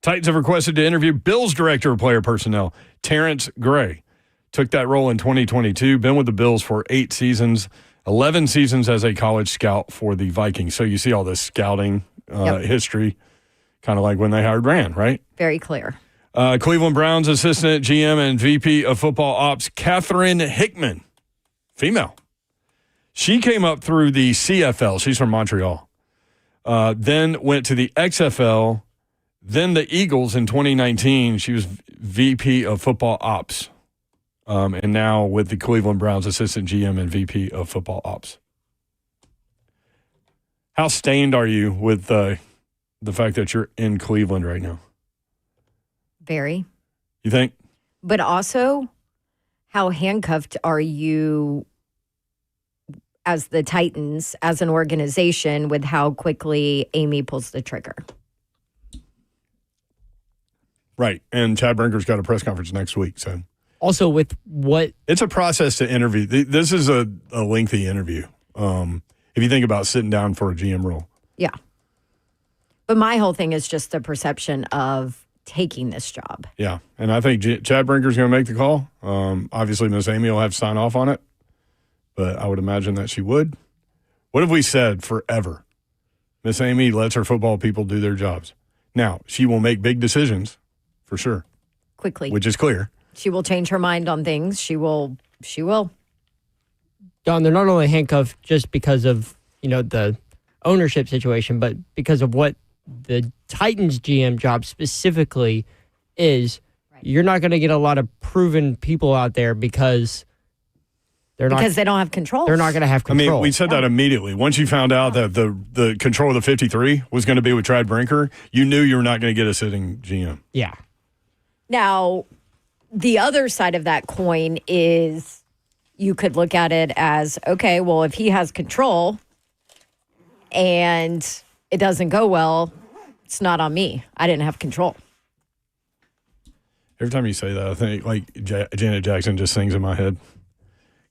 Titans have requested to interview Bills Director of Player Personnel, Terrence Gray. Took that role in 2022. Been with the Bills for 8 seasons. 11 seasons as a college scout for the Vikings. So you see all this scouting history, kind of like when they hired Rand, right? Very clear. Cleveland Browns assistant GM and VP of football ops, Catherine Hickman, female. She came up through the CFL. She's from Montreal. Then went to the XFL, then the Eagles in 2019. She was VP of football ops. And now with the Cleveland Browns assistant GM and VP of football ops. How stained are you with the fact that you're in Cleveland right now? Very. You think? But also, how handcuffed are you as the Titans, as an organization, with how quickly Amy pulls the trigger? Right. And Chad Brinker's got a press conference next week. So also with what? It's a process to interview. This is a lengthy interview. If you think about sitting down for a GM role. Yeah. But my whole thing is just the perception of taking this job. Yeah. And I think Chad Brinker's going to make the call. Obviously, Miss Amy will have to sign off on it. But I would imagine that she would. What have we said forever? Miss Amy lets her football people do their jobs. Now, she will make big decisions, for sure. Quickly. Which is clear. She will change her mind on things. She will. Don, they're not only handcuffed just because of, the ownership situation, but because of what the Titans GM job specifically is. Right. You're not going to get a lot of proven people out there because they don't have control. They're not going to have control. I mean, we said that immediately. Once you found out that the control of the 53 was going to be with Chad Brinker, you knew you were not going to get a sitting GM. Yeah. Now, the other side of that coin is you could look at it as, okay, well, if he has control and it doesn't go well, it's not on me. I didn't have control. Every time you say that, I think like Janet Jackson just sings in my head.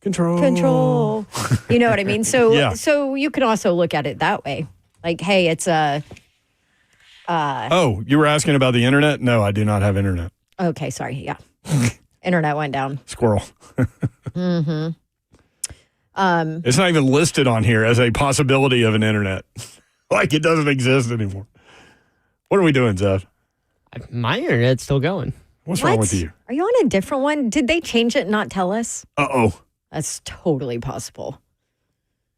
Control. You know what I mean? So, Yeah. So you can also look at it that way. Like, hey, it's a. Oh, you were asking about the internet? No, I do not have internet. Okay, sorry. Yeah. Internet went down. Squirrel. Mm-hmm. It's not even listed on here as a possibility of an internet. Like it doesn't exist anymore. What are we doing, Zev? My internet's still going. What's wrong with you? Are you on a different one? Did they change it and not tell us? Uh-oh. That's totally possible.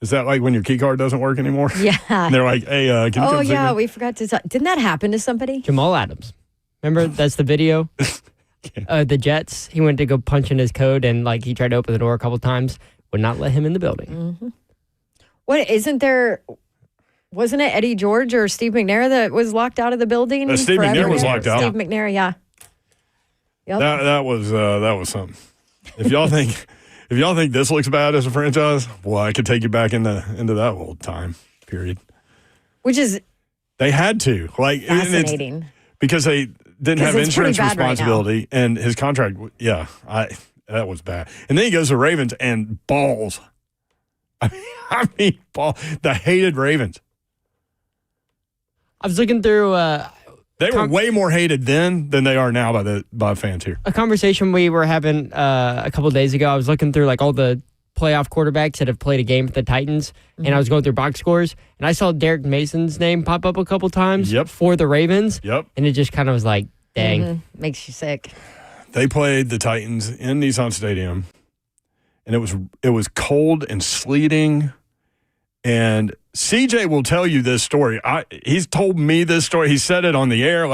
Is that like when your key card doesn't work anymore? Yeah. And they're like, hey, can you come see me? We forgot to didn't that happen to somebody? Jamal Adams. Remember, that's the video? The Jets, he went to go punch in his code and he tried to open the door a couple times, would not let him in the building. Mm-hmm. What, wasn't it Eddie George or Steve McNair that was locked out of the building? Steve McNair was locked out. Steve McNair, yeah. Yep. That was something. If y'all think this looks bad as a franchise, well, I could take you back into that old time period. Which is they had to fascinating because they didn't have insurance responsibility right and his contract. Yeah, that was bad. And then he goes to Ravens and balls. I mean, the hated Ravens. I was looking through. They were way more hated then than they are now by fans here. A conversation we were having a couple of days ago. I was looking through all the playoff quarterbacks that have played a game for the Titans, and I was going through box scores, and I saw Derek Mason's name pop up a couple times for the Ravens. Yep. And it just kind of was like, dang. Mm-hmm. Makes you sick. They played the Titans in Nissan Stadium, and it was cold and sleeting, and CJ will tell you this story. He's told me this story. He said it on the air.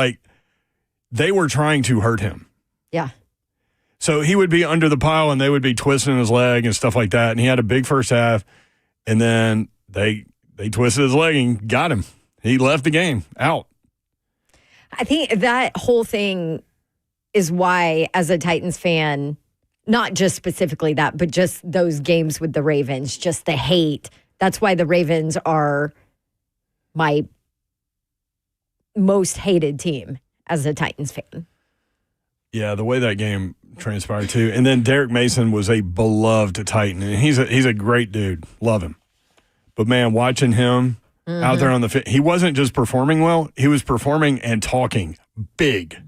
They were trying to hurt him. Yeah. So he would be under the pile and they would be twisting his leg and stuff like that. And he had a big first half. And then they twisted his leg and got him. He left the game out. I think that whole thing is why, as a Titans fan, not just specifically that, but just those games with the Ravens, just the hate. That's why the Ravens are my most hated team as a Titans fan. Yeah, the way that game transpired too. And then Derek Mason was a beloved Titan, and he's a great dude. Love him. But man, watching him out there on the field, he wasn't just performing well, he was performing and talking big.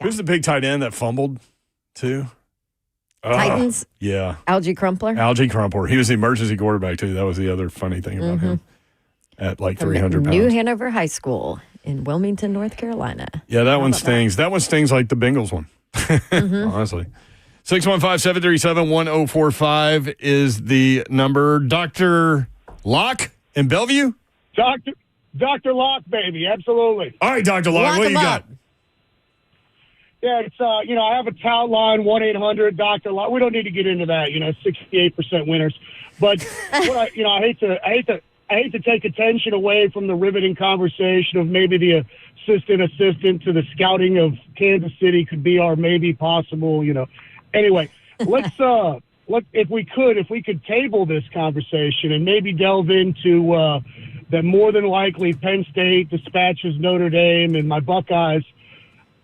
Who's the big tight end that fumbled too? Titans? Yeah. Algie Crumpler? He was the emergency quarterback, too. That was the other funny thing about him at 300 pounds. New Hanover High School in Wilmington, North Carolina. Yeah, that one stings. That one stings like the Bengals one, honestly. 615-737-1045 is the number. Dr. Locke in Bellevue? Dr. Locke, baby, absolutely. All right, Dr. Locke, what do you got? Yeah, it's I have a tout line 1-800 Dr. Locke. We don't need to get into that. 68% winners, but what I hate to take attention away from the riveting conversation of maybe the assistant to the scouting of Kansas City could be our maybe possible. Anyway, let's if we could table this conversation and maybe delve into that more than likely Penn State dispatches Notre Dame and my Buckeyes.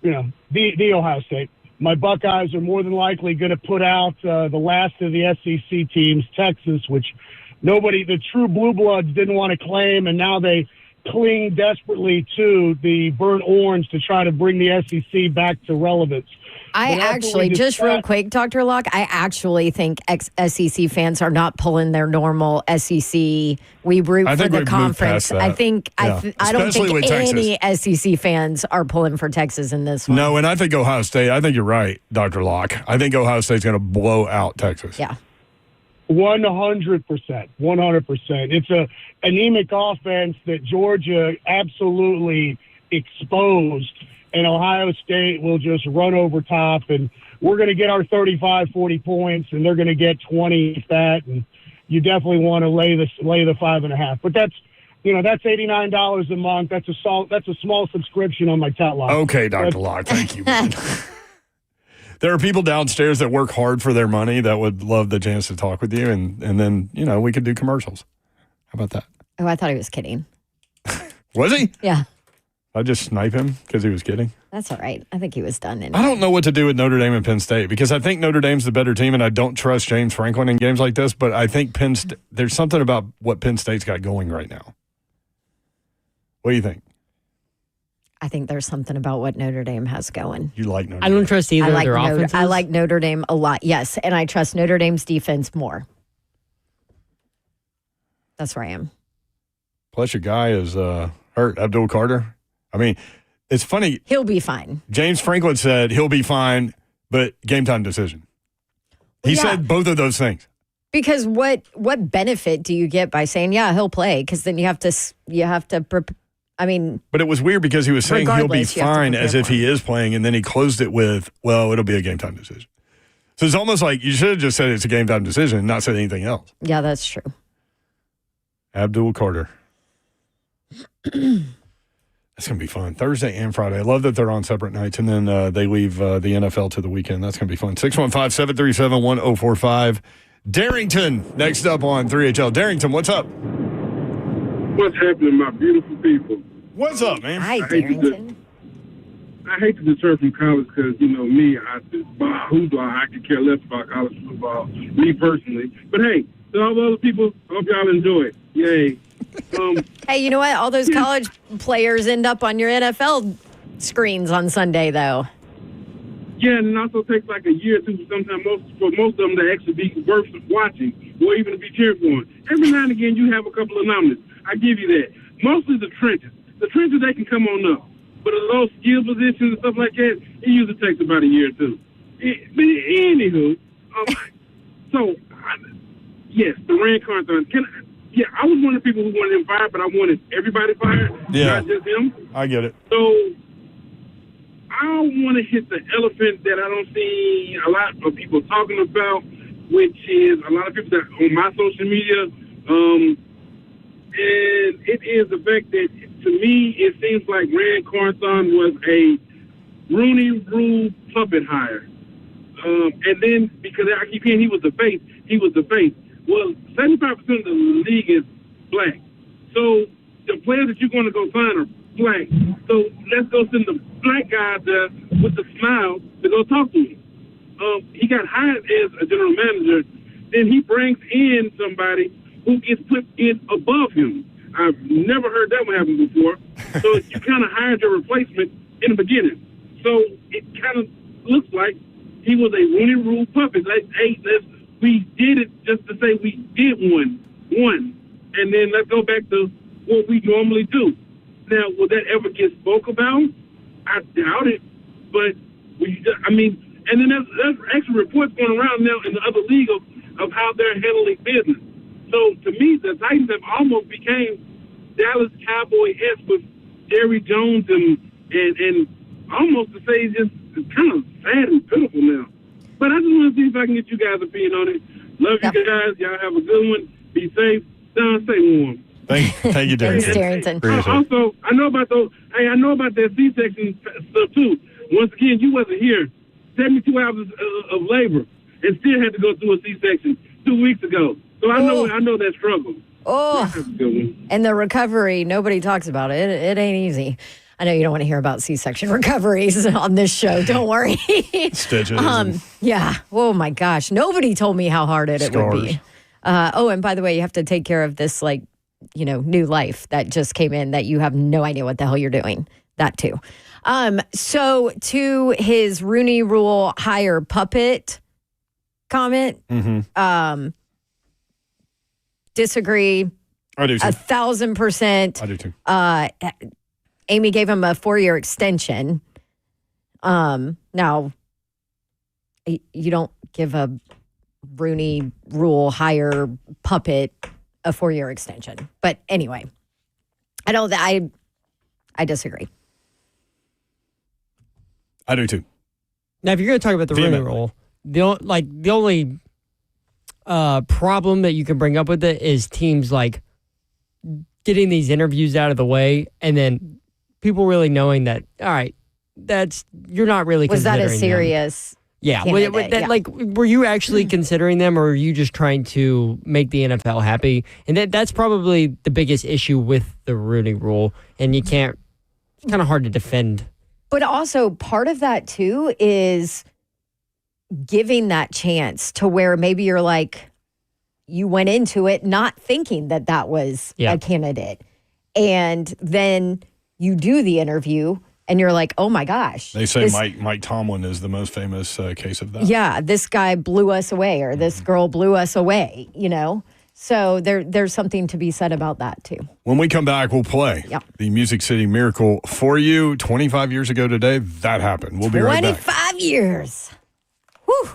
The Ohio State. My Buckeyes are more than likely going to put out the last of the SEC teams, Texas, which the true blue bloods didn't want to claim, and now they cling desperately to the burnt orange to try to bring the SEC back to relevance. I actually, just real quick, Dr. Locke, I actually think SEC fans are not pulling their normal SEC. We root for the conference. I don't think any SEC fans are pulling for Texas in this one. No, and I think Ohio State, I think you're right, Dr. Locke. I think Ohio State's going to blow out Texas. Yeah. 100%. 100%. It's a anemic offense that Georgia absolutely exposed, and Ohio State will just run over top, and we're going to get our 35, 40 points, and they're going to get 20 that, and you definitely want to lay the 5.5. But that's $89 a month. That's a small subscription on my tout line. Okay, Dr. Locke, thank you. There are people downstairs that work hard for their money that would love the chance to talk with you, and then, we could do commercials. How about that? Oh, I thought he was kidding. Was he? Yeah. I just snipe him because he was kidding. That's all right. I think he was done. Anyway. I don't know what to do with Notre Dame and Penn State because I think Notre Dame's the better team, and I don't trust James Franklin in games like this, but I think there's something about what Penn State's got going right now. What do you think? I think there's something about what Notre Dame has going. You like Notre Dame? I don't trust either of their offenses. I like Notre Dame a lot, yes, and I trust Notre Dame's defense more. That's where I am. Plus, your guy is hurt, Abdul Carter. I mean, it's funny. He'll be fine. James Franklin said he'll be fine, but game time decision. He said both of those things. Because what benefit do you get by saying, yeah, he'll play? Because then you have to. I mean, but it was weird because he was saying he'll be fine as if he is playing, and then he closed it with, well, it'll be a game time decision. So it's almost like you should have just said it's a game time decision and not said anything else. Yeah, that's true. Abdul Carter. That's going to be fun. Thursday and Friday. I love that they're on separate nights, and then they leave the NFL to the weekend. That's going to be fun. 615-737-1045. Darrington, next up on 3HL. Darrington, what's up? What's happening, my beautiful people? What's up, man? Hi, Darrington. I hate to deter from college because, me, I could care less about college football, me personally. But, hey, to all the other people, I hope y'all enjoy it. Yay. Hey, you know what? All those college players end up on your NFL screens on Sunday, though. Yeah, and it also takes like a year or two for most of them to actually be worth watching or even to be cheered for. Every now and again, you have a couple of anomalies. I give you that. Mostly the trenches. The trenches, they can come on up. But those skill positions and stuff like that, it usually takes about a year or two. Anywho, yes, the Rand Carthon. Yeah, I was one of the people who wanted him fired, but I wanted everybody fired, not just him. I get it. So I want to hit the elephant that I don't see a lot of people talking about, which is a lot of people that on my social media, and it is the fact that, to me, it seems like Rand Carthon was a Rooney Rule puppet hire. And then, because I keep hearing he was the face. Well, 75% of the league is black. So the players that you're going to go sign are black. So let's go send the black guy there with the smile to go talk to him. He got hired as a general manager. Then he brings in somebody who gets put in above him. I've never heard that one happen before. So you kind of hired your replacement in the beginning. So it kind of looks like he was a Rooney Rule puppet. Like, hey, we did it just to say we did one, and then let's go back to what we normally do. Now, will that ever get spoke about? I doubt it. But, and then there's actually reports going around now in the other league of how they're handling business. So, to me, the Titans have almost became Dallas Cowboy-esque with Jerry Jones and almost to say it's kind of sad and pitiful now. But I just want to see if I can get you guys' opinion on it. Love you guys. Y'all have a good one. Be safe. Don, stay warm. Thank you, Darrington. Thanks, Darrington. Also, I know about that C-section stuff too. Once again, you wasn't here. 72 hours of labor and still had to go through a C-section 2 weeks ago. So I know that struggle. Oh, and the recovery, nobody talks about it. It ain't easy. I know you don't want to hear about C-section recoveries on this show. Don't worry. Stitches. Yeah. Oh, my gosh. Nobody told me how hard it would be. And by the way, you have to take care of this, new life that just came in that you have no idea what the hell you're doing. That too. So to his Rooney Rule hire puppet comment, disagree. I do too. 1,000%. I do too. Amy gave him a 4-year extension. Now, you don't give a Rooney Rule hire puppet a 4-year extension. But anyway, I disagree. I do too. Now, if you're going to talk about the Rooney Rule, the only problem that you can bring up with it is teams getting these interviews out of the way, and then people really knowing that, all right, you're not really considering them. Was that a serious? Yeah. Were you actually considering them, or are you just trying to make the NFL happy? And that's probably the biggest issue with the Rooney Rule, and it's kind of hard to defend. But also part of that too is giving that chance to where maybe you're you went into it not thinking that was a candidate. And then you do the interview and you're like, oh my gosh. They say Mike Tomlin is the most famous case of that. Yeah, this guy blew us away, or this girl blew us away, So there's something to be said about that too. When we come back, we'll play the Music City Miracle for you. 25 years ago today, that happened. We'll be right back. 25 years. Whew.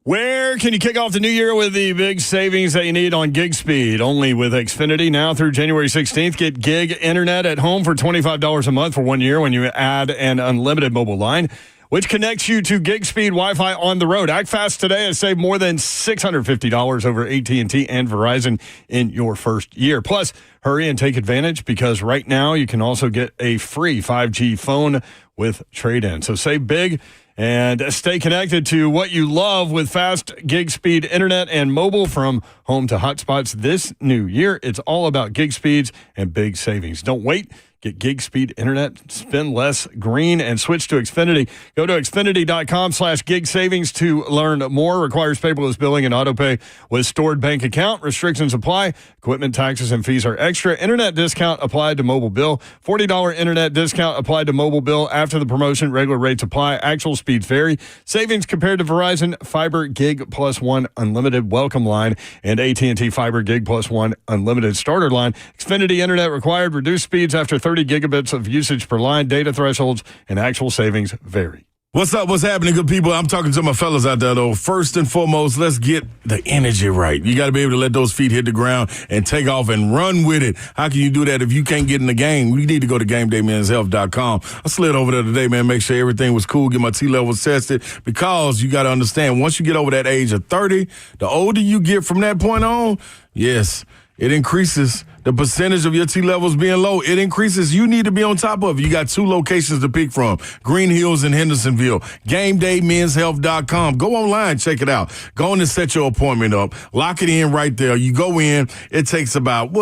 Where can you kick off the new year with the big savings that you need on gig speed? Only with Xfinity now through January 16th. Get gig internet at home for $25 a month for 1 year when you add an unlimited mobile line, which connects you to gig speed Wi-Fi on the road. Act fast today and save more than $650 over AT&T and Verizon in your first year. Plus, hurry and take advantage because right now you can also get a free 5G phone with trade-in. So save big and stay connected to what you love with fast gig speed internet and mobile from home to hotspots this new year. It's all about gig speeds and big savings. Don't wait. Get gig speed internet, spend less green, and switch to Xfinity. Go to Xfinity.com/gig savings to learn more. Requires paperless billing and autopay with stored bank account. Restrictions apply. Equipment taxes and fees are extra. Internet discount applied to mobile bill. $40 internet discount applied to mobile bill. After the promotion, regular rates apply. Actual speeds vary. Savings compared to Verizon Fiber Gig Plus One Unlimited Welcome Line and AT&T Fiber Gig Plus One Unlimited Starter Line. Xfinity internet required. Reduced speeds after 30 gigabits of usage per line. Data thresholds and actual savings vary. What's up? What's happening, good people? I'm talking to my fellas out there, though. First and foremost, let's get the energy right. You got to be able to let those feet hit the ground and take off and run with it. How can you do that if you can't get in the game? You need to go to GameDayMen'sHealth.com. I slid over there today, man, make sure everything was cool, get my T-levels tested, because you got to understand, once you get over that age of 30, the older you get from that point on, yes, it increases the percentage of your T levels being low. It increases. You need to be on top of it. You got 2 locations to pick from, Green Hills and Hendersonville. GameDayMen'sHealth.com. Go online, check it out. Go on and set your appointment up. Lock it in right there. You go in. It takes about,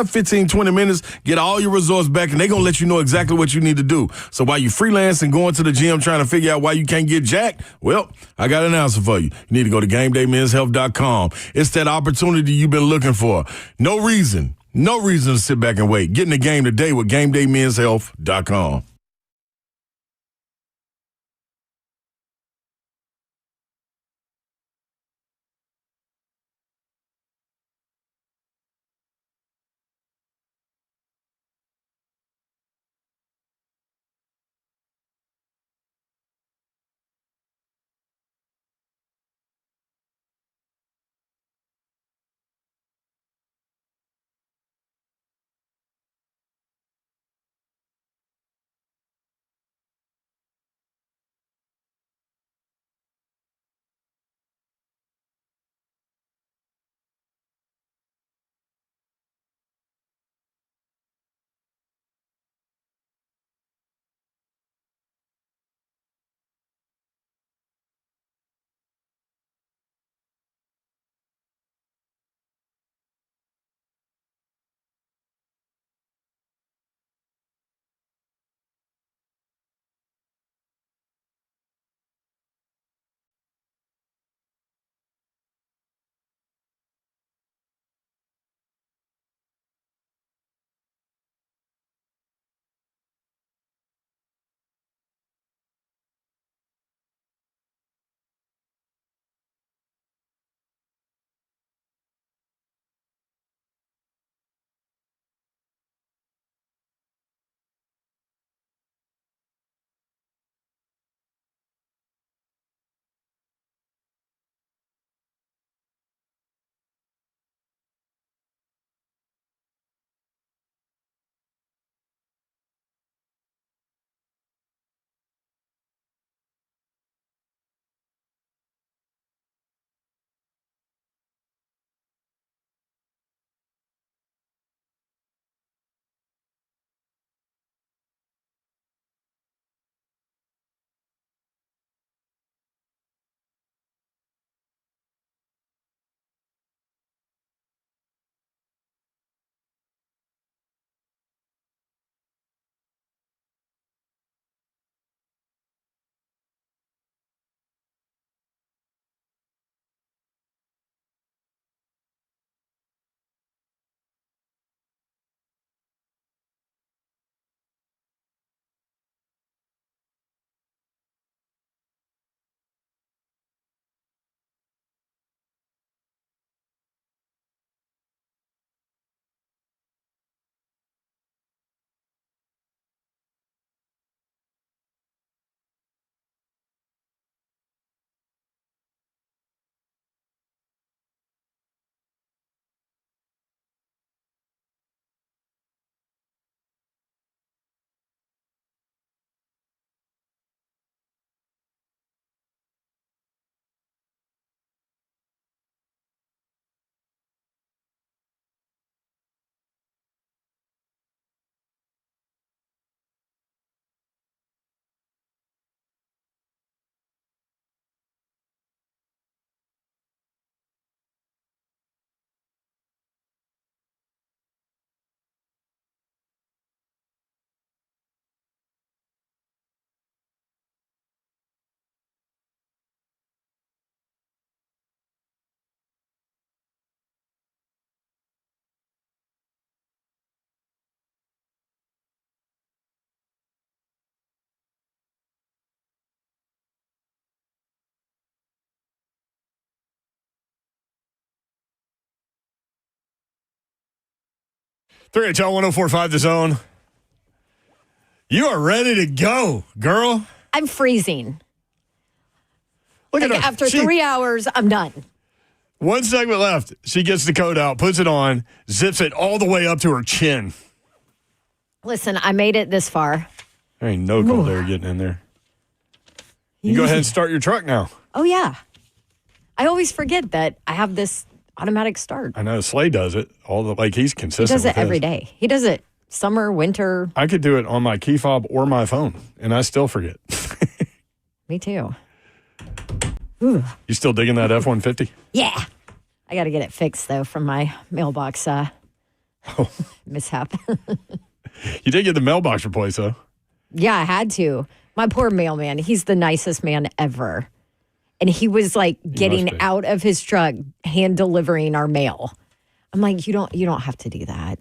15, 20 minutes. Get all your results back, and they're going to let you know exactly what you need to do. So while you freelance and going to the gym trying to figure out why you can't get jacked, well, I got an answer for you. You need to go to GameDayMen'sHealth.com. It's that opportunity you've been looking for. No reason No reason to sit back and wait. Get in the game today with GameDayMen'sHealth.com. Three at 1045 The Zone. You are ready to go, girl. I'm freezing. Look at her. After 3 hours, I'm done. One segment left. She gets the coat out, puts it on, zips it all the way up to her chin. Listen, I made it this far. There ain't no cold air getting in there. You go ahead and start your truck now. Oh, yeah. I always forget that I have this automatic start. I know Slay does it. He's consistent. He does it with every his. day. He does it summer, winter. I could do it on my key fob or my phone, and I still forget. Me too. You still digging that F-150? Yeah. I got to get it fixed, though, from my mailbox mishap. You did get the mailbox replaced, though. Yeah, I had to. My poor mailman, he's the nicest man ever. And he was like getting out of his truck, hand delivering our mail. I'm like, you don't have to do that.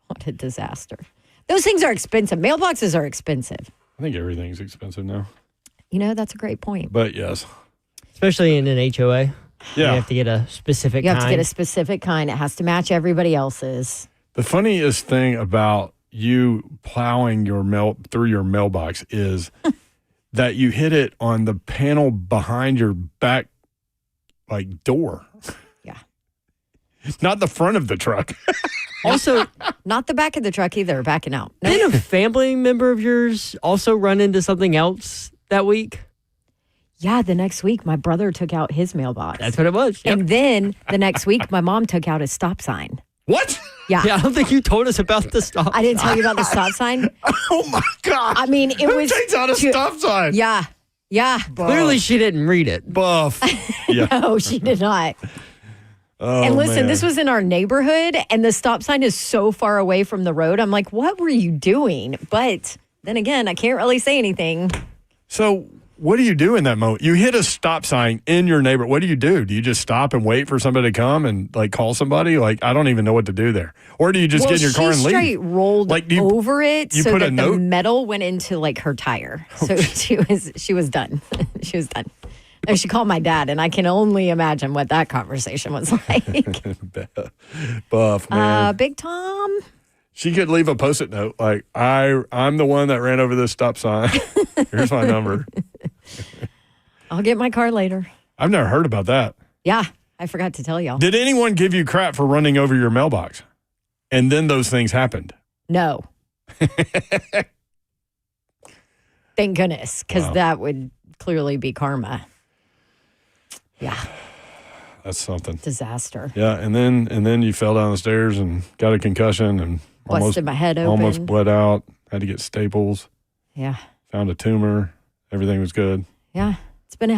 What a disaster. Those things are expensive. Mailboxes are expensive. I think everything's expensive now. That's a great point. But yes. Especially in an HOA. Yeah. You have to get a specific You kind. have to get a specific kind. It has to match everybody else's. The funniest thing about you plowing through your mailbox is that you hit it on the panel behind your back door. Yeah. Not the front of the truck. Also, not the back of the truck either, backing out. No. Didn't a family member of yours also run into something else that week? Yeah, the next week, my brother took out his mailbox. That's what it was. Yep. And then the next week, my mom took out a stop sign. What? Yeah. Yeah, I don't think you told us about the stop sign. I didn't tell you about the stop sign. Oh, my God. I mean, it Who was... takes out a stop sign? Yeah. Yeah. Clearly, she didn't read it. Buff. Yeah. No, she did not. Oh, and listen, man. this was in our neighborhood, and the stop sign is so far away from the road. I'm like, what were you doing? But then again, I can't really say anything. So what do you do in that moment? You hit a stop sign in your neighborhood. What do? Do you just stop and wait for somebody to come and call somebody? I don't even know what to do there. Or do you just get in your car and leave? She straight rolled over it you so put that a the note? metal went into her tire. So she was done. She was done. And she called my dad, and I can only imagine what that conversation was like. Buff, man. Big Tom. She could leave a Post-it note I'm the one that ran over this stop sign. Here's my number. I'll get my car later. I've never heard about that. Yeah, I forgot to tell y'all. Did anyone give you crap for running over your mailbox? And then those things happened? No. Thank goodness, because that would clearly be karma. Yeah. That's something. Disaster. Yeah, and then you fell down the stairs and got a concussion and Busted my head open. Almost bled out. Had to get staples. Yeah. Found a tumor. Everything was good. Yeah. It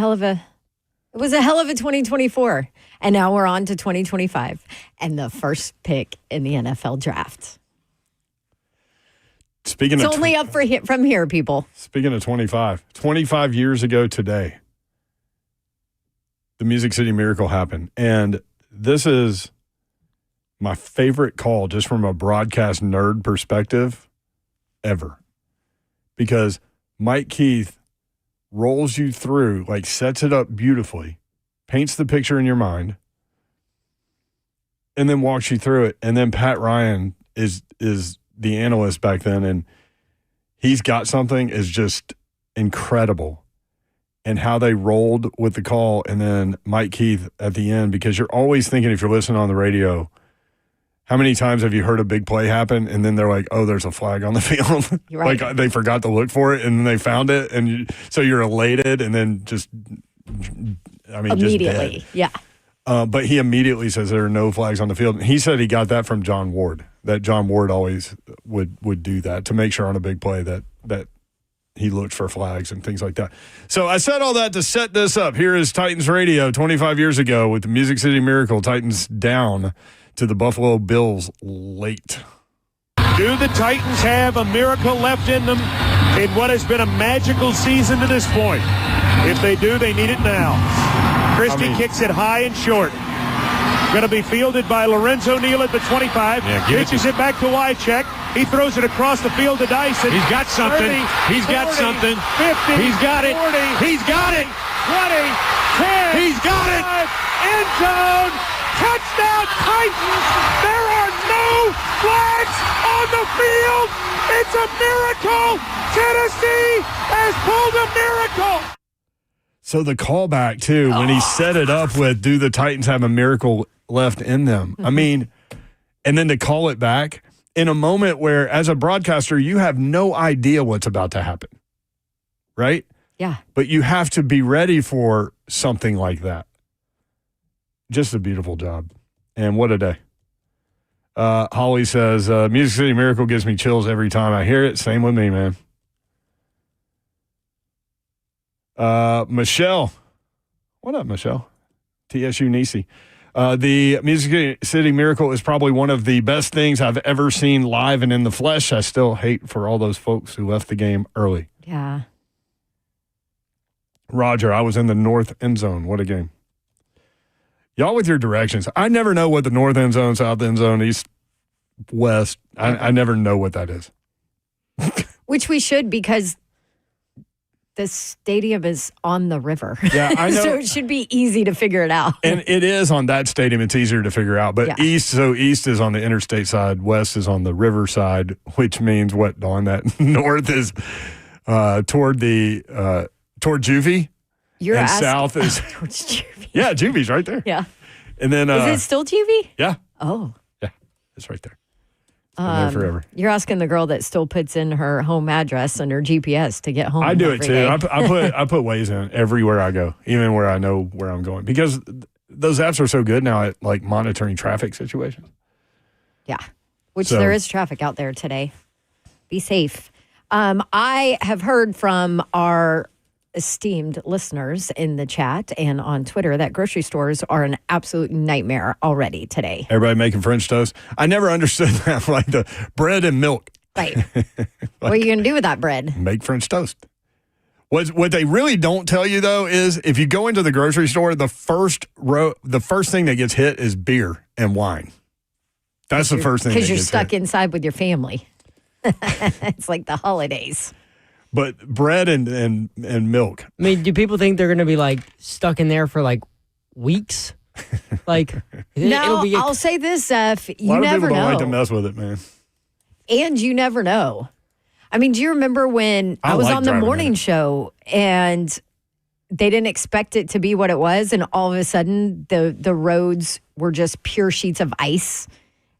was a hell of a 2024. And now we're on to 2025 and the first pick in the NFL draft. It's only up from here, people. Speaking of 25 years ago today, the Music City Miracle happened. And this is my favorite call just from a broadcast nerd perspective ever. Because Mike Keith rolls you through, sets it up beautifully, paints the picture in your mind, and then walks you through it. And then Pat Ryan is the analyst back then, and he's got something is just incredible. And how they rolled with the call, and then Mike Keith at the end, because you're always thinking, if you're listening on the radio, how many times have you heard a big play happen, and then they're like, oh, there's a flag on the field. You're right. They forgot to look for it, and then they found it, and so you're elated, and then immediately, just dead. Yeah. But he immediately says there are no flags on the field. He said he got that from John Ward, that John Ward always would do that to make sure on a big play that he looked for flags and things like that. So I said all that to set this up. Here is Titans Radio 25 years ago with the Music City Miracle. Titans down to the Buffalo Bills late. Do the Titans have a miracle left in them in what has been a magical season to this point? If they do, they need it now. Christie kicks it high and short. Going to be fielded by Lorenzo Neal at the 25. Pitches it back to Wycheck. He throws it across the field to Dyson. He's got something. 30, He's got 40, something. 50. He's got it. 40. He's got it. 20. 10. He's got it. End zone. Touchdown Titans. There are no flags on the field. It's a miracle. Tennessee has pulled a miracle. So the callback, too, when he set it up with, do the Titans have a miracle left in them? I mean, and then to call it back in a moment where, as a broadcaster, you have no idea what's about to happen, right? Yeah. But you have to be ready for something like that. Just a beautiful job. And what a day. Holly says, Music City Miracle gives me chills every time I hear it. Same with me, man. Michelle. What up, Michelle? TSU Nisi. The Music City Miracle is probably one of the best things I've ever seen live and in the flesh. I still hate for all those folks who left the game early. Yeah. Roger, I was in the north end zone. What a game. Y'all with your directions. I never know what the north end zone, south end zone, east, west. I never know what that is. Which we should, because the stadium is on the river. Yeah, I know. So it should be easy to figure it out. And it is on that stadium. It's easier to figure out. But east is on the interstate side. West is on the river side, which means what, Dawn? That north is toward Juvie. And south is towards Juvie. Yeah, Juvie's right there. Yeah. And then is it still Juvie? Yeah. Oh. Yeah, it's right there. It's been there forever. You're asking the girl that still puts in her home address and her GPS to get home. I do it every too. day. I put Waze in everywhere I go, even where I know where I'm going, because those apps are so good now at like monitoring traffic situations. Yeah, which there is traffic out there today. Be safe. I have heard from our esteemed listeners in the chat and on Twitter that grocery stores are an absolute nightmare already today. Everybody making French toast. I never understood that, like the bread and milk. Right. What are you going to do with that bread? Make French toast. What they really don't tell you, though, is if you go into the grocery store, the first thing that gets hit is beer and wine. That's the first thing. Because you're stuck inside with your family. It's like the holidays. But bread and milk. I mean, do people think they're going to be like stuck in there for like weeks? Like, no, I'll say this, Zeph. You never know. A lot of people don't like to mess with it, man. And you never know. I mean, do you remember when I was on the morning show and they didn't expect it to be what it was, and all of a sudden the roads were just pure sheets of ice,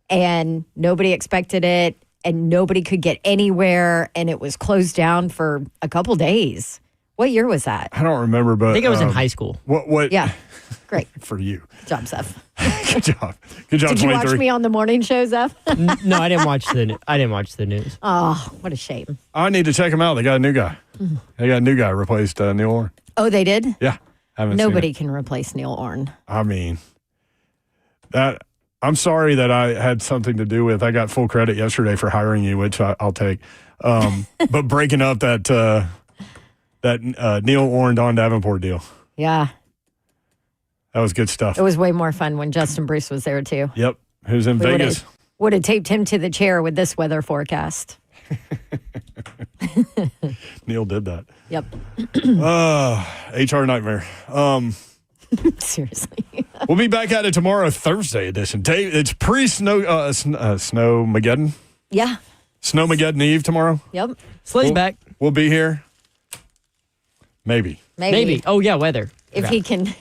and nobody expected it. And nobody could get anywhere, and it was closed down for a couple days. What year was that? I don't remember, but I think I was in high school. What? Yeah, great for you. Good job, Zeph. Good job. Good job. Did you watch me on the morning show, Zeph? No, I didn't watch the news. Oh, what a shame. I need to check them out. They got a new guy. They got a new guy replaced Neil Orn. Oh, they did? Yeah, nobody can replace Neil Orn. I mean, that. I'm sorry that I had something to do with. I got full credit yesterday for hiring you, which I'll take. But breaking up that Neil Orn, Don Davenport deal. Yeah. That was good stuff. It was way more fun when Justin Bruce was there, too. Yep. He was in Vegas. Would have taped him to the chair with this weather forecast. Neil did that. Yep. HR nightmare. Seriously. We'll be back at it tomorrow, Thursday edition. It's pre-snow Snowmageddon. Yeah. Snowmageddon Eve tomorrow. Yep. Sleigh's back. We'll be here. Maybe. Oh yeah, weather. If he can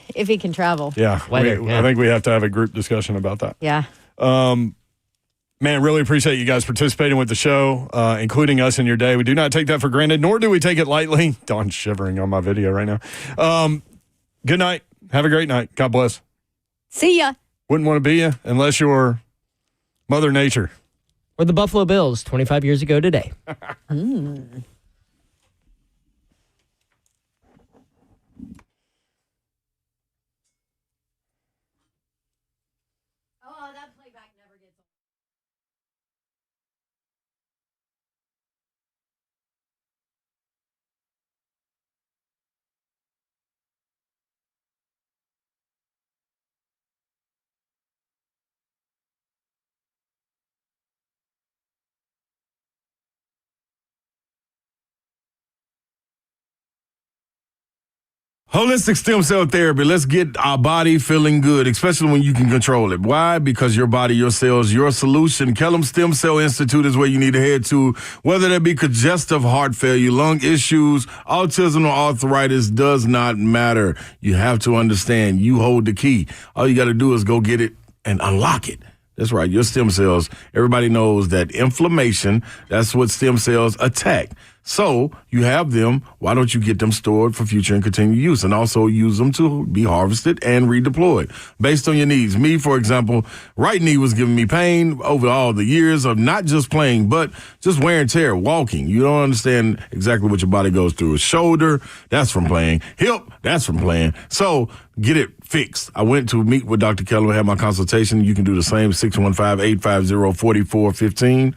travel. Yeah. Weather. I think we have to have a group discussion about that. Yeah. Man, really appreciate you guys participating with the show, including us in your day. We do not take that for granted, nor do we take it lightly. Dawn's shivering on my video right now. Good night. Have a great night. God bless. See ya. Wouldn't want to be you unless you're Mother Nature. Or the Buffalo Bills 25 years ago today. Holistic stem cell therapy. Let's get our body feeling good, especially when you can control it. Why? Because your body, your cells, your solution. Kellum Stem Cell Institute is where you need to head to. Whether that be congestive heart failure, lung issues, autism, or arthritis, does not matter. You have to understand you hold the key. All you got to do is go get it and unlock it. That's right. Your stem cells, everybody knows that inflammation, that's what stem cells attack. So you have them. Why don't you get them stored for future and continued use, and also use them to be harvested and redeployed based on your needs? Me, for example, right knee was giving me pain over all the years of not just playing, but just wear and tear, walking. You don't understand exactly what your body goes through. Shoulder, that's from playing. Hip, that's from playing. So get it fixed. I went to meet with Dr. Kellum, had my consultation. You can do the same, 615-850-4415.